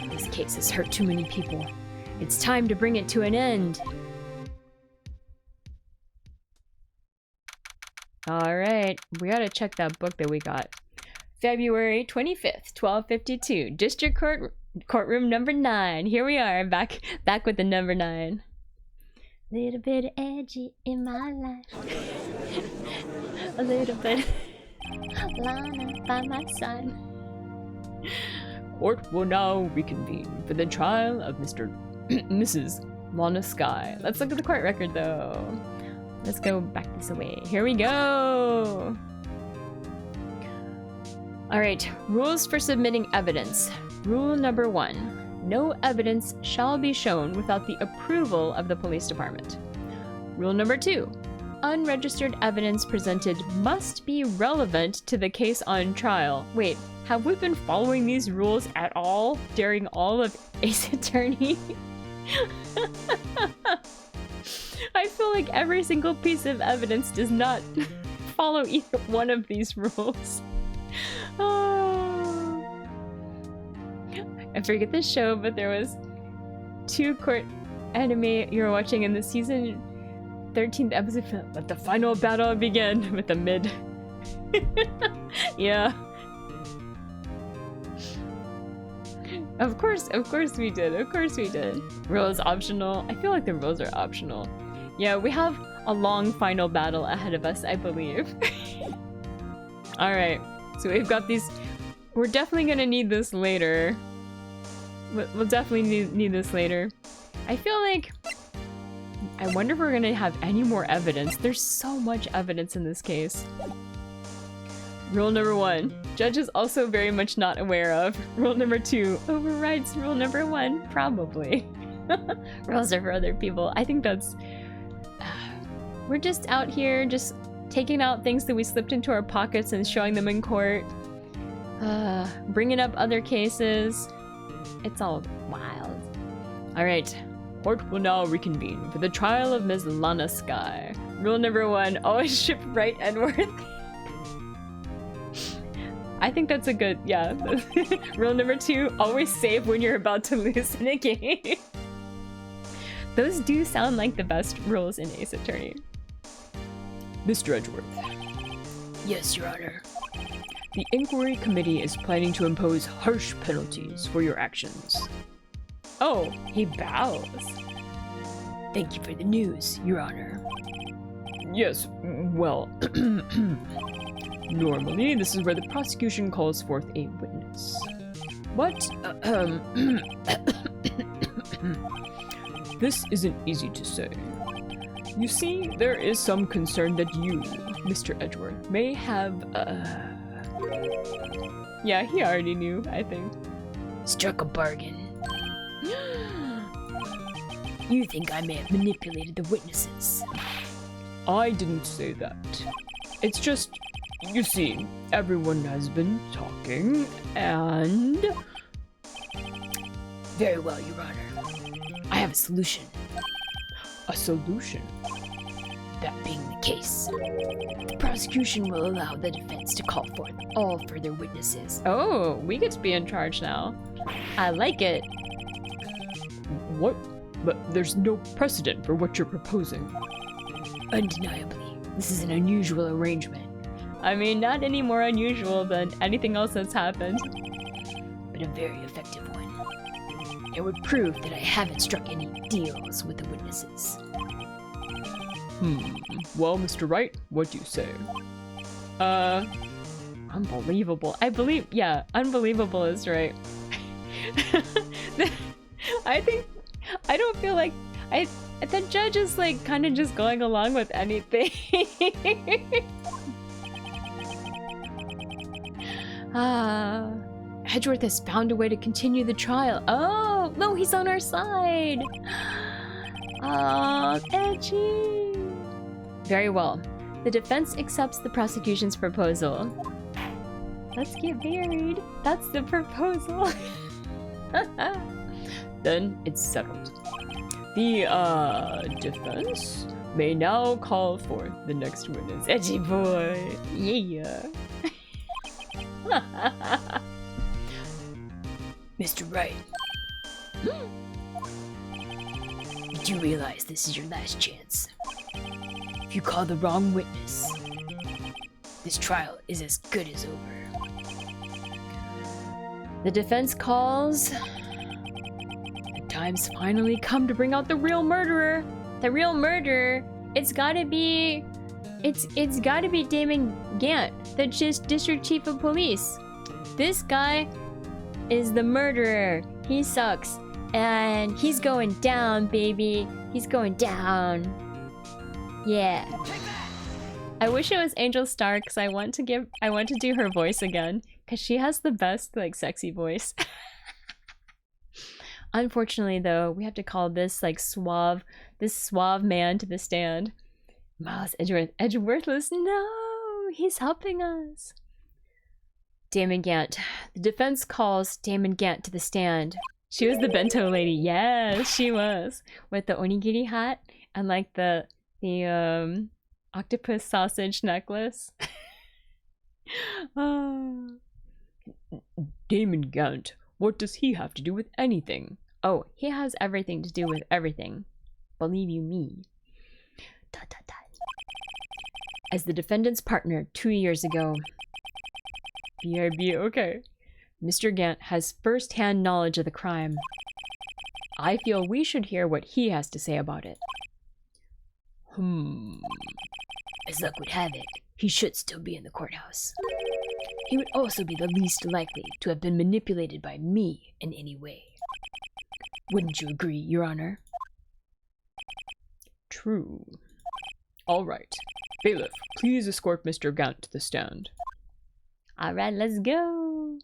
This case has hurt too many people. It's time to bring it to an end. Alright, we gotta check that book that we got. February 25th, 1252, District Courtroom number 9. Here we are, back with the number 9. Little bit edgy in my life. A little bit. Lana by my side. Court will now reconvene for the trial of Mrs. Lana Skye. Let's look at the court record though. Let's go back this way. Here we go. Alright, rules for submitting evidence. Rule number 1. No evidence shall be shown without the approval of the police department. Rule number 2. Unregistered evidence presented must be relevant to the case on trial. Wait, have we been following these rules at all during all of Ace Attorney? I feel like every single piece of evidence does not follow either one of these rules. Oh. I forget the show, but there was 2 court anime you were watching in the season 13th episode. Let the final battle begin with the mid. Yeah. Of course we did. Of course we did. Rules optional. I feel like the rules are optional. Yeah, we have a long final battle ahead of us, I believe. Alright, so we've got these. We're definitely gonna need this later. We'll definitely need this later. I feel like... I wonder if we're gonna have any more evidence. There's so much evidence in this case. Rule number 1. Judge is also very much not aware of. Rule number 2. Overrides rule number 1. Probably. Rules are for other people. I think that's... We're just out here just taking out things that we slipped into our pockets and showing them in court. Bringing up other cases. It's all wild. Alright. Court will now reconvene for the trial of Ms. Lana Skye. Rule number 1. Always ship Wright and Worth. I think that's a good, yeah. Rule number 2, always save when you're about to lose in a game. Those do sound like the best rules in Ace Attorney. Mr. Edgeworth. Yes, Your Honor. The Inquiry Committee is planning to impose harsh penalties for your actions. Oh, he bows. Thank you for the news, Your Honor. Yes, well... Normally, this is where the prosecution calls forth a witness. But, this isn't easy to say. You see, there is some concern that you, Mr. Edgeworth, may have, Yeah, he already knew, I think. Struck a bargain. You think I may have manipulated the witnesses? I didn't say that. It's just, you see, everyone has been talking, and... Very well, Your Honor. I have a solution. A solution? That being the case, the prosecution will allow the defense to call forth all further witnesses. Oh, we get to be in charge now. I like it. What? But there's no precedent for what you're proposing. Undeniably, this is an unusual arrangement. I mean, not any more unusual than anything else that's happened. But a very effective one. It would prove that I haven't struck any deals with the witnesses. Well, Mr. Wright, what do you say? Unbelievable. I believe, yeah, unbelievable is right. I don't feel like, the judge is like kind of just going along with anything. Edgeworth has found a way to continue the trial. Oh, no, he's on our side. Oh, Edgy. Very well. The defense accepts the prosecution's proposal. Let's get married. That's the proposal. Then it's settled. The defense may now call forth the next witness. Edgy boy. Yeah. Mr. Wright. You do realize this is your last chance. If you call the wrong witness, this trial is as good as over. The defense calls. The time's finally come to bring out the real murderer. The real murderer. It's gotta be Damon Gant, the district chief of police. This guy is the murderer. He sucks. And he's going down, baby. He's going down. Yeah. I wish it was Angel Star because I want to do her voice again because she has the best like sexy voice. Unfortunately though, we have to call this like suave man to the stand. Miles Edgeworthless, no, he's helping us. Damon Gant. The defense calls Damon Gant to the stand. She was the bento lady. Yes, she was. With the onigiri hat and like the octopus sausage necklace. Damon Gant, what does he have to do with anything? Oh, he has everything to do with everything. Believe you me. As the defendant's partner 2 years ago. BRB, okay. Mr. Gant has first-hand knowledge of the crime. I feel we should hear what he has to say about it. As luck would have it, he should still be in the courthouse. He would also be the least likely to have been manipulated by me in any way. Wouldn't you agree, Your Honor? True. All right. Bailiff, please escort Mr. Gant to the stand. All right, let's go.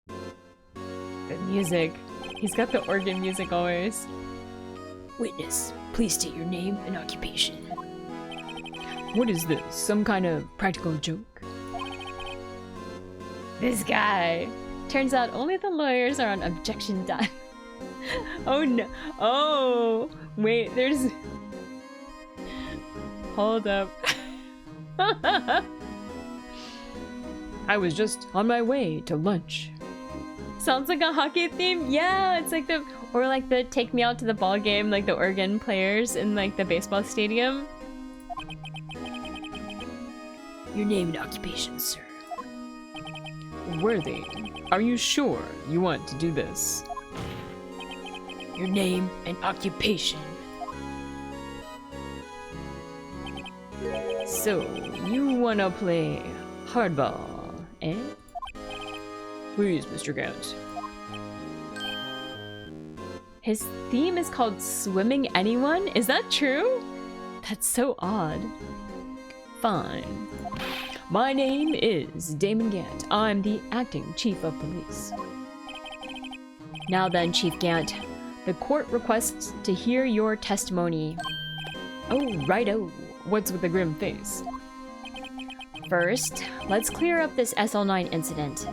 The music. He's got the organ music always. Witness, please state your name and occupation. What is this? Some kind of practical joke? This guy. Turns out only the lawyers are on objection time. Oh no. Oh, wait, there's... Hold up. I was just on my way to lunch. Sounds like a hockey theme. Yeah, it's like the... Or like the take me out to the ball game, like the organ players in like the baseball stadium. Your name and occupation, sir. Worthy, are you sure you want to do this? Your name and occupation. So, you wanna play hardball, eh? Please, Mr. Gant. His theme is called Swimming Anyone? Is that true? That's so odd. Fine. My name is Damon Gant. I'm the acting chief of police. Now then, Chief Gant, the court requests to hear your testimony. Oh, righto. What's with the grim face? First, let's clear up this SL9 incident.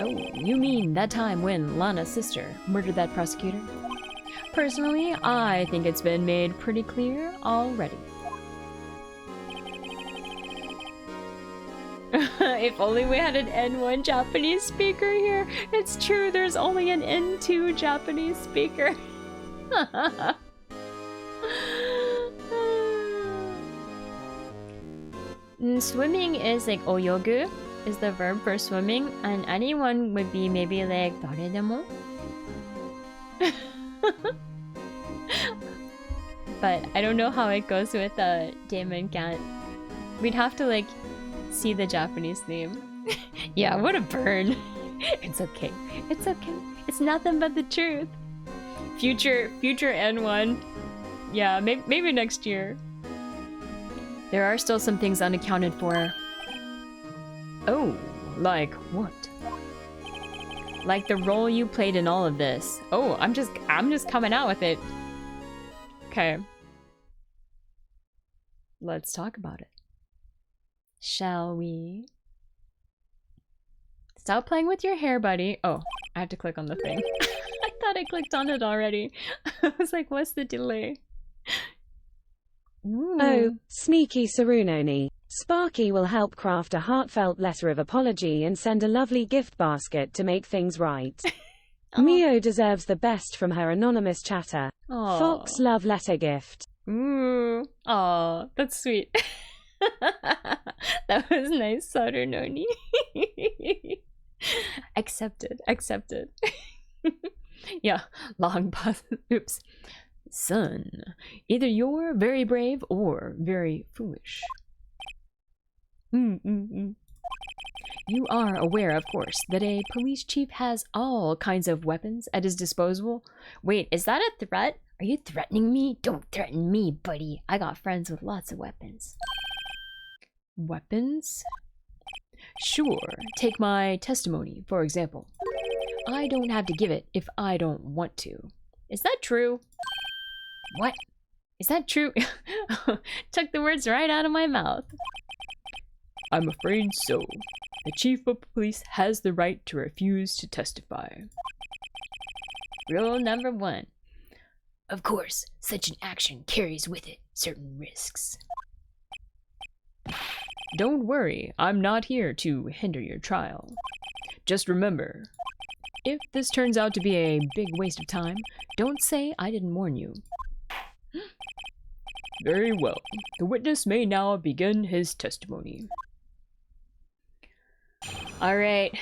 Oh, you mean that time when Lana's sister murdered that prosecutor? Personally, I think it's been made pretty clear already. If only we had an N1 Japanese speaker here. It's true, there's only an N2 Japanese speaker. Swimming is like oyogu, is the verb for swimming, and anyone would be maybe like daredemo. But I don't know how it goes with Damon Gant. We'd have to like see the Japanese theme. Yeah, what a burn. It's okay. It's okay. It's nothing but the truth. Future N1. Yeah, maybe next year. There are still some things unaccounted for. Oh, like what? Like the role you played in all of this. Oh, I'm just coming out with it. Okay. Let's talk about it. Shall we? Stop playing with your hair, buddy. Oh, I have to click on the thing. I thought I clicked on it already. I was like, what's the delay? Ooh. Oh, sneaky Sarunoni. Sparky will help craft a heartfelt letter of apology and send a lovely gift basket to make things right. Mio deserves the best from her anonymous chatter. Aw. Fox love letter gift. Ooh. Aw, that's sweet. That was nice, Sarunoni. Accepted. Yeah, long pause. Oops. Son, either you're very brave or very foolish. You are aware, of course, that a police chief has all kinds of weapons at his disposal. Wait, is that a threat? Are you threatening me? Don't threaten me, buddy. I got friends with lots of weapons. Weapons? Sure, take my testimony, for example. I don't have to give it if I don't want to. Is that true? What? Is that true? Took the words right out of my mouth. I'm afraid so. The chief of police has the right to refuse to testify. Rule number 1. Of course, such an action carries with it certain risks. Don't worry, I'm not here to hinder your trial. Just remember, if this turns out to be a big waste of time, don't say I didn't warn you. Very well. The witness may now begin his testimony. Alright.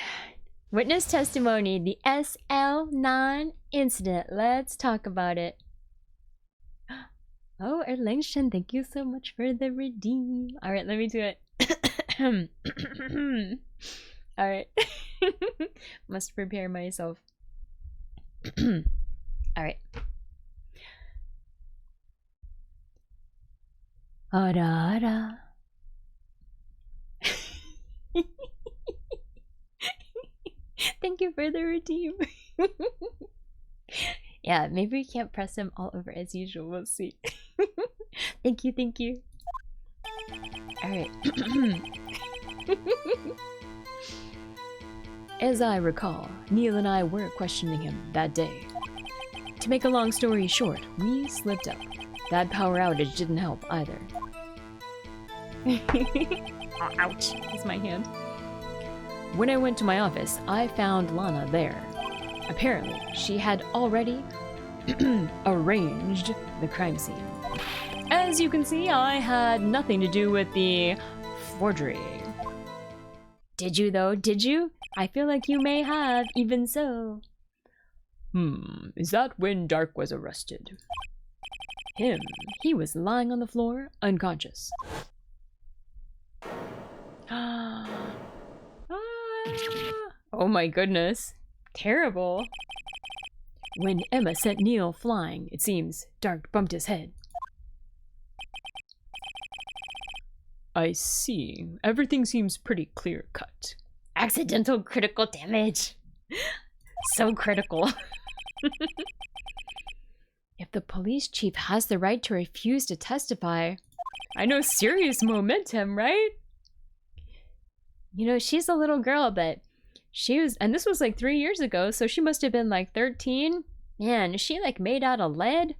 Witness testimony, the SL9 incident. Let's talk about it. Oh, Erlangshan, thank you so much for the redeem. Alright, let me do it. Alright. Must prepare myself. Alright. Ara ara. Thank you for the redeem. Yeah, maybe we can't press him all over as usual. We'll see. Thank you. Alright. As I recall, Neil and I were questioning him that day. To make a long story short, we slipped up. That power outage didn't help either. Oh, ouch. That's my hand. When I went to my office, I found Lana there. Apparently, she had already arranged the crime scene. As you can see, I had nothing to do with the forgery. Did you though? Did you? I feel like you may have, even so. Is that when Dark was arrested? Him. He was lying on the floor, unconscious. Oh my goodness. Terrible. When Emma sent Neil flying, it seems Dark bumped his head. I see. Everything seems pretty clear-cut. Accidental critical damage. So critical. If the police chief has the right to refuse to testify, I know serious momentum, right? You know, she's a little girl, but she was, and this was like 3 years ago, so she must have been like 13. Man, is she like made out of lead?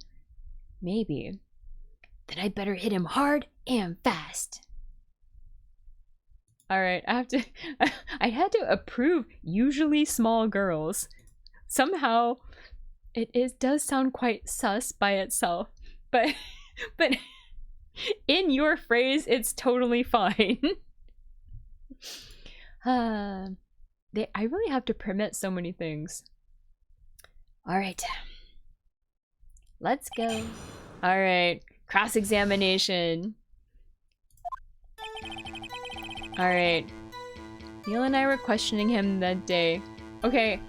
Maybe. Then I better hit him hard and fast. Alright, I had to approve usually small girls. Somehow, it does sound quite sus by itself, but in your phrase, it's totally fine. I really have to permit so many things. Alright. Let's go. Alright, cross-examination. Alright. Neil and I were questioning him that day. Okay,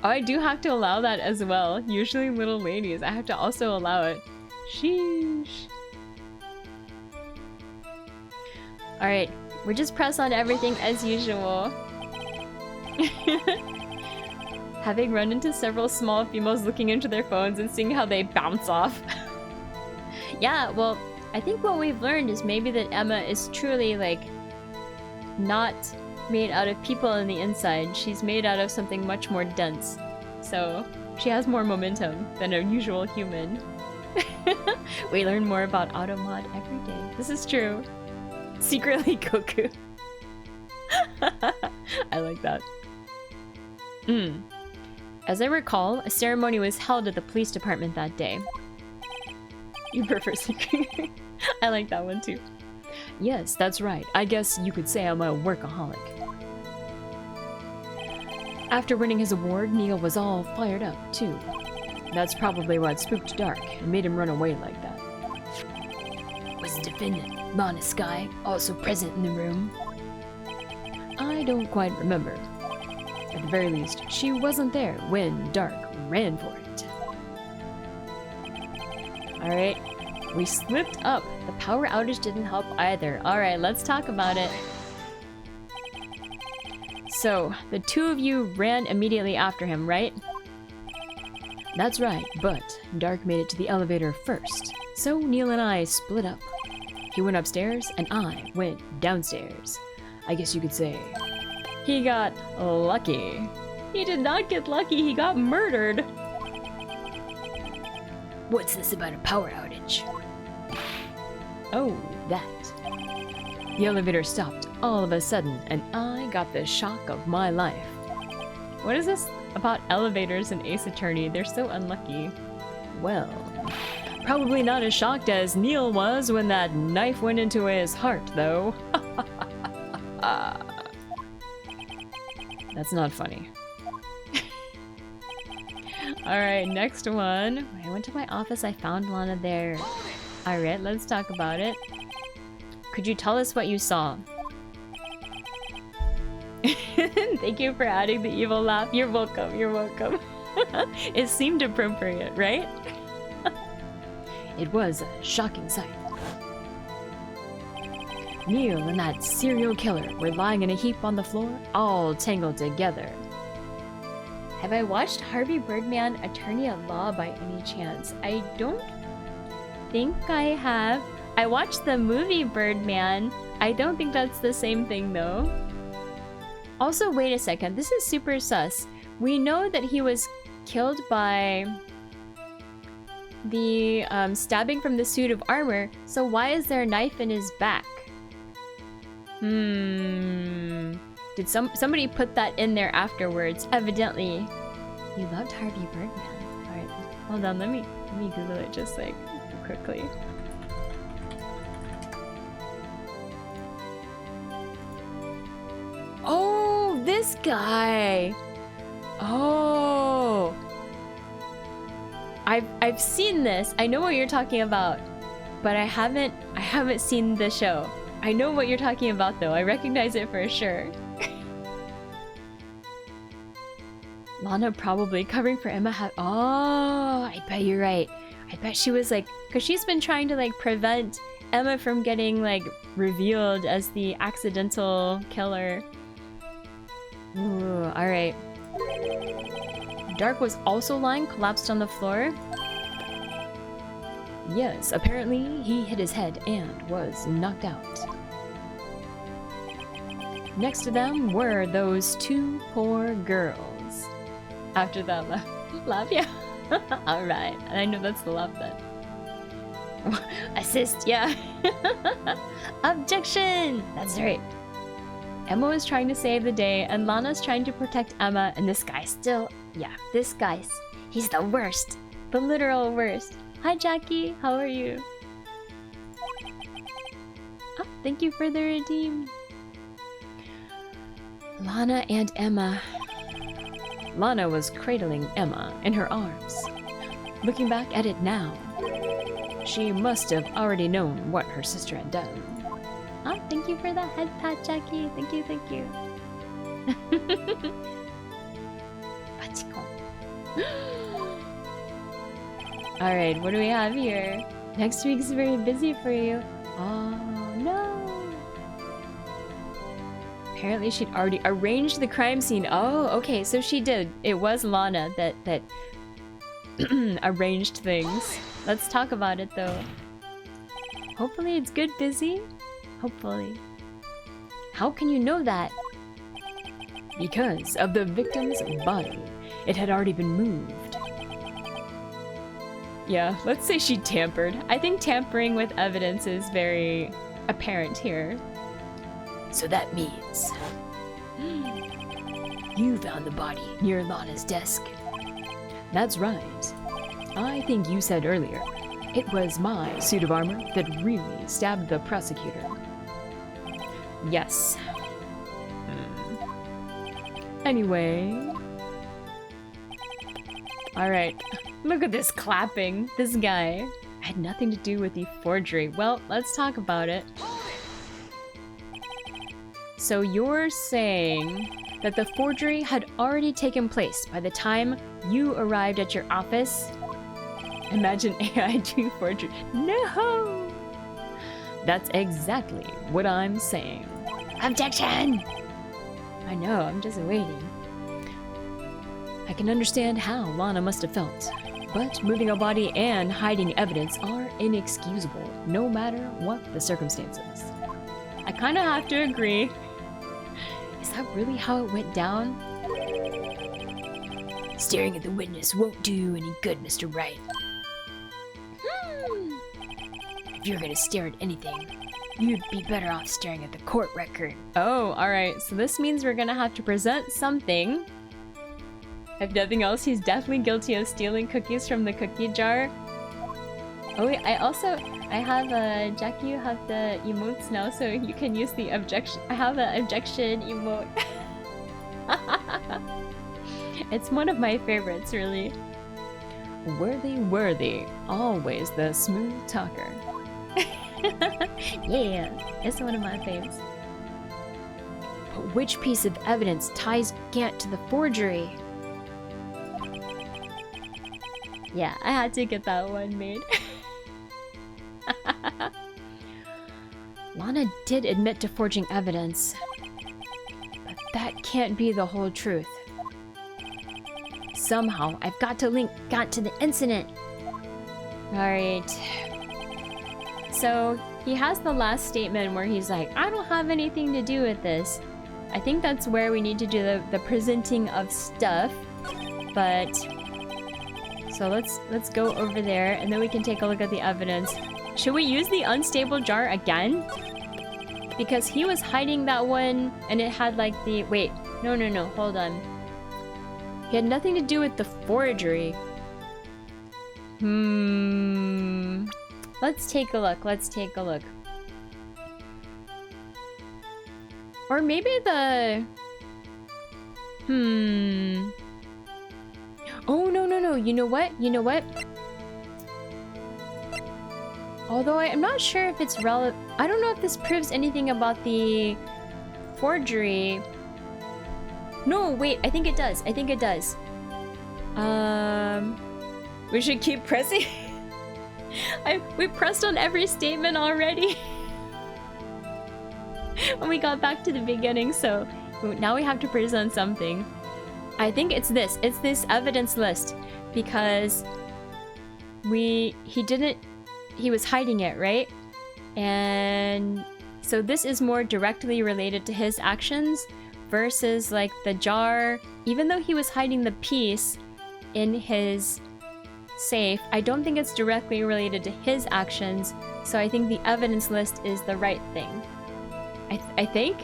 I do have to allow that as well. Usually little ladies, I have to also allow it. Sheesh. Alright, we're just press on everything as usual. Having run into several small females looking into their phones and seeing how they bounce off. Yeah, well, I think what we've learned is maybe that Emma is truly, like, not made out of people on the inside. She's made out of something much more dense. So, she has more momentum than a usual human. We learn more about Automod every day. This is true. Secretly Goku. I like that. As I recall, a ceremony was held at the police department that day. You prefer secret? I like that one too. Yes, that's right. I guess you could say I'm a workaholic. After winning his award, Neil was all fired up too. That's probably what spooked Dark and made him run away like that. Was the defendant, Lana Sky, also present in the room? I don't quite remember. At the very least, she wasn't there when Dark ran for it. Alright, we slipped up. The power outage didn't help either. Alright, let's talk about it. So, the two of you ran immediately after him, right? That's right, but Dark made it to the elevator first. So Neil and I split up. He went upstairs and I went downstairs. I guess you could say he got lucky. He did not get lucky, he got murdered. What's this about a power outage? Oh, that. The elevator stopped all of a sudden and I got the shock of my life. What is this about elevators in Ace Attorney? They're so unlucky. Well, probably not as shocked as Neil was when that knife went into his heart, though. That's not funny. Alright, next one. When I went to my office, I found Lana there. Alright, let's talk about it. Could you tell us what you saw? Thank you for adding the evil laugh. You're welcome, you're welcome. It seemed appropriate, right? It was a shocking sight. Neil and that serial killer were lying in a heap on the floor, all tangled together. Have I watched Harvey Birdman, Attorney at Law by any chance? I don't think I have. I watched the movie Birdman. I don't think that's the same thing though. Also, wait a second. This is super sus. We know that he was killed by the stabbing from the suit of armor, so why is there a knife in his back? Did somebody put that in there afterwards? Evidently. You loved Harvey Birdman. Alright, hold on, let me Google it just like quickly. Oh, this guy. Oh. I've seen this. I know what you're talking about, but I haven't seen the show. I know what you're talking about though. I recognize it for sure. Lana probably covering for Emma oh, I bet you're right. I bet she was like, because she's been trying to like prevent Emma from getting like revealed as the accidental killer. Ooh, alright. Dark was also lying collapsed on the floor. Yes, apparently he hit his head and was knocked out. Next to them were those two poor girls. After that laugh, yeah. Alright, I know that's the laugh then. Assist, yeah. Objection! That's right. Emma was trying to save the day, and Lana's trying to protect Emma, and this guy still... Yeah, this guy's... He's the worst. The literal worst. Hi, Jackie. How are you? Oh, thank you for the redeem. Lana and Emma. Lana was cradling Emma in her arms. Looking back at it now, she must have already known what her sister had done. Oh, thank you for the head pat, Jackie. Thank you, thank you. Alright, what do we have here? Next week's very busy for you. Oh, no. Apparently she'd already arranged the crime scene. Oh, okay, so she did. It was Lana that arranged things. Let's talk about it though. Hopefully it's good, Busy. Hopefully. How can you know that? Because of the victim's body. It had already been moved. Yeah, let's say she tampered. I think tampering with evidence is very apparent here. So that means you found the body near Lana's desk. That's right. I think you said earlier, it was my suit of armor that really stabbed the prosecutor. Yes. Anyway. Alright. Look at this clapping. This guy had nothing to do with the forgery. Well, let's talk about it. So you're saying that the forgery had already taken place by the time you arrived at your office? Imagine AI doing forgery. No! That's exactly what I'm saying. Objection! I know, I'm just waiting. I can understand how Lana must have felt, but moving a body and hiding evidence are inexcusable, no matter what the circumstances. I kind of have to agree. Is that really how it went down? Staring at the witness won't do you any good, Mr. Wright. If you're gonna stare at anything, you'd be better off staring at the court record. Oh, alright, so this means we're gonna have to present something. If nothing else, he's definitely guilty of stealing cookies from the cookie jar. Oh wait, I have Jackie, you have the emotes now, so you can use the objection. I have an objection emote. It's one of my favorites, really. Worthy, always the smooth talker. Yeah, it's one of my faves. But which piece of evidence ties Gant to the forgery? Yeah, I had to get that one made. Lana did admit to forging evidence, but that can't be the whole truth. Somehow, I've got to link Gant to the incident. Alright. So, he has the last statement where he's like, I don't have anything to do with this. I think that's where we need to do the presenting of stuff. But... So let's go over there, and then we can take a look at the evidence. Should we use the unstable jar again? Because he was hiding that one, and it had like the... Wait, no, hold on. He had nothing to do with the forgery. Let's take a look, Or maybe the... Oh, no, you know what? Although I'm not sure if it's relevant. I don't know if this proves anything about the forgery. No, wait, I think it does. We should keep pressing. We pressed on every statement already. When we got back to the beginning, so now we have to present something. I think it's this evidence list, because he was hiding it, right? And so this is more directly related to his actions versus like the jar. Even though he was hiding the piece in his safe, I don't think it's directly related to his actions, so I think the evidence list is the right thing. I think?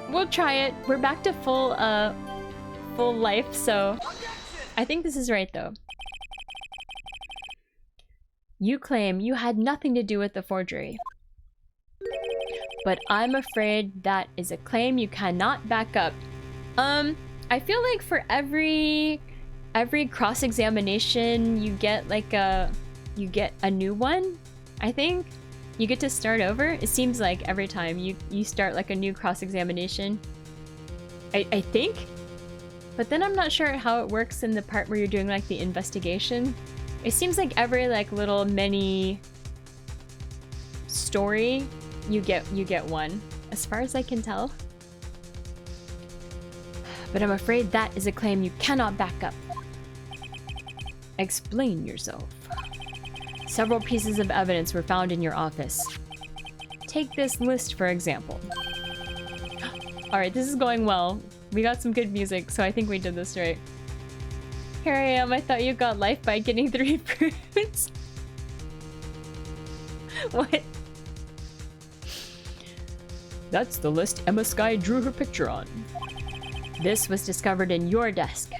We'll try it. We're back to full life, so I think this is right though. You claim you had nothing to do with the forgery. But I'm afraid that is a claim you cannot back up. I feel like for every cross-examination you get like a new one, I think. You get to start over. It seems like every time you start like a new cross-examination. I think. But then I'm not sure how it works in the part where you're doing like the investigation. It seems like every like little mini story you get one, as far as I can tell. But I'm afraid that is a claim you cannot back up. Explain yourself. Several pieces of evidence were found in your office. Take this list for example. Alright, this is going well. We got some good music, so I think we did this right. Here I am, I thought you got life by getting 3 fruits. What? That's the list Emma Sky drew her picture on. This was discovered in your desk.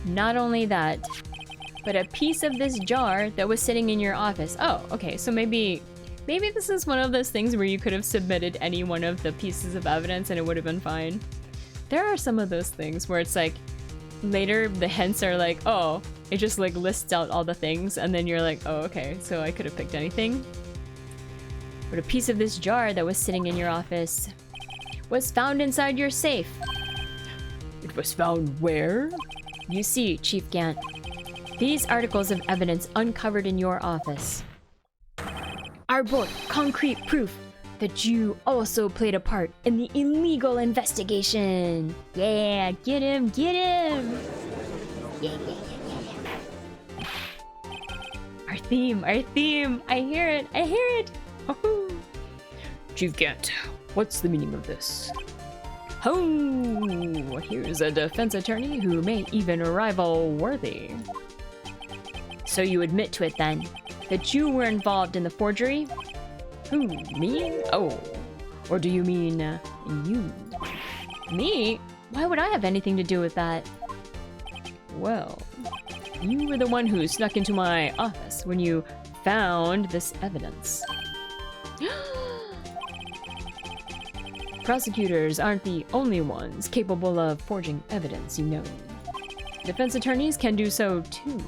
Not only that, but a piece of this jar that was sitting in your office. Oh, okay, so maybe this is one of those things where you could have submitted any one of the pieces of evidence and it would have been fine. There are some of those things where it's like, later the hints are like, oh, it just like lists out all the things and then you're like, oh, okay, so I could have picked anything. But a piece of this jar that was sitting in your office was found inside your safe. It was found where? You see, Chief Gant, these articles of evidence uncovered in your office are both concrete proof that you also played a part in the illegal investigation. Yeah, get him, get him! Yeah. Our theme, I hear it, I hear it! Oh. Chief Gant, what's the meaning of this? Oh, here's a defense attorney who may even rival Worthy. So you admit to it then, that you were involved in the forgery? Who, me? Oh, or do you mean you? Me? Why would I have anything to do with that? Well, you were the one who snuck into my office when you found this evidence. Prosecutors aren't the only ones capable of forging evidence, you know. Defense attorneys can do so too.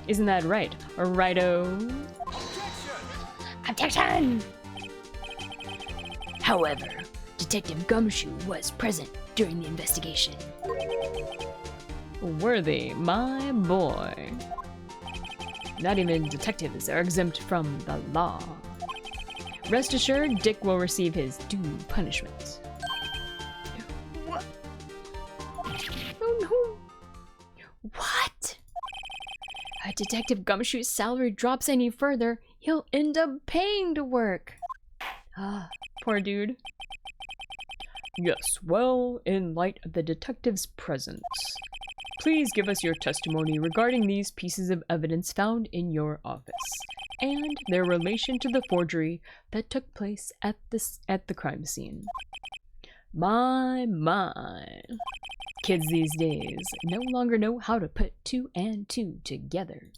Isn't that right, righto? Objection! However, Detective Gumshoe was present during the investigation. Worthy, my boy. Not even detectives are exempt from the law. Rest assured, Dick will receive his due punishment. What? Oh no! What? If Detective Gumshoe's salary drops any further, he'll end up paying to work. Ah, poor dude. Yes, well, in light of the detective's presence, please give us your testimony regarding these pieces of evidence found in your office and their relation to the forgery that took place at the crime scene. My. Kids these days no longer know how to put 2 and 2 together.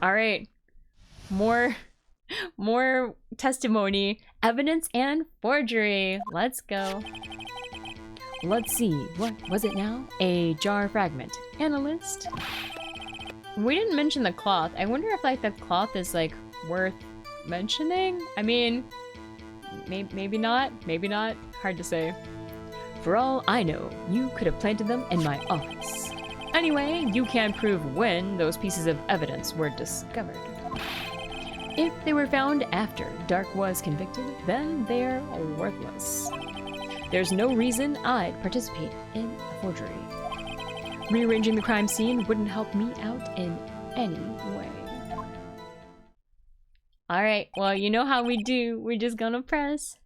All right, more testimony, evidence, and forgery. Let's go. Let's see, what was it now? A jar fragment. Analyst. We didn't mention the cloth. I wonder if like the cloth is like worth mentioning? I mean, maybe not, hard to say. For all I know, you could have planted them in my office. Anyway, you can't prove when those pieces of evidence were discovered. If they were found after Dark was convicted, then they're worthless. There's no reason I'd participate in a forgery. Rearranging the crime scene wouldn't help me out in any way. Alright, well, you know how we do. We're just gonna press.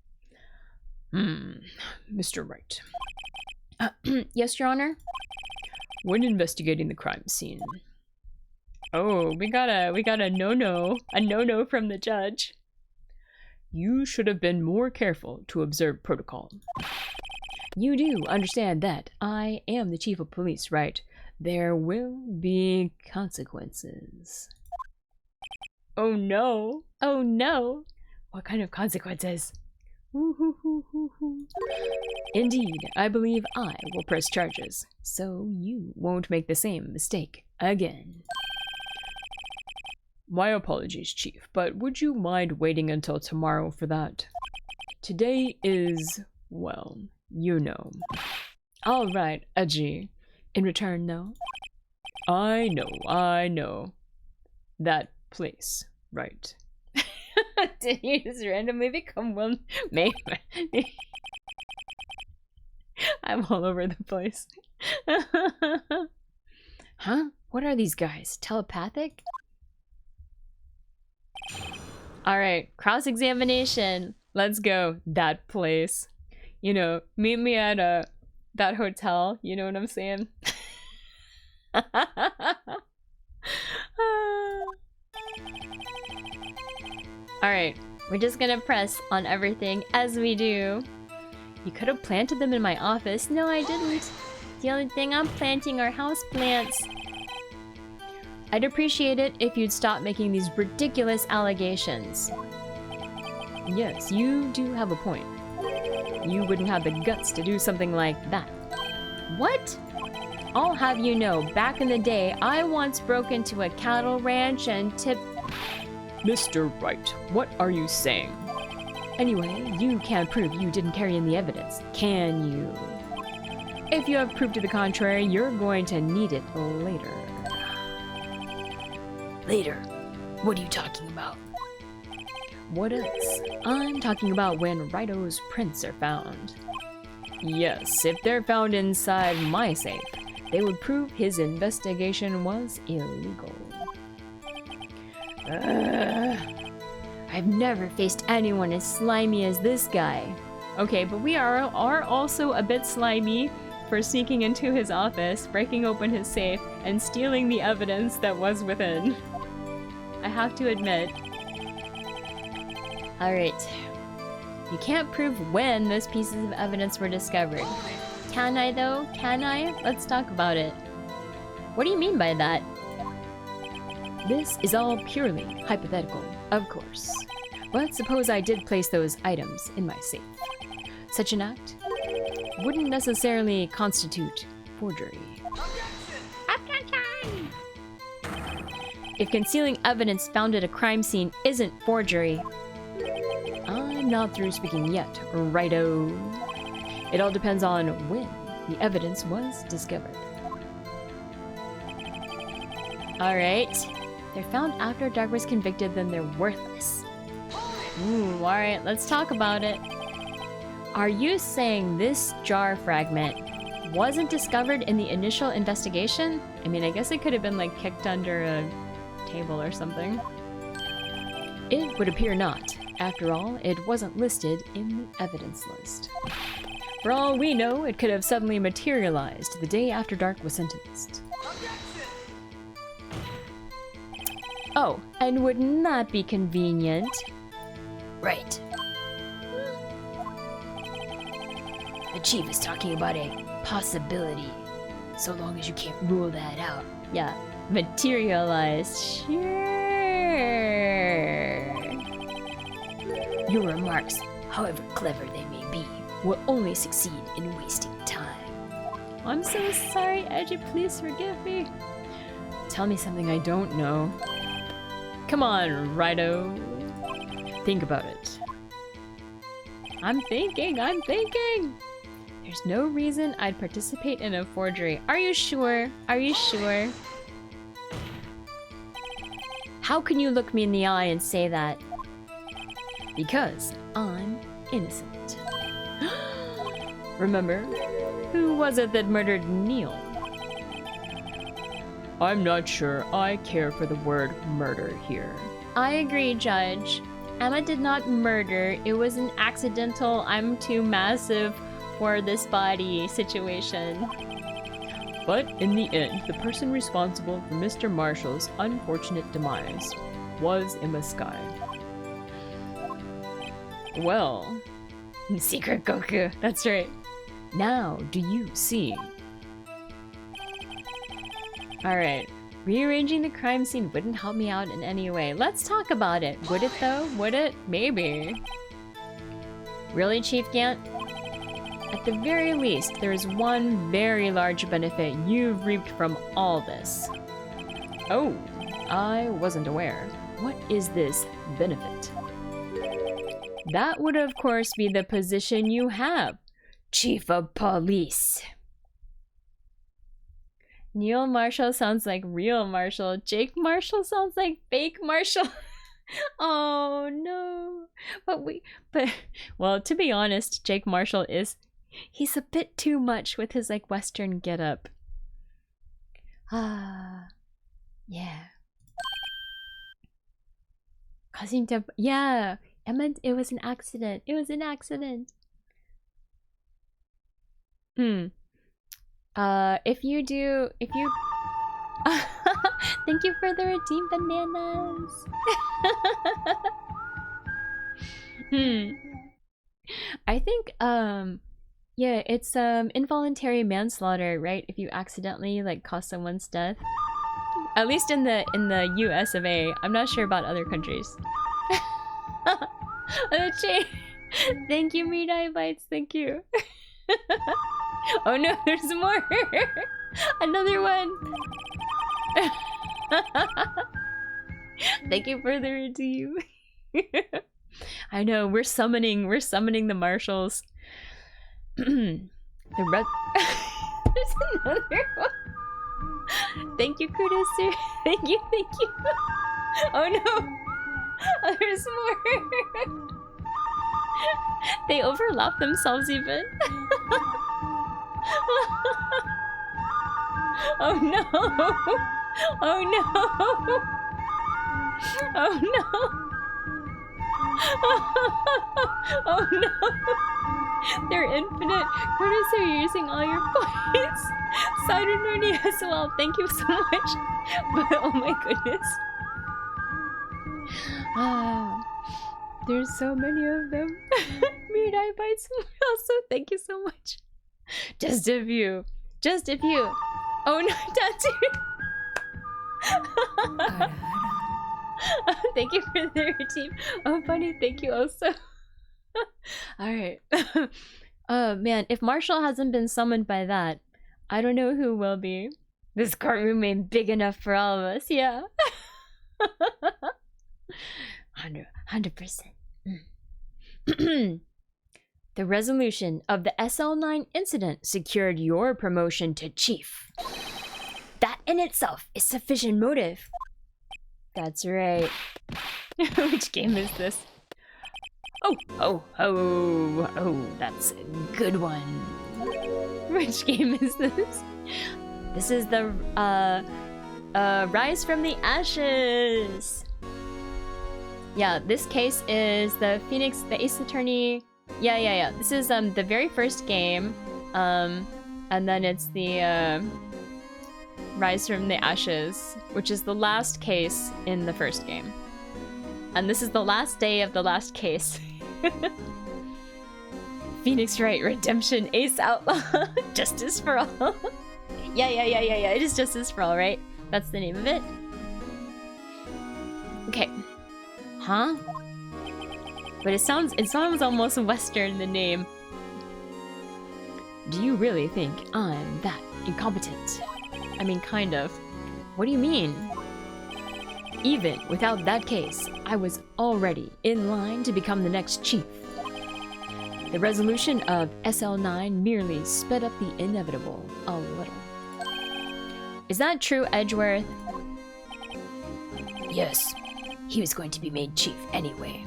Mr. Wright. Yes, Your Honor? When investigating the crime scene. Oh, we got a no-no from the judge. You should have been more careful to observe protocol. You do understand that I am the chief of police, right? There will be consequences. Oh no. Oh no. What kind of consequences? Indeed, I believe I will press charges, so you won't make the same mistake again. My apologies, Chief, but would you mind waiting until tomorrow for that? Today is, well, you know. All right, Aji. In return, though? I know. that place, right? Did you just randomly become one? Maybe. I'm all over the place. Huh? What are these guys? Telepathic? Alright, cross-examination. Let's go. That place. You know, meet me at that hotel. You know what I'm saying? Alright, we're just gonna press on everything as we do. You could have planted them in my office. No, I didn't. The only thing I'm planting are houseplants. I'd appreciate it if you'd stop making these ridiculous allegations. Yes, you do have a point. You wouldn't have the guts to do something like that. What? I'll have you know, back in the day, I once broke into a cattle ranch and tipped... Mr. Wright, what are you saying? Anyway, you can't prove you didn't carry in the evidence, can you? If you have proof to the contrary, you're going to need it later. Later? What are you talking about? What else? I'm talking about when Righto's prints are found. Yes, if they're found inside my safe, they would prove his investigation was illegal. I've never faced anyone as slimy as this guy. Okay, but we are also a bit slimy for sneaking into his office, breaking open his safe, and stealing the evidence that was within. I have to admit. Alright. You can't prove when those pieces of evidence were discovered. Can I though? Can I? Let's talk about it. What do you mean by that? This is all purely hypothetical, of course. But suppose I did place those items in my safe. Such an act wouldn't necessarily constitute forgery. If concealing evidence found at a crime scene isn't forgery, I'm not through speaking yet, righto. It all depends on when the evidence was discovered. Alright. They're found after Dark was convicted, then they're worthless. Ooh, alright, let's talk about it. Are you saying this jar fragment wasn't discovered in the initial investigation? I mean, I guess it could have been like kicked under a table or something. It would appear not. After all, it wasn't listed in the evidence list. For all we know, it could have suddenly materialized the day after Dark was sentenced. Oh, and wouldn't that be convenient? Right. The chief is talking about a possibility, so long as you can't rule that out. Yeah, materialized. Sure. Your remarks, however clever they may be, will only succeed in wasting time. I'm so sorry, Edgy, please forgive me. Tell me something I don't know. Come on, Righto. Think about it. I'm thinking. There's no reason I'd participate in a forgery. Are you sure? Are you sure? How can you look me in the eye and say that? Because I'm innocent. Remember, who was it that murdered Neil? I'm not sure I care for the word murder here. I agree, Judge. Emma did not murder. It was an accidental, I'm too massive for this body situation. But in the end, the person responsible for Mr. Marshall's unfortunate demise was in the sky. Well, Secret Goku. that's right. Now, do you see? Alright. Rearranging the crime scene wouldn't help me out in any way. Let's talk about it. Would it though? Would it? Maybe. Really, Chief Gant? At the very least, there is one very large benefit you've reaped from all this. Oh, I wasn't aware. What is this benefit? That would of course be the position you have. Chief of Police. Neil Marshall sounds like real Marshall. Jake Marshall sounds like fake Marshall. Oh no. But well, to be honest, Jake Marshall he's a bit too much with his like Western getup. Ah, yeah. Yeah, I meant it was an accident. It was an accident. If you thank you for the redeem bananas. I think yeah, it's involuntary manslaughter, right? If you accidentally like cause someone's death. At least in the US of A. I'm not sure about other countries. Thank you, Midai Bites, thank you. Oh no, there's more! Another one! Thank you for the redeem. I know, we're summoning the marshals. There's another one. Thank you, Kurusu. Thank you. Oh no! Oh, there's more! They overlap themselves even. Oh no! Oh no! Oh no! Oh no! They're infinite. Curtis, are you using all your points? Saturday as well. Thank you so much. But oh my goodness. There's so many of them. Mirai Bites also, thank you so much. Just a few. Just a few. Oh no, tattoo. Thank you for the team. Oh funny, thank you also. Alright. Oh man, if Marshall hasn't been summoned by that, I don't know who will be. This courtroom ain't big enough for all of us, yeah. 100%. The resolution of the SL9 incident secured your promotion to chief. That in itself is sufficient motive. That's right. Which game is this? Oh, that's a good one. Which game is this? This is the Rise from the Ashes. Yeah, this case is the Phoenix, the Ace Attorney. Yeah. This is the very first game. And then it's the Rise from the Ashes, which is the last case in the first game. And this is the last day of the last case. Phoenix Wright, Redemption, Ace Outlaw, Justice for All. Yeah. It is Justice for All, right? That's the name of it. Okay. Huh? But it sounds almost Western, the name. Do you really think I'm that incompetent? I mean, kind of. What do you mean? Even without that case, I was already in line to become the next chief. The resolution of SL9 merely sped up the inevitable a little. Is that true, Edgeworth? Yes. He was going to be made chief anyway.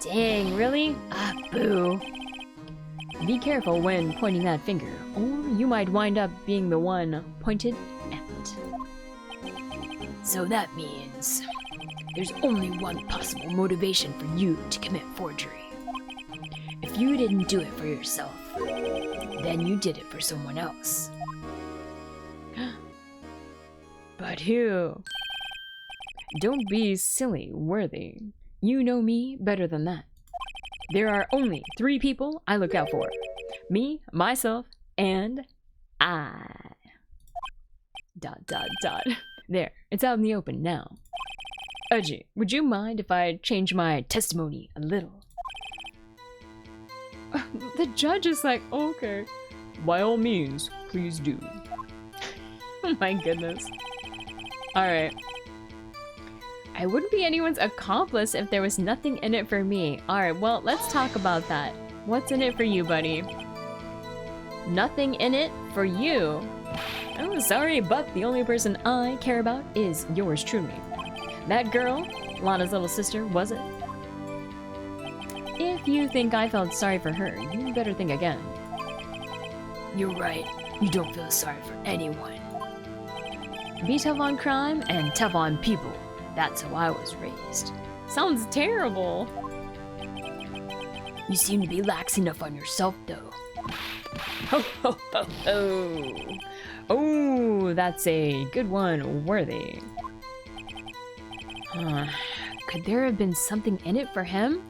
Dang, really? Ah, boo. Be careful when pointing that finger, or you might wind up being the one pointed at. So that means there's only one possible motivation for you to commit forgery. If you didn't do it for yourself, then you did it for someone else. But who? Don't be silly, Worthy. You know me better than that. There are only 3 people I look out for. Me, myself, and I. ... There, it's out in the open now. Edgy, would you mind if I change my testimony a little? The judge is like, okay. By all means, please do. Oh my goodness. Alright. I wouldn't be anyone's accomplice if there was nothing in it for me. Alright, well, let's talk about that. What's in it for you, buddy? Nothing in it for you. I'm sorry, but the only person I care about is yours truly. That girl, Lana's little sister, was it? If you think I felt sorry for her, you better think again. You're right. You don't feel sorry for anyone. Be tough on crime and tough on people. That's how I was raised. Sounds terrible. You seem to be lax enough on yourself, though. Ho ho ho ho! Oh, that's a good one, worthy. Could there have been something in it for him?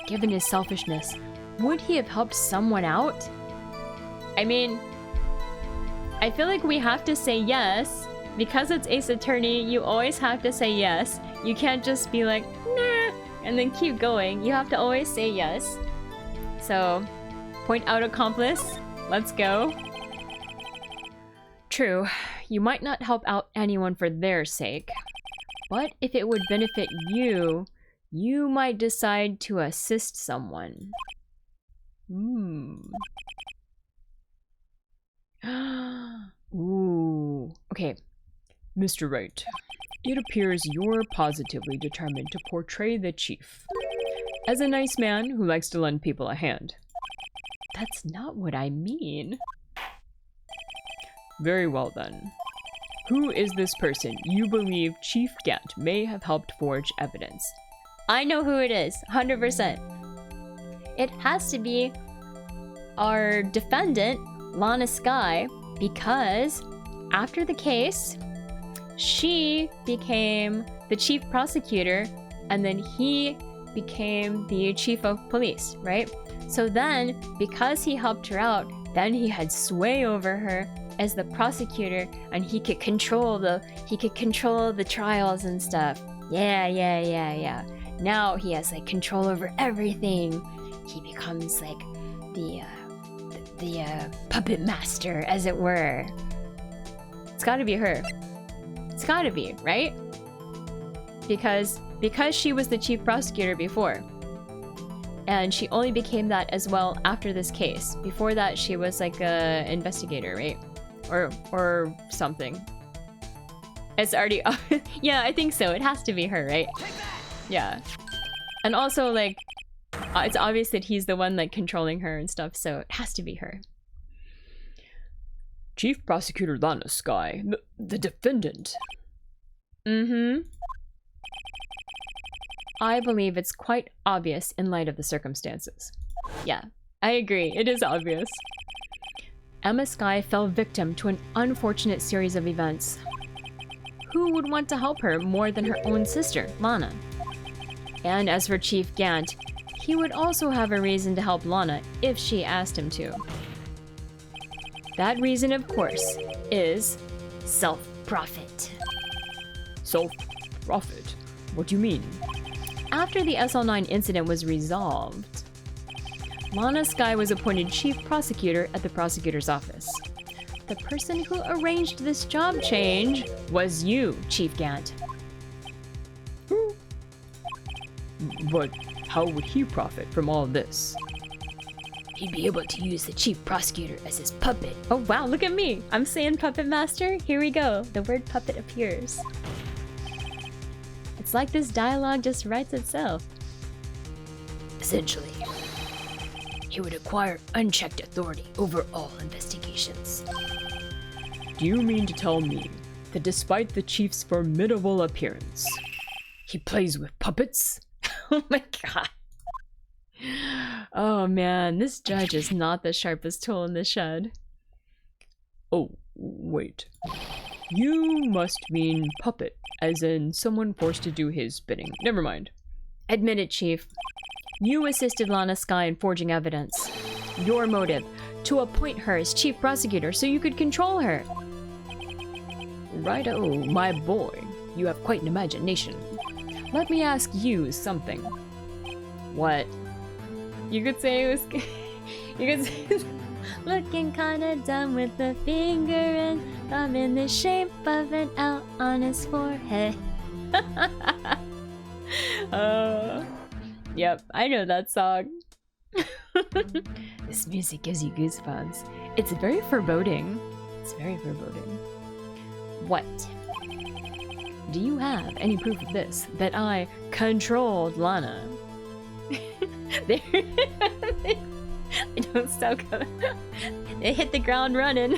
Given his selfishness, would he have helped someone out? I mean, I feel like we have to say yes. Because it's Ace Attorney, you always have to say yes. You can't just be like, nah, and then keep going. You have to always say yes. So, point out accomplice. Let's go. True, you might not help out anyone for their sake. But if it would benefit you, you might decide to assist someone. Ooh. Okay. Mr. Wright, it appears you're positively determined to portray the chief as a nice man who likes to lend people a hand. That's not what I mean. Very well then. Who is this person you believe Chief Gant may have helped forge evidence? I know who it is, 100%. It has to be our defendant, Lana Skye, because after the case, she became the chief prosecutor, and then he became the chief of police, right? So then, because he helped her out, then he had sway over her as the prosecutor, and he could control the trials and stuff. Yeah. Now he has like control over everything. He becomes like the puppet master, as it were. It's gotta be her. It's gotta be, right? Because she was the chief prosecutor before. And she only became that as well after this case. Before that, she was like a investigator, right? Or something. It's already... yeah, I think so. It has to be her, right? Yeah. And also, like, it's obvious that he's the one, like, controlling her and stuff, so it has to be her. Chief Prosecutor Lana Skye, the defendant. I believe it's quite obvious in light of the circumstances. Yeah, I agree. It is obvious. Emma Skye fell victim to an unfortunate series of events. Who would want to help her more than her own sister, Lana? And as for Chief Gant, he would also have a reason to help Lana if she asked him to. That reason, of course, is self-profit. Self-profit? What do you mean? After the SL9 incident was resolved, Lana Skye was appointed chief prosecutor at the prosecutor's office. The person who arranged this job change was you, Chief Gant. But how would he profit from all this? He'd be able to use the chief prosecutor as his puppet. Oh wow, look at me! I'm saying puppet master. Here we go. The word puppet appears. It's like this dialogue just writes itself. Essentially, he would acquire unchecked authority over all investigations. Do you mean to tell me that despite the chief's formidable appearance, he plays with puppets? Oh my god. Oh man, this judge is not the sharpest tool in the shed. Oh, wait. You must mean puppet, as in someone forced to do his bidding. Never mind. Admit it, Chief. You assisted Lana Skye in forging evidence. Your motive, to appoint her as chief prosecutor so you could control her. Righto, my boy. You have quite an imagination. Let me ask you something. What? You could say it was... you could say... Looking kinda dumb with the finger and thumb in the shape of an L on his forehead. Yep, I know that song. This music gives you goosebumps. It's very foreboding. It's very foreboding. What? Do you have any proof of this? That I controlled Lana? they don't stop coming. They hit the ground running.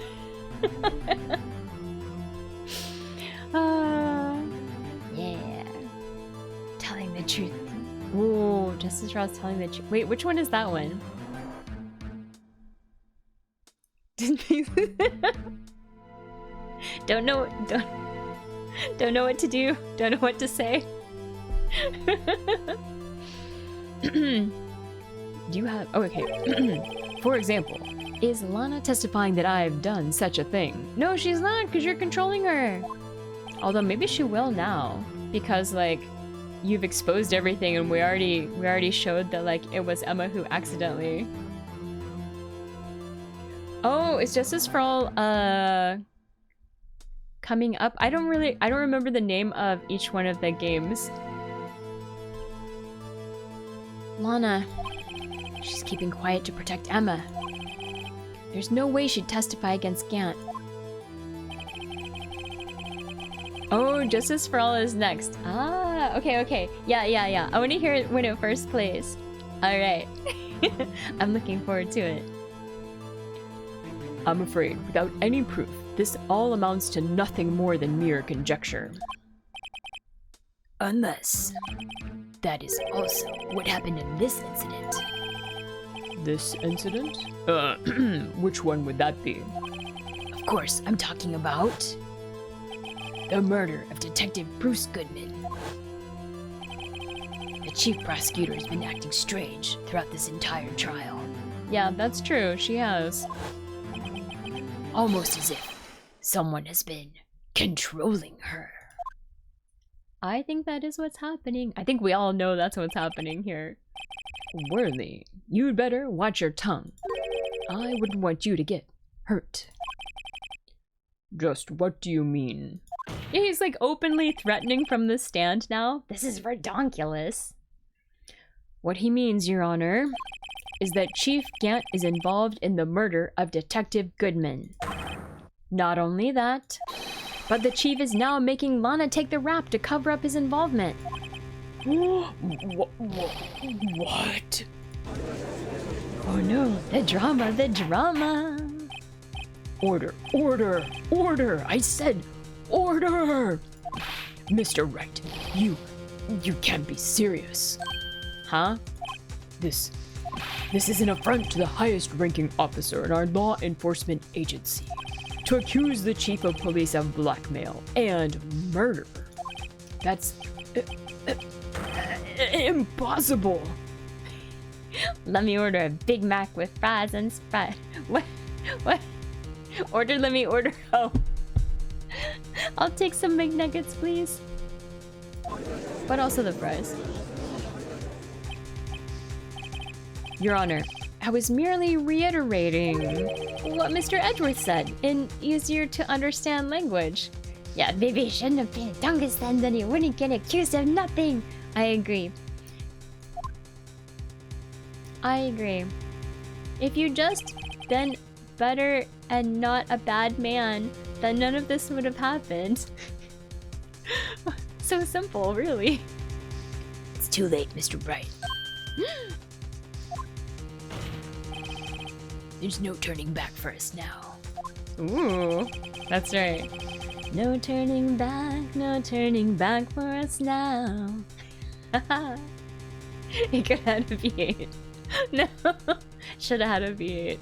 Yeah. Telling the truth. Ooh, Justice Ross telling the truth. Wait, which one is that one? Don't know what to do. Don't know what to say. Do you have... Oh, okay. For example, is Lana testifying that I've done such a thing? No, she's not, because you're controlling her. Although maybe she will now, because like you've exposed everything, and we already showed that like it was Emma who accidentally. Oh, is Justice for All coming up? I don't remember the name of each one of the games. Lana, she's keeping quiet to protect Emma. There's no way she'd testify against Gant. Oh, Justice for All is next. Ah, okay. Yeah. I want to hear it when it first plays. Alright. I'm looking forward to it. I'm afraid, without any proof, this all amounts to nothing more than mere conjecture. Unless that is also what happened in this incident. This incident? Which one would that be? Of course, I'm talking about the murder of Detective Bruce Goodman. The chief prosecutor has been acting strange throughout this entire trial. Yeah, that's true. She has. Almost as if someone has been controlling her. I think that is what's happening. I think we all know that's what's happening here. Worthy, you'd better watch your tongue. I wouldn't want you to get hurt. Just what do you mean? Yeah, he's like openly threatening from the stand now. This is redonkulous. What he means, Your Honor, is that Chief Gant is involved in the murder of Detective Goodman. Not only that, but the Chief is now making Lana take the rap to cover up his involvement. What? Oh no, the drama. Order! I said order! Mr. Wright, you can't be serious. Huh? This is an affront to the highest ranking officer in our law enforcement agency. To accuse the chief of police of blackmail and murder. That's impossible. Let me order a Big Mac with fries and Sprite. What? Let me order. Oh. I'll take some McNuggets, please. But also the fries. Your Honor, I was merely reiterating what Mr. Edgeworth said in easier to understand language. Yeah, maybe it shouldn't have been tungsten, then you wouldn't get accused of nothing. I agree. If you just been better and not a bad man, then none of this would have happened. So simple, really. It's too late, Mr. Wright. There's no turning back for us now. Ooh, that's right. No turning back for us now. He could have had a V8. No, should have had a V8.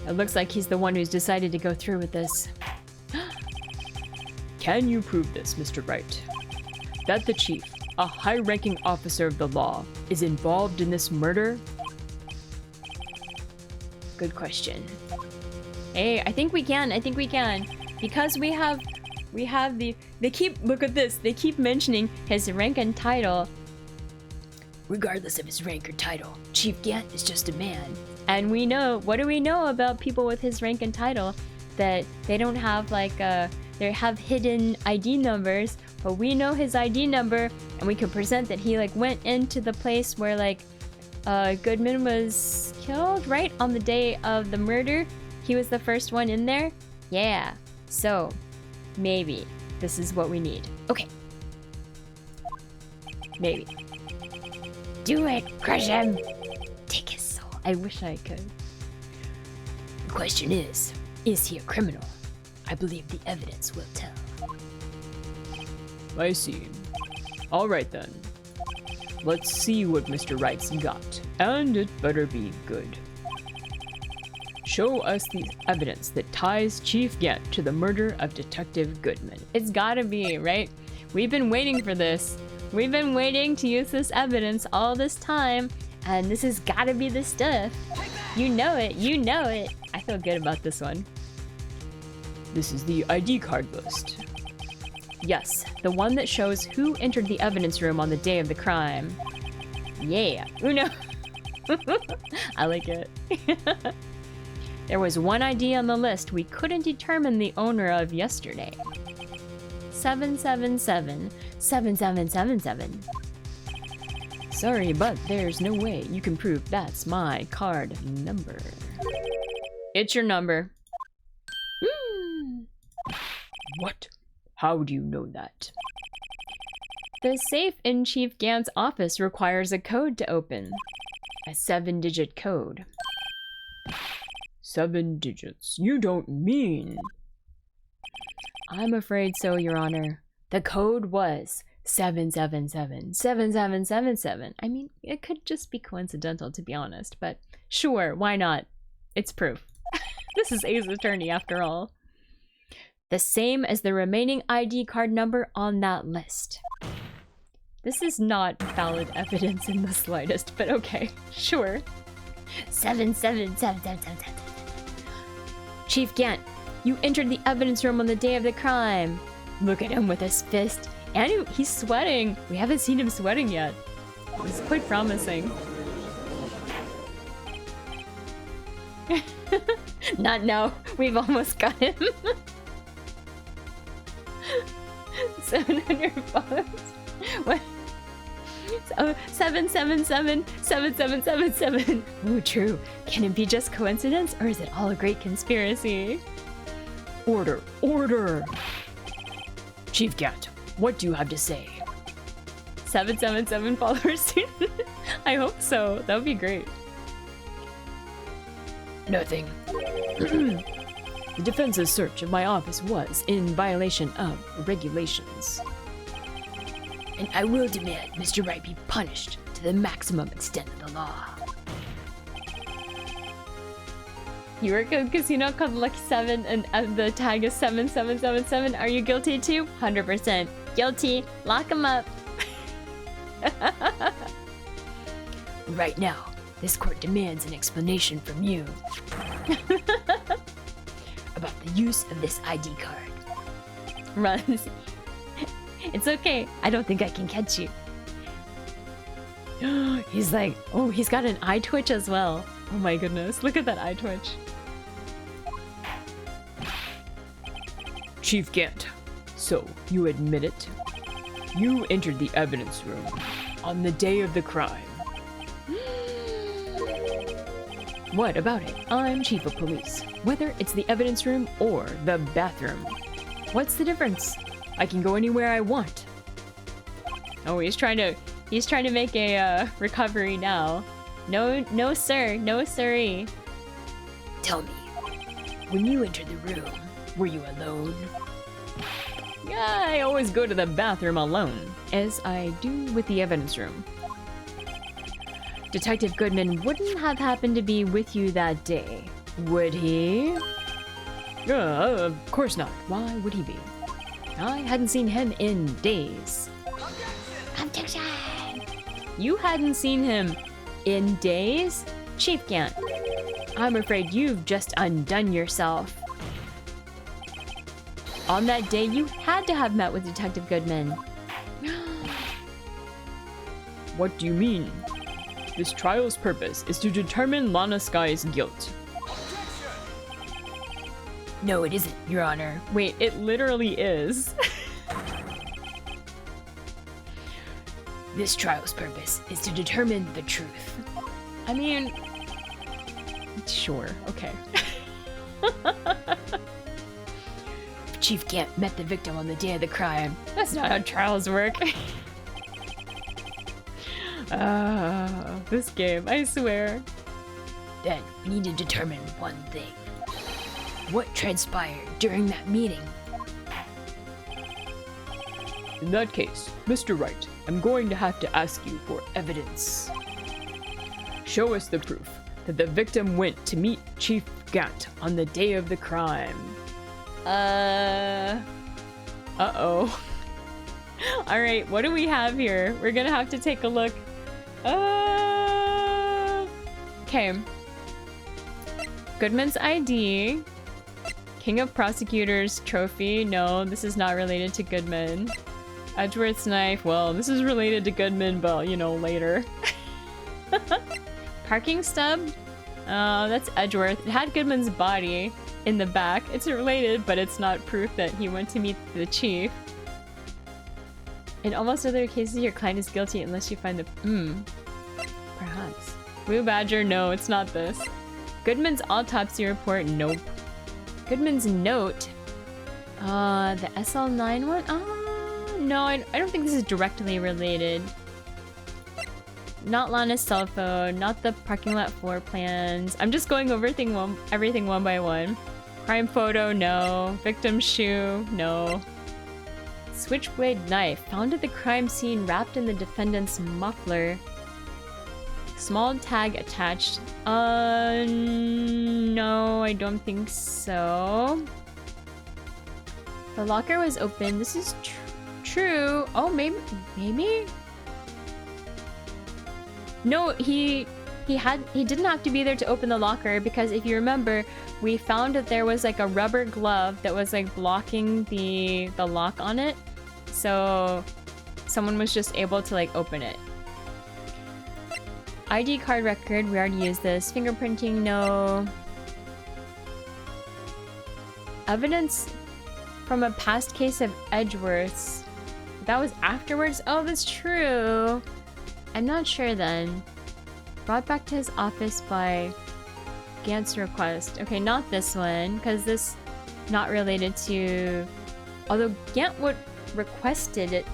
It looks like he's the one who's decided to go through with this. Can you prove this, Mr. Wright? That the chief, a high-ranking officer of the law, is involved in this murder? Good question. Hey, I think we can. Because we have the... Look at this. They keep mentioning his rank and title. Regardless of his rank or title, Chief Gant is just a man. And we know... What do we know about people with his rank and title? That they don't have, like, they have hidden ID numbers, but we know his ID number, and we can present that he, like, went into the place where, like, Goodman was killed, right? On the day of the murder. He was the first one in there. Yeah. So, maybe this is what we need. Okay. Maybe. Do it! Crush him! Take his soul. I wish I could. The question is he a criminal? I believe the evidence will tell. I see. Alright then. Let's see what Mr. Wright's got. And it better be good. Show us the evidence that ties Chief Gant to the murder of Detective Goodman. It's gotta be, right? We've been waiting for this. We've been waiting to use this evidence all this time, and this has gotta be the stuff. You know it, you know it. I feel good about this one. This is the ID card list. Yes, the one that shows who entered the evidence room on the day of the crime. Yeah, Uno. I like it. There was one ID on the list we couldn't determine the owner of yesterday. 777 7777. Sorry, but there's no way you can prove that's my card number. It's your number. What? How do you know that? The safe in Chief Gant's office requires a code to open. A 7-digit code. 7 digits. You don't mean... I'm afraid so, Your Honor. The code was 777 7777. I mean, it could just be coincidental, to be honest, but sure, why not? It's proof. This is Ace Attorney, after all. The same as the remaining ID card number on that list. This is not valid evidence in the slightest, but okay, sure. 77777. Chief Gant, you entered the evidence room on the day of the crime. Look at him with his fist. And he's sweating. We haven't seen him sweating yet. It's quite promising. Not now. We've almost got him. 700 bucks. What? Oh, 777 7777. Oh, true. Can it be just coincidence, or is it all a great conspiracy? Order! Order! Chief Gant, what do you have to say? 777 followers soon. I hope so. That would be great. Nothing. The defense's search of my office was in violation of regulations. And I will demand Mr. Wright be punished to the maximum extent of the law. You work at a casino called Lucky 7 and the tag is 7777. Are you guilty too? 100%. Guilty. Lock him up. Right now, this court demands an explanation from you about the use of this ID card. Runs. It's okay. I don't think I can catch you. He's like, oh, he's got an eye twitch as well. Oh my goodness. Look at that eye twitch. Chief Gant, so you admit it? You entered the evidence room on the day of the crime. What about it? I'm chief of police. Whether it's the evidence room or the bathroom. What's the difference? I can go anywhere I want. Oh, he's trying to make a recovery now. No sir, no siree. Tell me, when you entered the room, were you alone? Yeah, I always go to the bathroom alone, as I do with the evidence room. Detective Goodman wouldn't have happened to be with you that day, would he? Of course not. Why would he be? I hadn't seen him in days. Objection! You hadn't seen him in days? Chief Gant, I'm afraid you've just undone yourself. On that day, you had to have met with Detective Goodman. What do you mean? This trial's purpose is to determine Lana Sky's guilt. No, it isn't, Your Honor. Wait, it literally is. This trial's purpose is to determine the truth. I mean, sure, okay. Chief Gant met the victim on the day of the crime. That's not how trials work. This game, I swear. Then we need to determine one thing. What transpired during that meeting? In that case, Mr. Wright, I'm going to have to ask you for evidence. Show us the proof that the victim went to meet Chief Gant on the day of the crime. Uh-oh. Alright, what do we have here? We're gonna have to take a look. Okay. Goodman's ID. King of Prosecutors trophy. No, this is not related to Goodman. Edgeworth's knife. Well, this is related to Goodman, but, you know, later. Parking stub. That's Edgeworth. It had Goodman's body in the back. It's related, but it's not proof that he went to meet the chief. In almost other cases, your client is guilty unless you find the... Perhaps. Blue Badger, no, it's not this. Goodman's autopsy report, nope. Goodman's note. The SL9 one? No, I don't think this is directly related. Not Lana's cell phone, not the parking lot floor plans. I'm just going over everything one by one. Crime photo, no. Victim's shoe, no. Switchblade knife, found at the crime scene wrapped in the defendant's muffler. Small tag attached. No, I don't think so. The locker was open. This is true. Oh, maybe? No, he didn't have to be there to open the locker because if you remember, we found that there was like a rubber glove that was like blocking the lock on it. So someone was just able to like open it. ID card record, we already used this. Fingerprinting, no. Evidence from a past case of Edgeworth's. That was afterwards? Oh, that's true. I'm not sure then. Brought back to his office by Gant's request. Okay, not this one, because this not related to... Although Gant would requested it,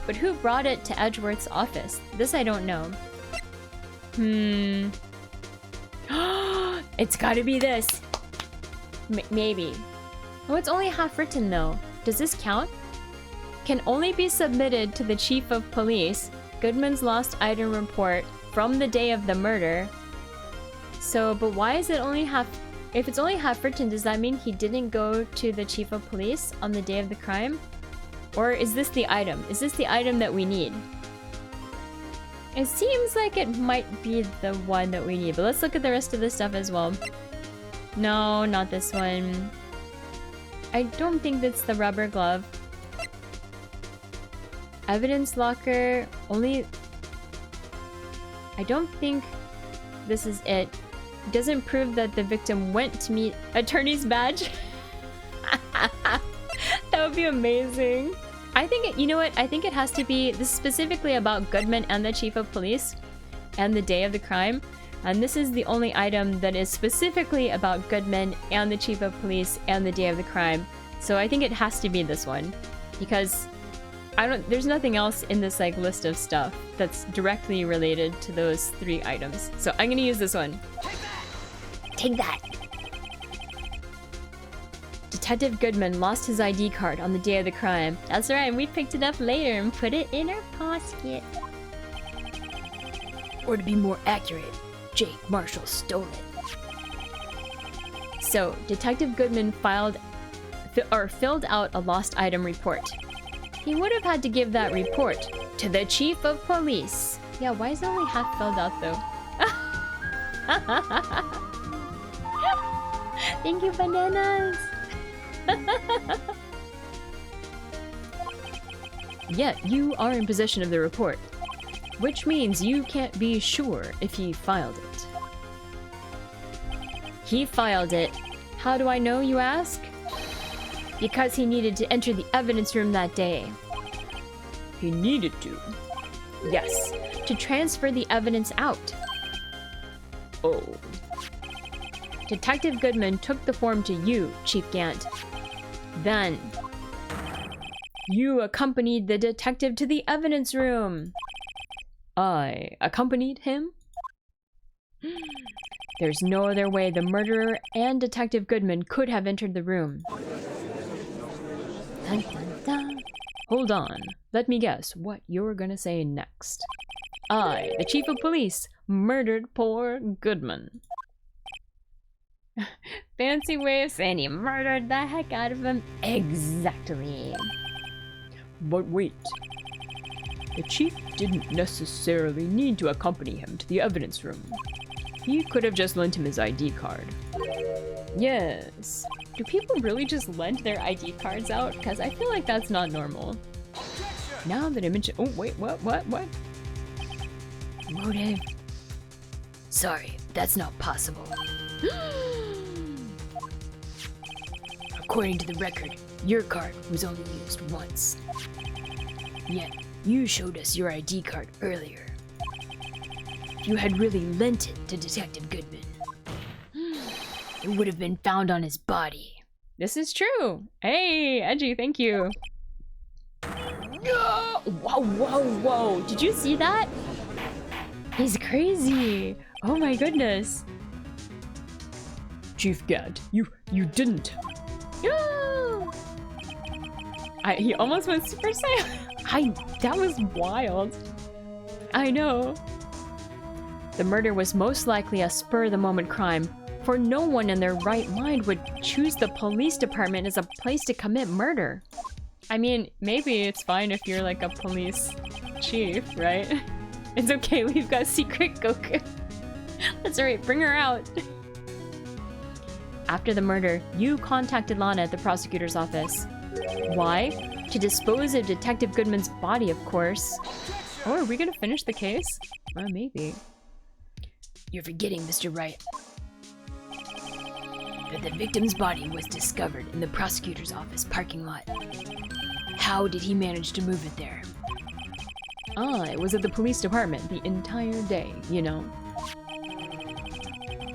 but who brought it to Edgeworth's office? This I don't know. It's gotta be this. Maybe. Oh, it's only half written though. Does this count? Can only be submitted to the chief of police. Goodman's lost item report from the day of the murder. So, but why is it only half... If it's only half written, does that mean he didn't go to the chief of police on the day of the crime? Or is this the item? Is this the item that we need? It seems like it might be the one that we need, but let's look at the rest of the stuff as well. No, not this one. I don't think that's the rubber glove. Evidence locker, only... I don't think this is it. It doesn't prove that the victim went to meet attorney's badge. That would be amazing. I think, you know what? I think it has to be, this is specifically about Goodman and the chief of police and the day of the crime. And this is the only item that is specifically about Goodman and the chief of police and the day of the crime. So I think it has to be this one because there's nothing else in this like list of stuff that's directly related to those 3 items. So I'm gonna use this one. Take that! Detective Goodman lost his ID card on the day of the crime. That's right, and we picked it up later and put it in our pocket. Or to be more accurate, Jake Marshall stole it. So, Detective Goodman filled out a lost item report. He would have had to give that report to the chief of police. Yeah, why is it only half filled out though? Thank you, bananas! Yet, you are in possession of the report, which means you can't be sure if he filed it. He filed it. How do I know, you ask? Because he needed to enter the evidence room that day. He needed to? Yes, to transfer the evidence out. Oh. Detective Goodman took the form to you, Chief Gant. Then, You accompanied the detective to the evidence room. I accompanied him? There's no other way the murderer and Detective Goodman could have entered the room. Dun, dun, dun. Hold on. Let me guess what you're gonna say next. I, the chief of police, murdered poor Goodman. Fancy way of saying you murdered the heck out of him. Exactly. But wait. The chief didn't necessarily need to accompany him to the evidence room. He could have just lent him his ID card. Yes. Do people really just lend their ID cards out? Because I feel like that's not normal. Now that I mention— oh wait, what? Motive? Sorry, that's not possible. According to the record, your card was only used once. Yet, you showed us your ID card earlier. If you had really lent it to Detective Goodman, it would have been found on his body. This is true. Hey, Edgy, thank you. Whoa. Did you see that? He's crazy. Oh my goodness. Chief Gant, you didn't. No! He almost went Super Saiyan. That was wild. I know. The murder was most likely a spur-of-the-moment crime, for no one in their right mind would choose the police department as a place to commit murder. I mean, maybe it's fine if you're like a police chief, right? It's okay, we've got Secret Goku. That's alright, bring her out. After the murder, you contacted Lana at the prosecutor's office. Why? To dispose of Detective Goodman's body, of course. Oh, are we gonna finish the case? Maybe. You're forgetting, Mr. Wright, that the victim's body was discovered in the prosecutor's office parking lot. How did he manage to move it there? I was at the police department the entire day, you know.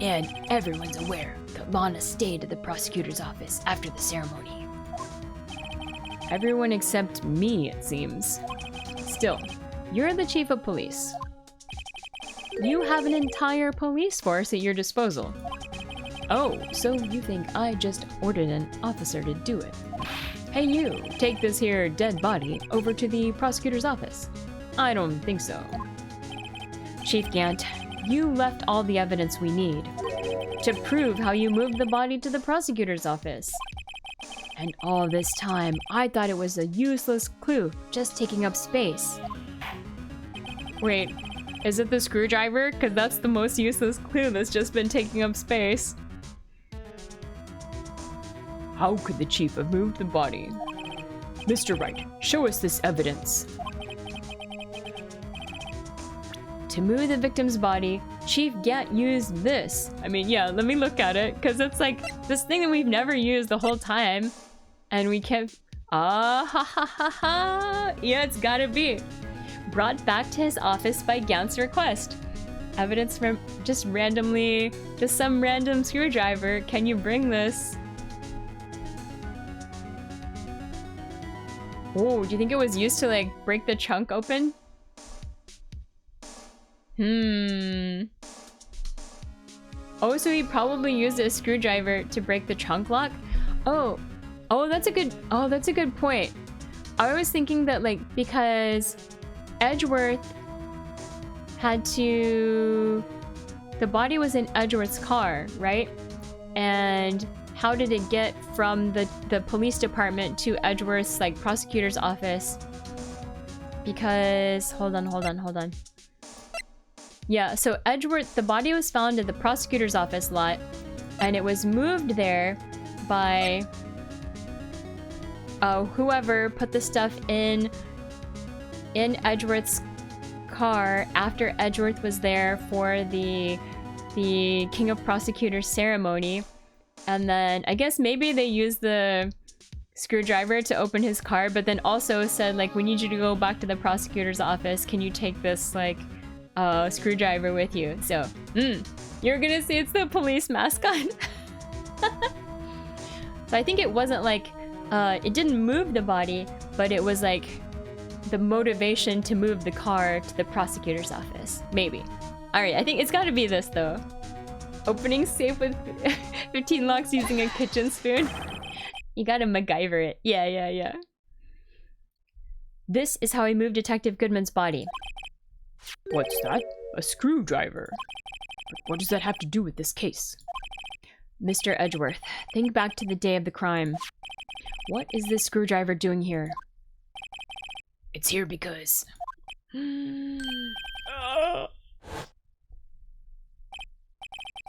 And everyone's aware that Lana stayed at the prosecutor's office after the ceremony. Everyone except me, it seems. Still, you're the chief of police. You have an entire police force at your disposal. Oh, so you think I just ordered an officer to do it? Hey you, take this here dead body over to the prosecutor's office. I don't think so. Chief Gant, you left all the evidence we need to prove how you moved the body to the prosecutor's office. And all this time, I thought it was a useless clue, just taking up space. Wait, is it the screwdriver? Because that's the most useless clue that's just been taking up space. How could the chief have moved the body? Mr. Wright, show us this evidence. To move the victim's body, Chief Gant used this. I mean, yeah, let me look at it, because it's like this thing that we've never used the whole time. And we kept... Ah, ha, ha, ha, ha. Yeah, it's gotta be. Brought back to his office by Gant's request. Evidence from just randomly... Just some random screwdriver. Can you bring this? Oh, do you think it was used to, like, break the trunk open? Oh, so he probably used a screwdriver to break the trunk lock? Oh, that's a good point. I was thinking that, like, because Edgeworth had to... The body was in Edgeworth's car, right? And how did it get from the police department to Edgeworth's, like, prosecutor's office? Because... Hold on. Yeah, so Edgeworth, the body was found at the prosecutor's office lot, and it was moved there by whoever put the stuff in Edgeworth's car after Edgeworth was there for the King of Prosecutors ceremony. And then I guess maybe they used the screwdriver to open his car, but then also said, like, we need you to go back to the prosecutor's office. Can you take this, like, screwdriver with you? So, you're gonna see it's the police mascot. So I think it wasn't like, it didn't move the body, but it was like the motivation to move the car to the prosecutor's office. Maybe. Alright, I think it's gotta be this though. Opening safe with 15 locks using a kitchen spoon. You gotta MacGyver it. Yeah. This is how I moved Detective Goodman's body. What's that? A screwdriver. But what does that have to do with this case? Mr. Edgeworth, think back to the day of the crime. What is this screwdriver doing here? It's here because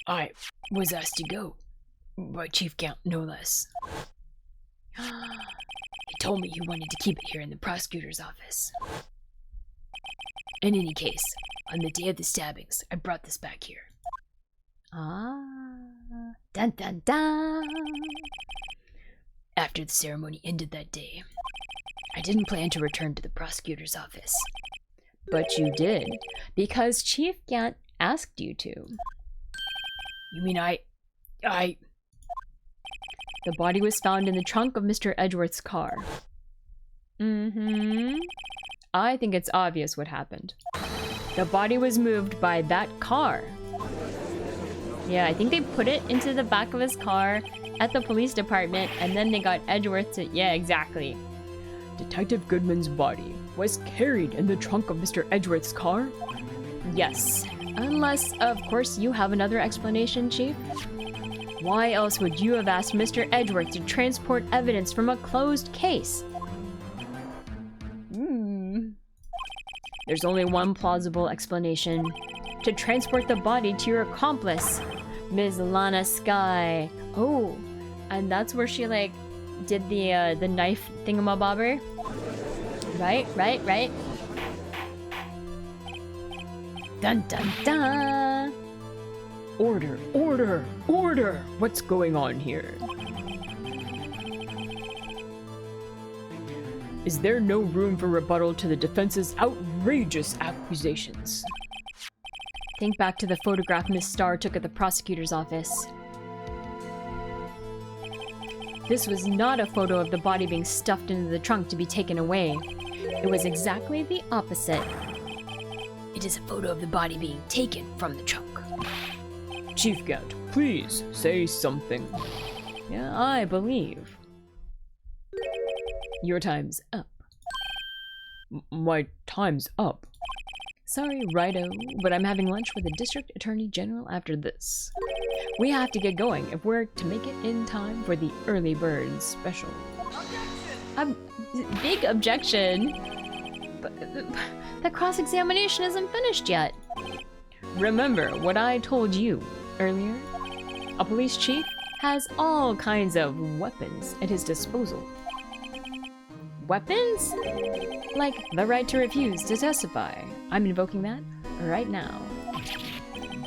I was asked to go by Chief Count, no less. He told me he wanted to keep it here in the prosecutor's office. In any case, on the day of the stabbings, I brought this back here. Dun dun dun. After the ceremony ended that day, I didn't plan to return to the prosecutor's office. But you did, because Chief Gant asked you to. You mean I... The body was found in the trunk of Mr. Edgeworth's car. I think it's obvious what happened. The body was moved by that car. Yeah, I think they put it into the back of his car at the police department, and then they got Edgeworth to... Yeah, exactly. Detective Goodman's body was carried in the trunk of Mr. Edgeworth's car? Yes. Unless, of course, you have another explanation, Chief. Why else would you have asked Mr. Edgeworth to transport evidence from a closed case? There's only one plausible explanation. To transport the body to your accomplice, Ms. Lana Sky. Oh, and that's where she, like, did the knife thingamabobber? Right. Dun dun dun! Order! What's going on here? Is there no room for rebuttal to the defense's outrageous accusations? Think back to the photograph Miss Starr took at the prosecutor's office. This was not a photo of the body being stuffed into the trunk to be taken away. It was exactly the opposite. It is a photo of the body being taken from the trunk. Chief Gant, please say something. Yeah, I believe. Your time's up. My time's up? Sorry, Righto, but I'm having lunch with the District Attorney General after this. We have to get going if we're to make it in time for the early bird special. Big objection! But the cross-examination isn't finished yet. Remember what I told you earlier? A police chief has all kinds of weapons at his disposal. Weapons? Like the right to refuse to testify. I'm invoking that right now.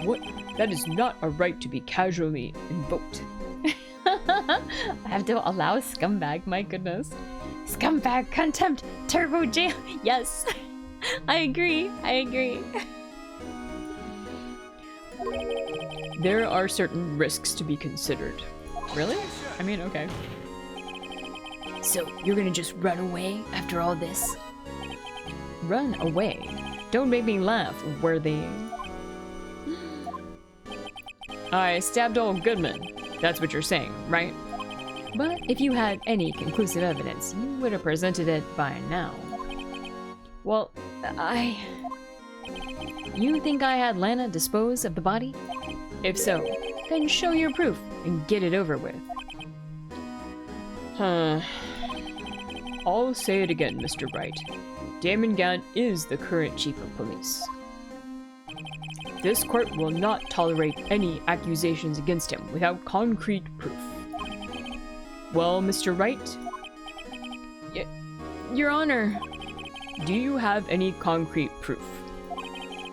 What? That is not a right to be casually invoked. I have to allow scumbag, my goodness. Scumbag, contempt, turbo jail. Yes, I agree. There are certain risks to be considered. Really? I mean, okay. So, you're gonna just run away after all this? Run away? Don't make me laugh, worthy. I stabbed old Goodman. That's what you're saying, right? But if you had any conclusive evidence, you would have presented it by now. Well, You think I had Lana dispose of the body? If so, then show your proof and get it over with. I'll say it again, Mr. Wright. Damon Gant is the current chief of police. This court will not tolerate any accusations against him without concrete proof. Well, Mr. Wright? Your Honor. Do you have any concrete proof?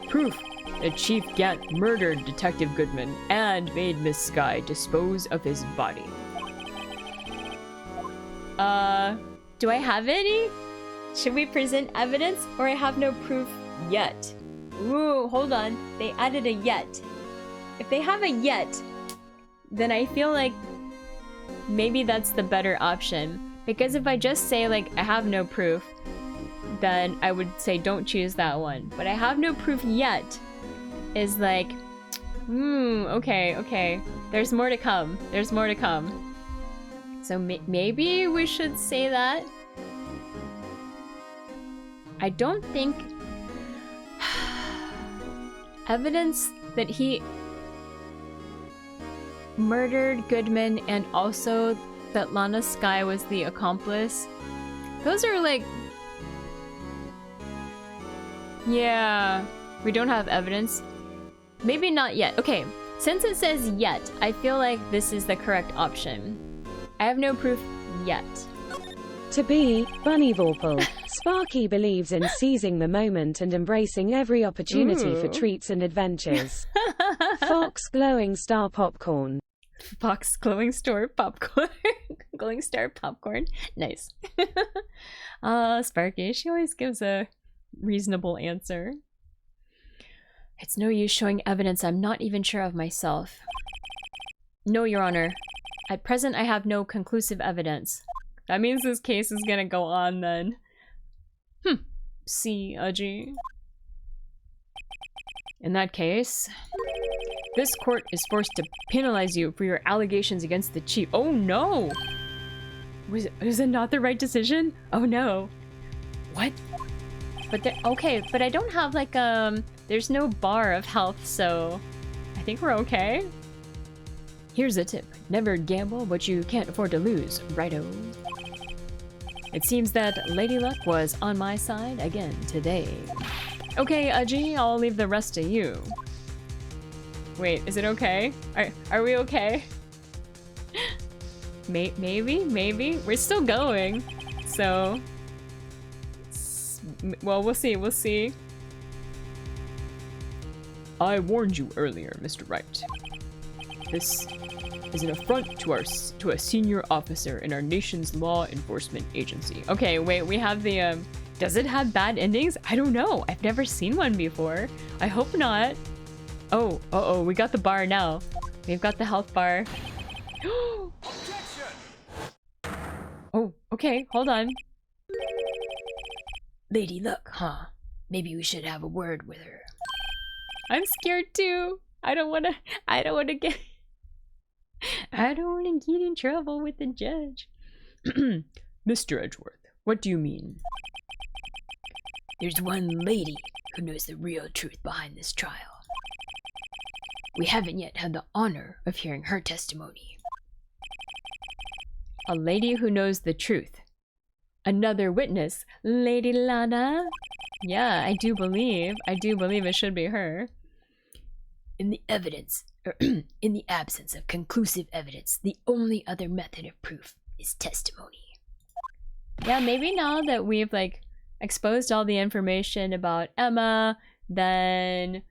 Proof that Chief Gant murdered Detective Goodman and made Miss Sky dispose of his body. Do I have any? Should we present evidence, or I have no proof yet? Ooh, hold on. They added a yet. If they have a yet, then I feel like maybe that's the better option. Because if I just say, like, I have no proof, then I would say don't choose that one. But I have no proof yet is like, okay. There's more to come. There's more to come. So maybe we should say that. I don't think... evidence that he murdered Goodman and also that Lana Skye was the accomplice. Those are like... yeah, we don't have evidence. Maybe not yet. Okay, since it says yet, I feel like this is the correct option. I have no proof yet. To be Bunny Vorpal, Sparky believes in seizing the moment and embracing every opportunity for treats and adventures. Fox Glowing Star Popcorn. Fox Glowing Star Popcorn. Glowing Star Popcorn. Nice. Sparky, she always gives a reasonable answer. It's no use showing evidence I'm not even sure of myself. No, Your Honor. At present, I have no conclusive evidence. That means this case is gonna go on then. See, Aji. In that case, this court is forced to penalize you for your allegations against the chief. Oh no! Was it not the right decision? Oh no. What? But okay, but I don't have like there's no bar of health, so I think we're okay. Here's a tip. Never gamble what you can't afford to lose, righto. It seems that Lady Luck was on my side again today. Okay, Aji, I'll leave the rest to you. Wait, is it okay? Are we okay? Maybe? We're still going. So... well, we'll see. I warned you earlier, Mr. Wright. This is an affront to a senior officer in our nation's law enforcement agency. Okay, wait, we have the, does it have bad endings? I don't know. I've never seen one before. I hope not. Oh, uh-oh, we got the bar now. We've got the health bar. Oh, okay, hold on. Lady Luck, huh? Maybe we should have a word with her. I'm scared too. I don't wanna get in trouble with the judge. Mr. Edgeworth, what do you mean? There's one lady who knows the real truth behind this trial. We haven't yet had the honor of hearing her testimony. A lady who knows the truth. Another witness, Lady Lana. Yeah, I do believe it should be her. In the absence of conclusive evidence, the only other method of proof is testimony. Yeah, maybe now that we've like exposed all the information about Emma, then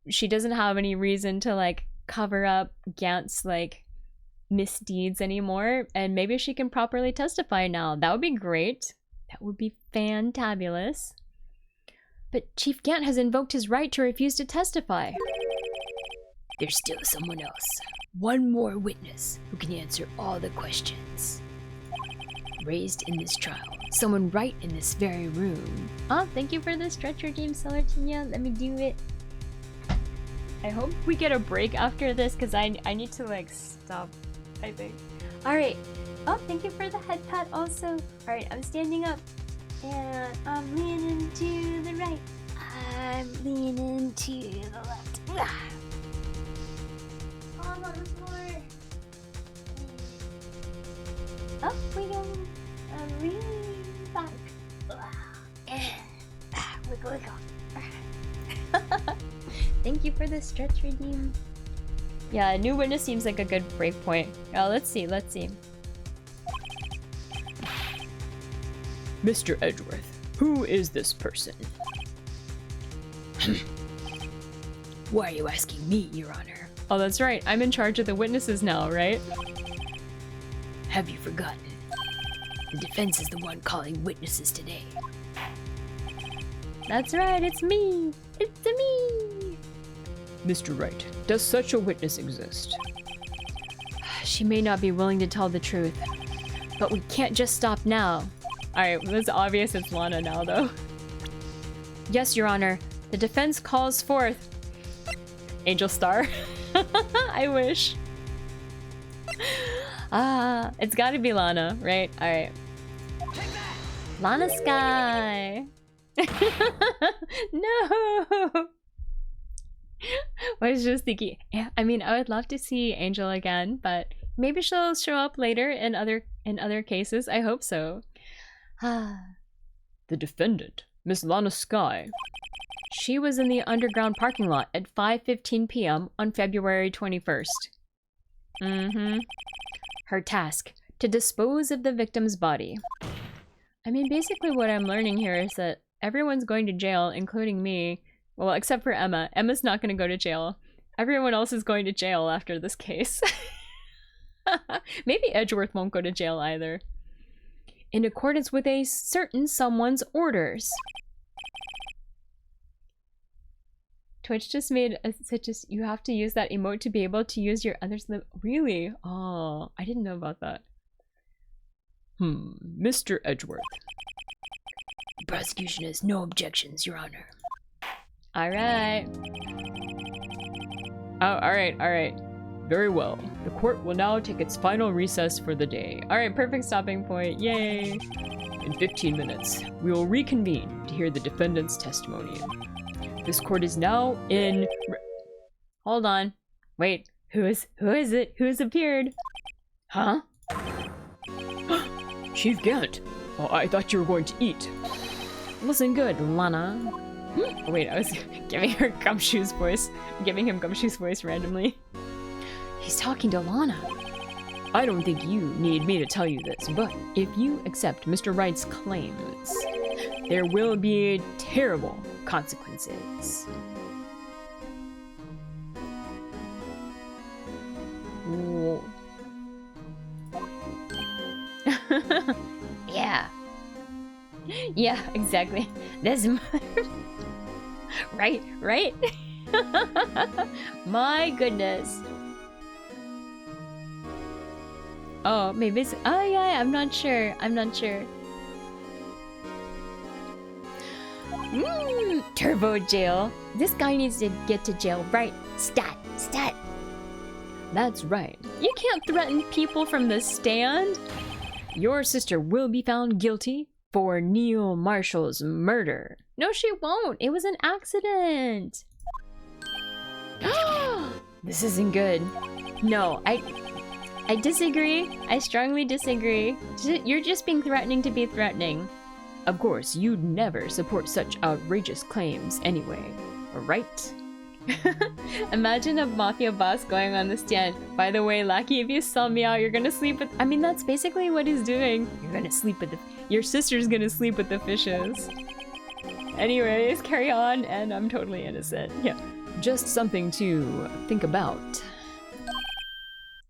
she doesn't have any reason to like cover up Gant's like misdeeds anymore, and maybe she can properly testify now. That would be great. That would be fantabulous. But Chief Gant has invoked his right to refuse to testify. There's still someone else. One more witness who can answer all the questions raised in this trial. Someone right in this very room. Oh, thank you for the stretcher game, Celertinia. Let me do it. I hope we get a break after this because I need to like stop, I think. Alright. Oh, thank you for the head pat also. Alright, I'm standing up. And I'm leaning to the right. I'm leaning to the left. On the floor. Up we go. I'm leaning back. Wiggle, wiggle. Thank you for the stretch redeem. Yeah, new witness seems like a good break point. Oh, let's see. Mr. Edgeworth, who is this person? Why are you asking me, Your Honor? Oh, that's right. I'm in charge of the witnesses now, right? Have you forgotten? The defense is the one calling witnesses today. That's right, it's me! It's me! Mr. Wright, does such a witness exist? She may not be willing to tell the truth. But we can't just stop now. Alright, well, it's obvious it's Lana now, though. Yes, Your Honor. The defense calls forth... Angel Star. I wish. It's gotta be Lana, right? Alright. Lana Sky! No! I was just thinking, yeah, I mean, I would love to see Angel again, but maybe she'll show up later in other cases. I hope so. The defendant, Miss Lana Sky. She was in the underground parking lot at 5:15 p.m. on February 21st. Her task, to dispose of the victim's body. I mean, basically what I'm learning here is that everyone's going to jail, including me. Well, except for Emma. Emma's not going to go to jail. Everyone else is going to jail after this case. Maybe Edgeworth won't go to jail either. In accordance with a certain someone's orders. Twitch just made such a... You have to use that emote to be able to use your others... Really? Oh, I didn't know about that. Mr. Edgeworth. The prosecution has no objections, Your Honor. Alright. Oh, alright. Very well. The court will now take its final recess for the day. Alright, perfect stopping point. Yay! In 15 minutes, we will reconvene to hear the defendant's testimony. This court is now in... Hold on. Wait, who is it? Who's appeared? Huh? Chief Gant. Oh, I thought you were going to eat. Listen good, Lana. Oh, wait, I was giving her Gumshoe's voice. Giving him Gumshoe's voice randomly. He's talking to Lana. I don't think you need me to tell you this, but if you accept Mr. Wright's claims, there will be terrible consequences. Whoa. Yeah. Yeah, exactly. That's right. My goodness. Oh, maybe it's... Oh, yeah, I'm not sure. Turbo jail. This guy needs to get to jail, right? Stat. That's right. You can't threaten people from the stand. Your sister will be found guilty for Neil Marshall's murder. No, she won't. It was an accident. This isn't good. No, I disagree. I strongly disagree. You're just being threatening to be threatening. Of course, you'd never support such outrageous claims anyway, right? Imagine a mafia boss going on the stand. By the way, Lucky, if you sell me out, you're gonna sleep with... I mean, that's basically what he's doing. You're gonna sleep with the... Your sister's gonna sleep with the fishes. Anyways, carry on, and I'm totally innocent. Yeah, just something to think about.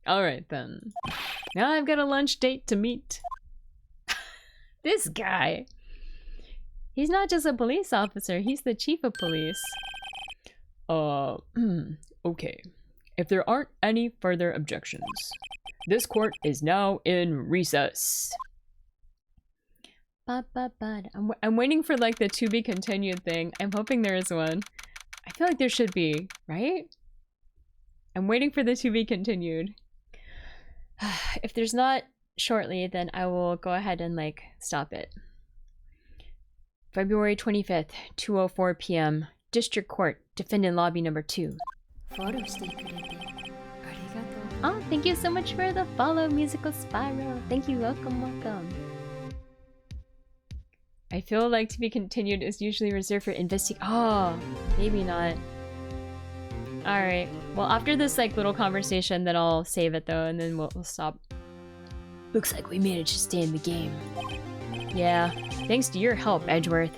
Alright then. Now I've got a lunch date to meet. This guy. He's not just a police officer, he's the chief of police. Okay. If there aren't any further objections, this court is now in recess. I'm waiting for like the to be continued thing. I'm hoping there is one. I feel like there should be, right? I'm waiting for the to be continued. If there's not shortly, then I will go ahead and like stop it. February 25th, 2:04 p.m. District Court, Defendant Lobby number 2. Oh, thank you so much for the follow, Musical Spiral. Thank you, welcome. I feel like to be continued is usually reserved for Oh, maybe not. Alright, well after this like little conversation then I'll save it though and then we'll stop. Looks like we managed to stay in the game. Yeah, thanks to your help, Edgeworth.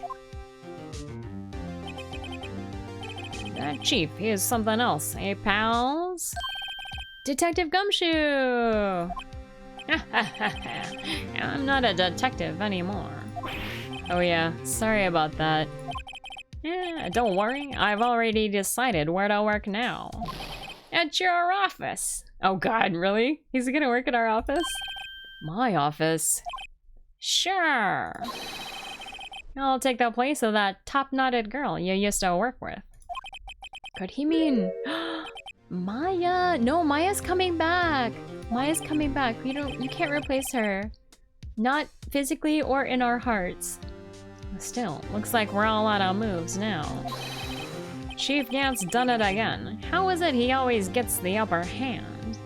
That chief, he is something else, eh pals? Detective Gumshoe! I'm not a detective anymore. Oh yeah, sorry about that. Yeah, don't worry, I've already decided where to work now. At your office. Oh god, really? He's gonna work at our office? My office? Sure. I'll take the place of that top-knotted girl you used to work with. Could he mean... Maya? No, Maya's coming back. Maya's coming back. You can't replace her. Not physically or in our hearts. Still, looks like we're all out of moves now. Chief Gant's done it again. How is it he always gets the upper hand?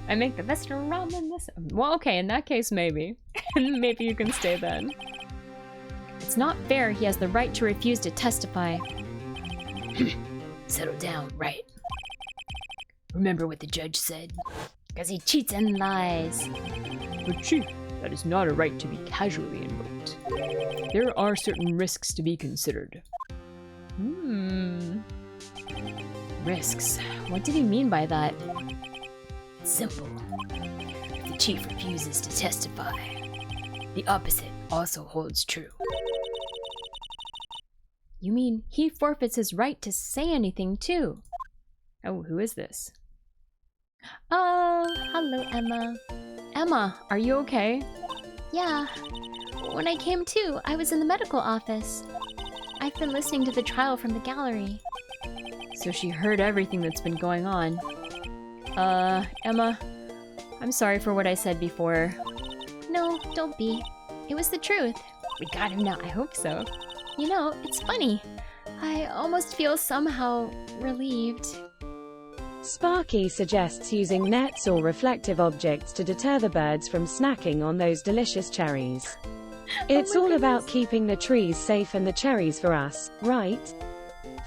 I make the best ramen this... Well, okay, in that case, maybe. Maybe you can stay then. It's not fair he has the right to refuse to testify. Settle down, Wright. Remember what the judge said? Because he cheats and lies. But Chief, that is not a right to be casually invoked. There are certain risks to be considered. Risks? What did he mean by that? It's simple. If the chief refuses to testify, the opposite also holds true. You mean he forfeits his right to say anything too? Oh, who is this? Oh, hello, Emma. Emma, are you okay? Yeah. When I came to, I was in the medical office. I've been listening to the trial from the gallery. So she heard everything that's been going on. Emma, I'm sorry for what I said before. No, don't be. It was the truth. We got him now, I hope so. You know, it's funny. I almost feel somehow relieved. Sparky suggests using nets or reflective objects to deter the birds from snacking on those delicious cherries. It's all about keeping the trees safe and the cherries for us, right?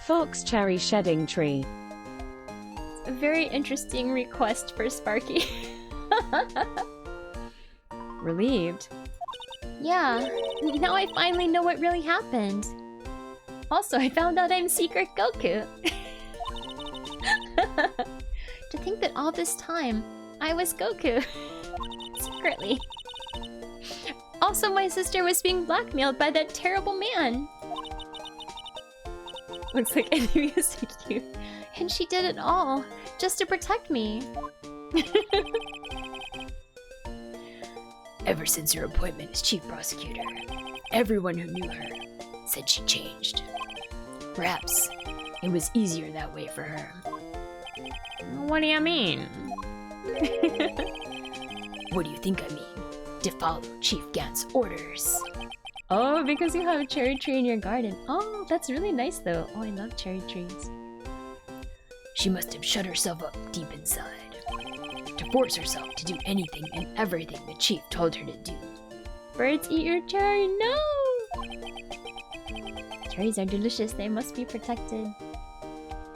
Fox cherry shedding tree. It's a very interesting request for Sparky. Relieved? Yeah, now I finally know what really happened. Also, I found out I'm Secret Goku. To think that all this time, I was Goku. Secretly. Also, my sister was being blackmailed by that terrible man. Looks like enemy is you. And she did it all, just to protect me. Ever since her appointment as chief prosecutor, everyone who knew her said she changed. Perhaps it was easier that way for her. What do you mean? What do you think I mean? To follow Chief Gant's orders. Oh, because you have a cherry tree in your garden. Oh, that's really nice though. Oh, I love cherry trees. She must have shut herself up deep inside to force herself to do anything and everything the chief told her to do. Birds eat your cherry, no! Cherries are delicious, they must be protected.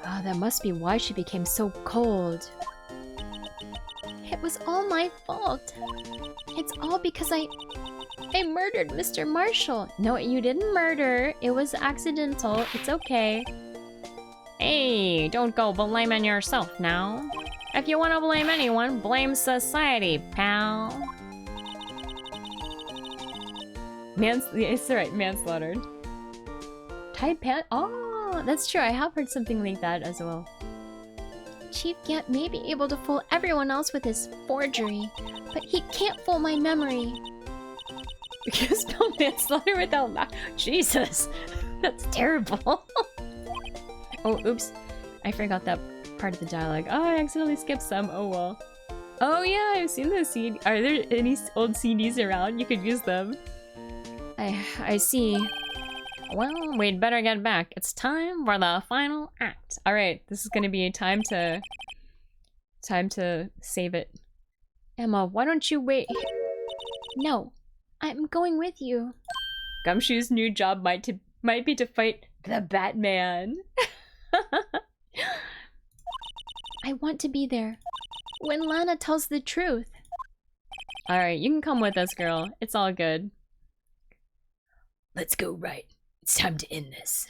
Oh, that must be why she became so cold. It was all my fault. It's all because I murdered Mr. Marshall. No, you didn't murder. It was accidental. It's okay. Hey, don't go blaming yourself now. If you want to blame anyone, blame society, pal. It's right, manslaughtered. Tied pant? Oh, that's true. I have heard something like that as well. Chief Gant may be able to fool everyone else with his forgery, but he can't fool my memory. You can spell manslaughter without Jesus, that's terrible. Oh, oops. I forgot that part of the dialogue. Oh, I accidentally skipped some. Oh well. Oh yeah, I've seen the CD. Are there any old CDs around? You could use them. I see. Well, we'd better get back. It's time for the final act. Alright, this is gonna be time to save it. Emma, why don't you wait? No, I'm going with you. Gumshoe's new job might be to fight the Batman. I want to be there when Lana tells the truth. Alright, you can come with us, girl. It's all good. Let's go, Wright. It's time to end this.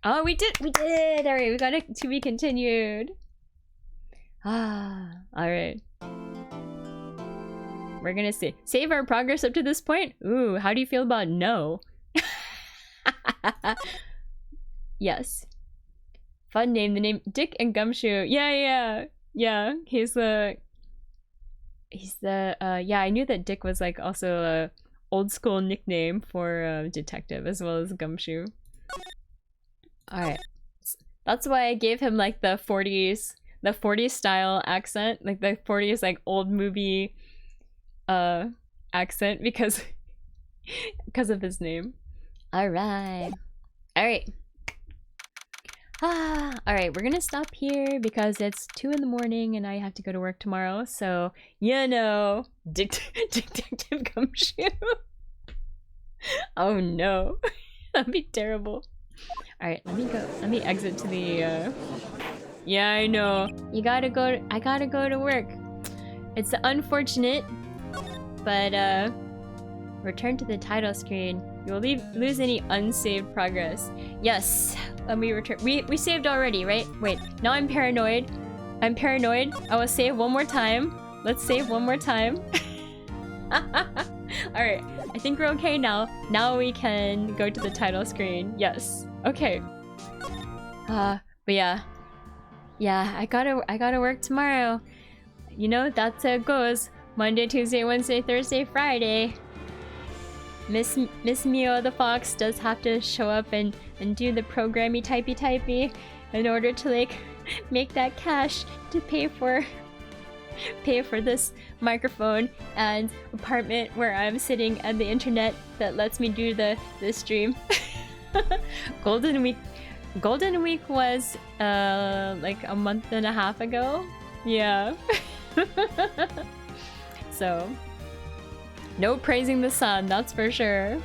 Oh, we did! Alright, we got it to be continued. Ah, alright. We're gonna save our progress up to this point? Ooh, how do you feel about no? Yes. Fun name, the name Dick and Gumshoe. Yeah. He's He's the yeah, I knew that Dick was like also a old school nickname for detective as well as Gumshoe. Alright. That's why I gave him like the 40s style accent, like the 40s like old movie accent because of his name. Alright. Alright. Alright, we're gonna stop here because it's 2 in the morning and I have to go to work tomorrow, so you know, Detective Gumshoe. Oh no. That'd be terrible. Alright, let me exit to the yeah, I know. I gotta go to work. It's unfortunate, but return to the title screen. You will lose any unsaved progress. Yes, let me return. We saved already, right? Wait, now I'm paranoid. I will save one more time. Let's save one more time. Alright, I think we're okay now. Now we can go to the title screen. Yes. Okay. But yeah. Yeah, I gotta work tomorrow. You know, that's how it goes. Monday, Tuesday, Wednesday, Thursday, Friday. Miss Mio the Fox does have to show up and do the programmy typey in order to like make that cash to pay for this microphone and apartment where I'm sitting and the internet that lets me do the stream. Golden Week was like a month and a half ago. Yeah. So no praising the sun, that's for sure.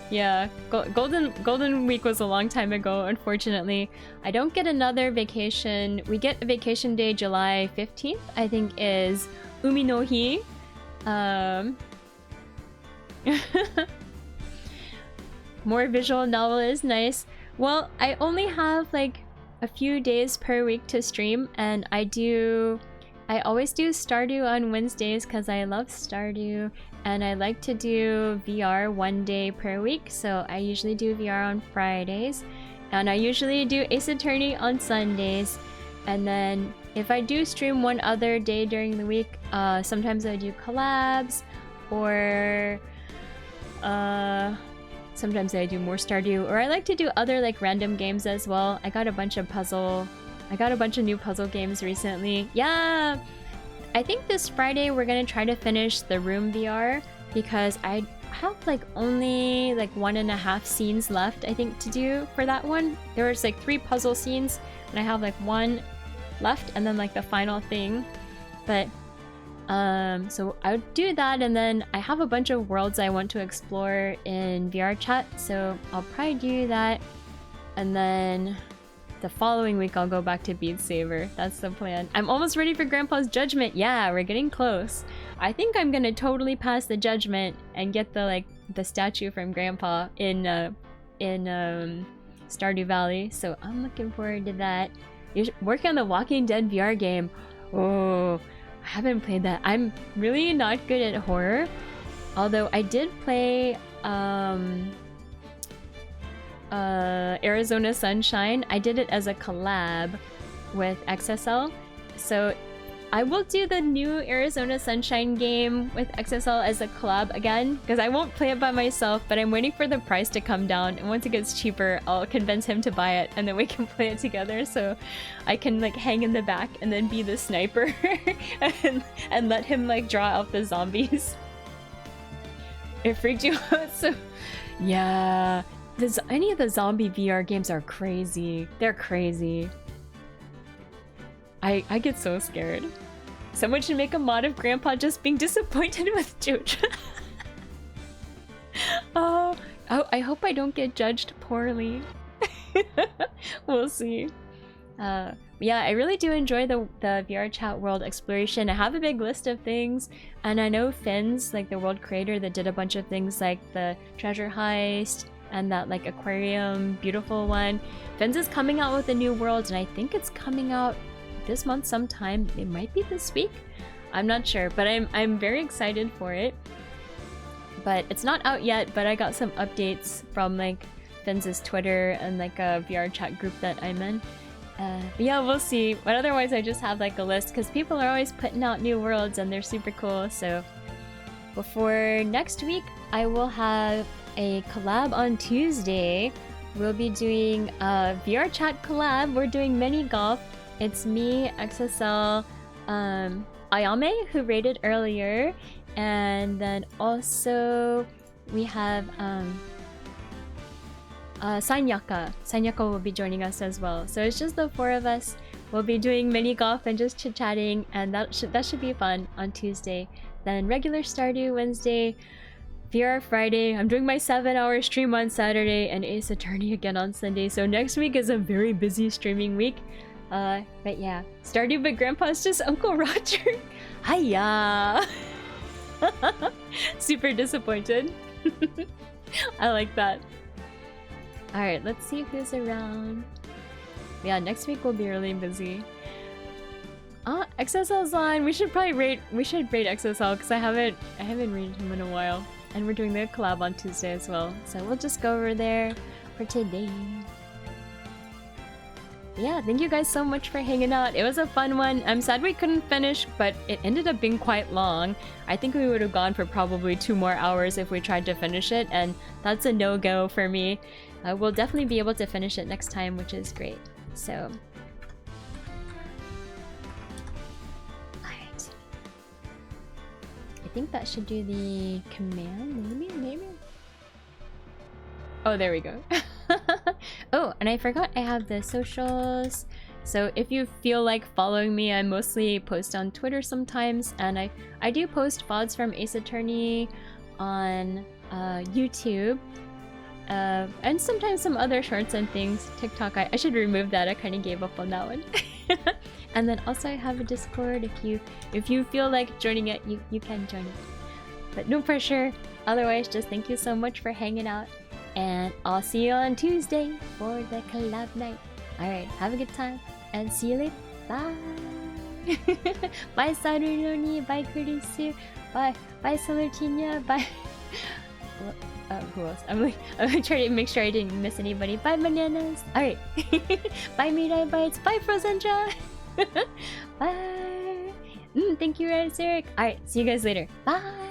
Yeah, Golden Week was a long time ago, unfortunately. I don't get another vacation. We get a vacation day July 15th, I think is Umi no Hi. More visual novel is nice. Well, I only have like a few days per week to stream, and I always do Stardew on Wednesdays because I love Stardew, and I like to do VR 1 day per week, so I usually do VR on Fridays, and I usually do Ace Attorney on Sundays, and then if I do stream one other day during the week, sometimes I do collabs, or sometimes I do more Stardew, or I like to do other like random games as well. I got a bunch of new puzzle games recently. Yeah! I think this Friday we're gonna try to finish the Room VR because I have like only like 1.5 scenes left, I think, to do for that one. There was like 3 puzzle scenes and I have like 1 left and then like the final thing. But so I would do that, and then I have a bunch of worlds I want to explore in VR chat, so I'll probably do that, and then the following week I'll go back to Beat Saber. That's the plan. I'm almost ready for Grandpa's Judgment. Yeah, we're getting close. I think I'm gonna totally pass the Judgment and get the statue from Grandpa in Stardew Valley. So I'm looking forward to that. You're working on the Walking Dead VR game. Oh, I haven't played that. I'm really not good at horror. Although I did play Arizona Sunshine. I did it as a collab with XSL. So I will do the new Arizona Sunshine game with XSL as a collab again, because I won't play it by myself, but I'm waiting for the price to come down, and once it gets cheaper, I'll convince him to buy it, and then we can play it together, so I can like hang in the back and then be the sniper and let him like draw out the zombies. It freaked you out? So yeah, any of the zombie VR games are crazy. They're crazy. I get so scared. Someone should make a mod of Grandpa just being disappointed with Jojo. Oh, I hope I don't get judged poorly. We'll see. Yeah, I really do enjoy the VR chat world exploration. I have a big list of things, and I know Finn's like the world creator that did a bunch of things like the treasure heist and that like aquarium beautiful one. Finn's is coming out with a new world, and I think it's coming out this month sometime. It might be this week, I'm not sure, but I'm very excited for it. But it's not out yet, but I got some updates from like Finn's Twitter and like a VR chat group that I'm in, Yeah, we'll see. But otherwise, I just have like a list because people are always putting out new worlds and they're super cool. So before next week, I will have a collab on Tuesday. We'll be doing a VR chat collab. We're doing mini golf. It's me, XSL, Ayame, who rated earlier, and then also we have Sanyaka. Sanyaka will be joining us as well. So it's just the four of us. We'll be doing mini golf and just chit-chatting, and that should be fun on Tuesday. Then regular Stardew Wednesday, VR Friday. I'm doing my 7-hour stream on Saturday and Ace Attorney again on Sunday. So next week is a very busy streaming week. But yeah, Stardew but Grandpa's just Uncle Roger. Hiya! Super disappointed. I like that. Alright, let's see who's around. Yeah, next week will be really busy. XSL's on. We should rate XSL because I haven't rated him in a while. And we're doing the collab on Tuesday as well. So we'll just go over there for today. Yeah, thank you guys so much for hanging out. It was a fun one. I'm sad we couldn't finish, but it ended up being quite long. I think we would have gone for probably 2 more hours if we tried to finish it, and that's a no-go for me. We'll definitely be able to finish it next time, which is great. So... alright. I think that should do the command, maybe? Oh, there we go. Oh, and I forgot I have the socials. So if you feel like following me, I mostly post on Twitter sometimes, and I do post VODs from Ace Attorney on YouTube, and sometimes some other shorts and things. TikTok, I should remove that. I kind of gave up on that one. And then also I have a Discord. If you feel like joining it, you can join it, but no pressure. Otherwise, just thank you so much for hanging out. And I'll see you on Tuesday for the collab night. Alright, have a good time. And see you later. Bye! Bye Sarunoni, bye Kurisu, bye Solartinia, bye... who else? I'm trying to make sure I didn't miss anybody. Bye Bananas! Alright. Bye Mirai Bites, bye Frozenja! Bye! Thank you, Red Zurich. Alright, see you guys later. Bye!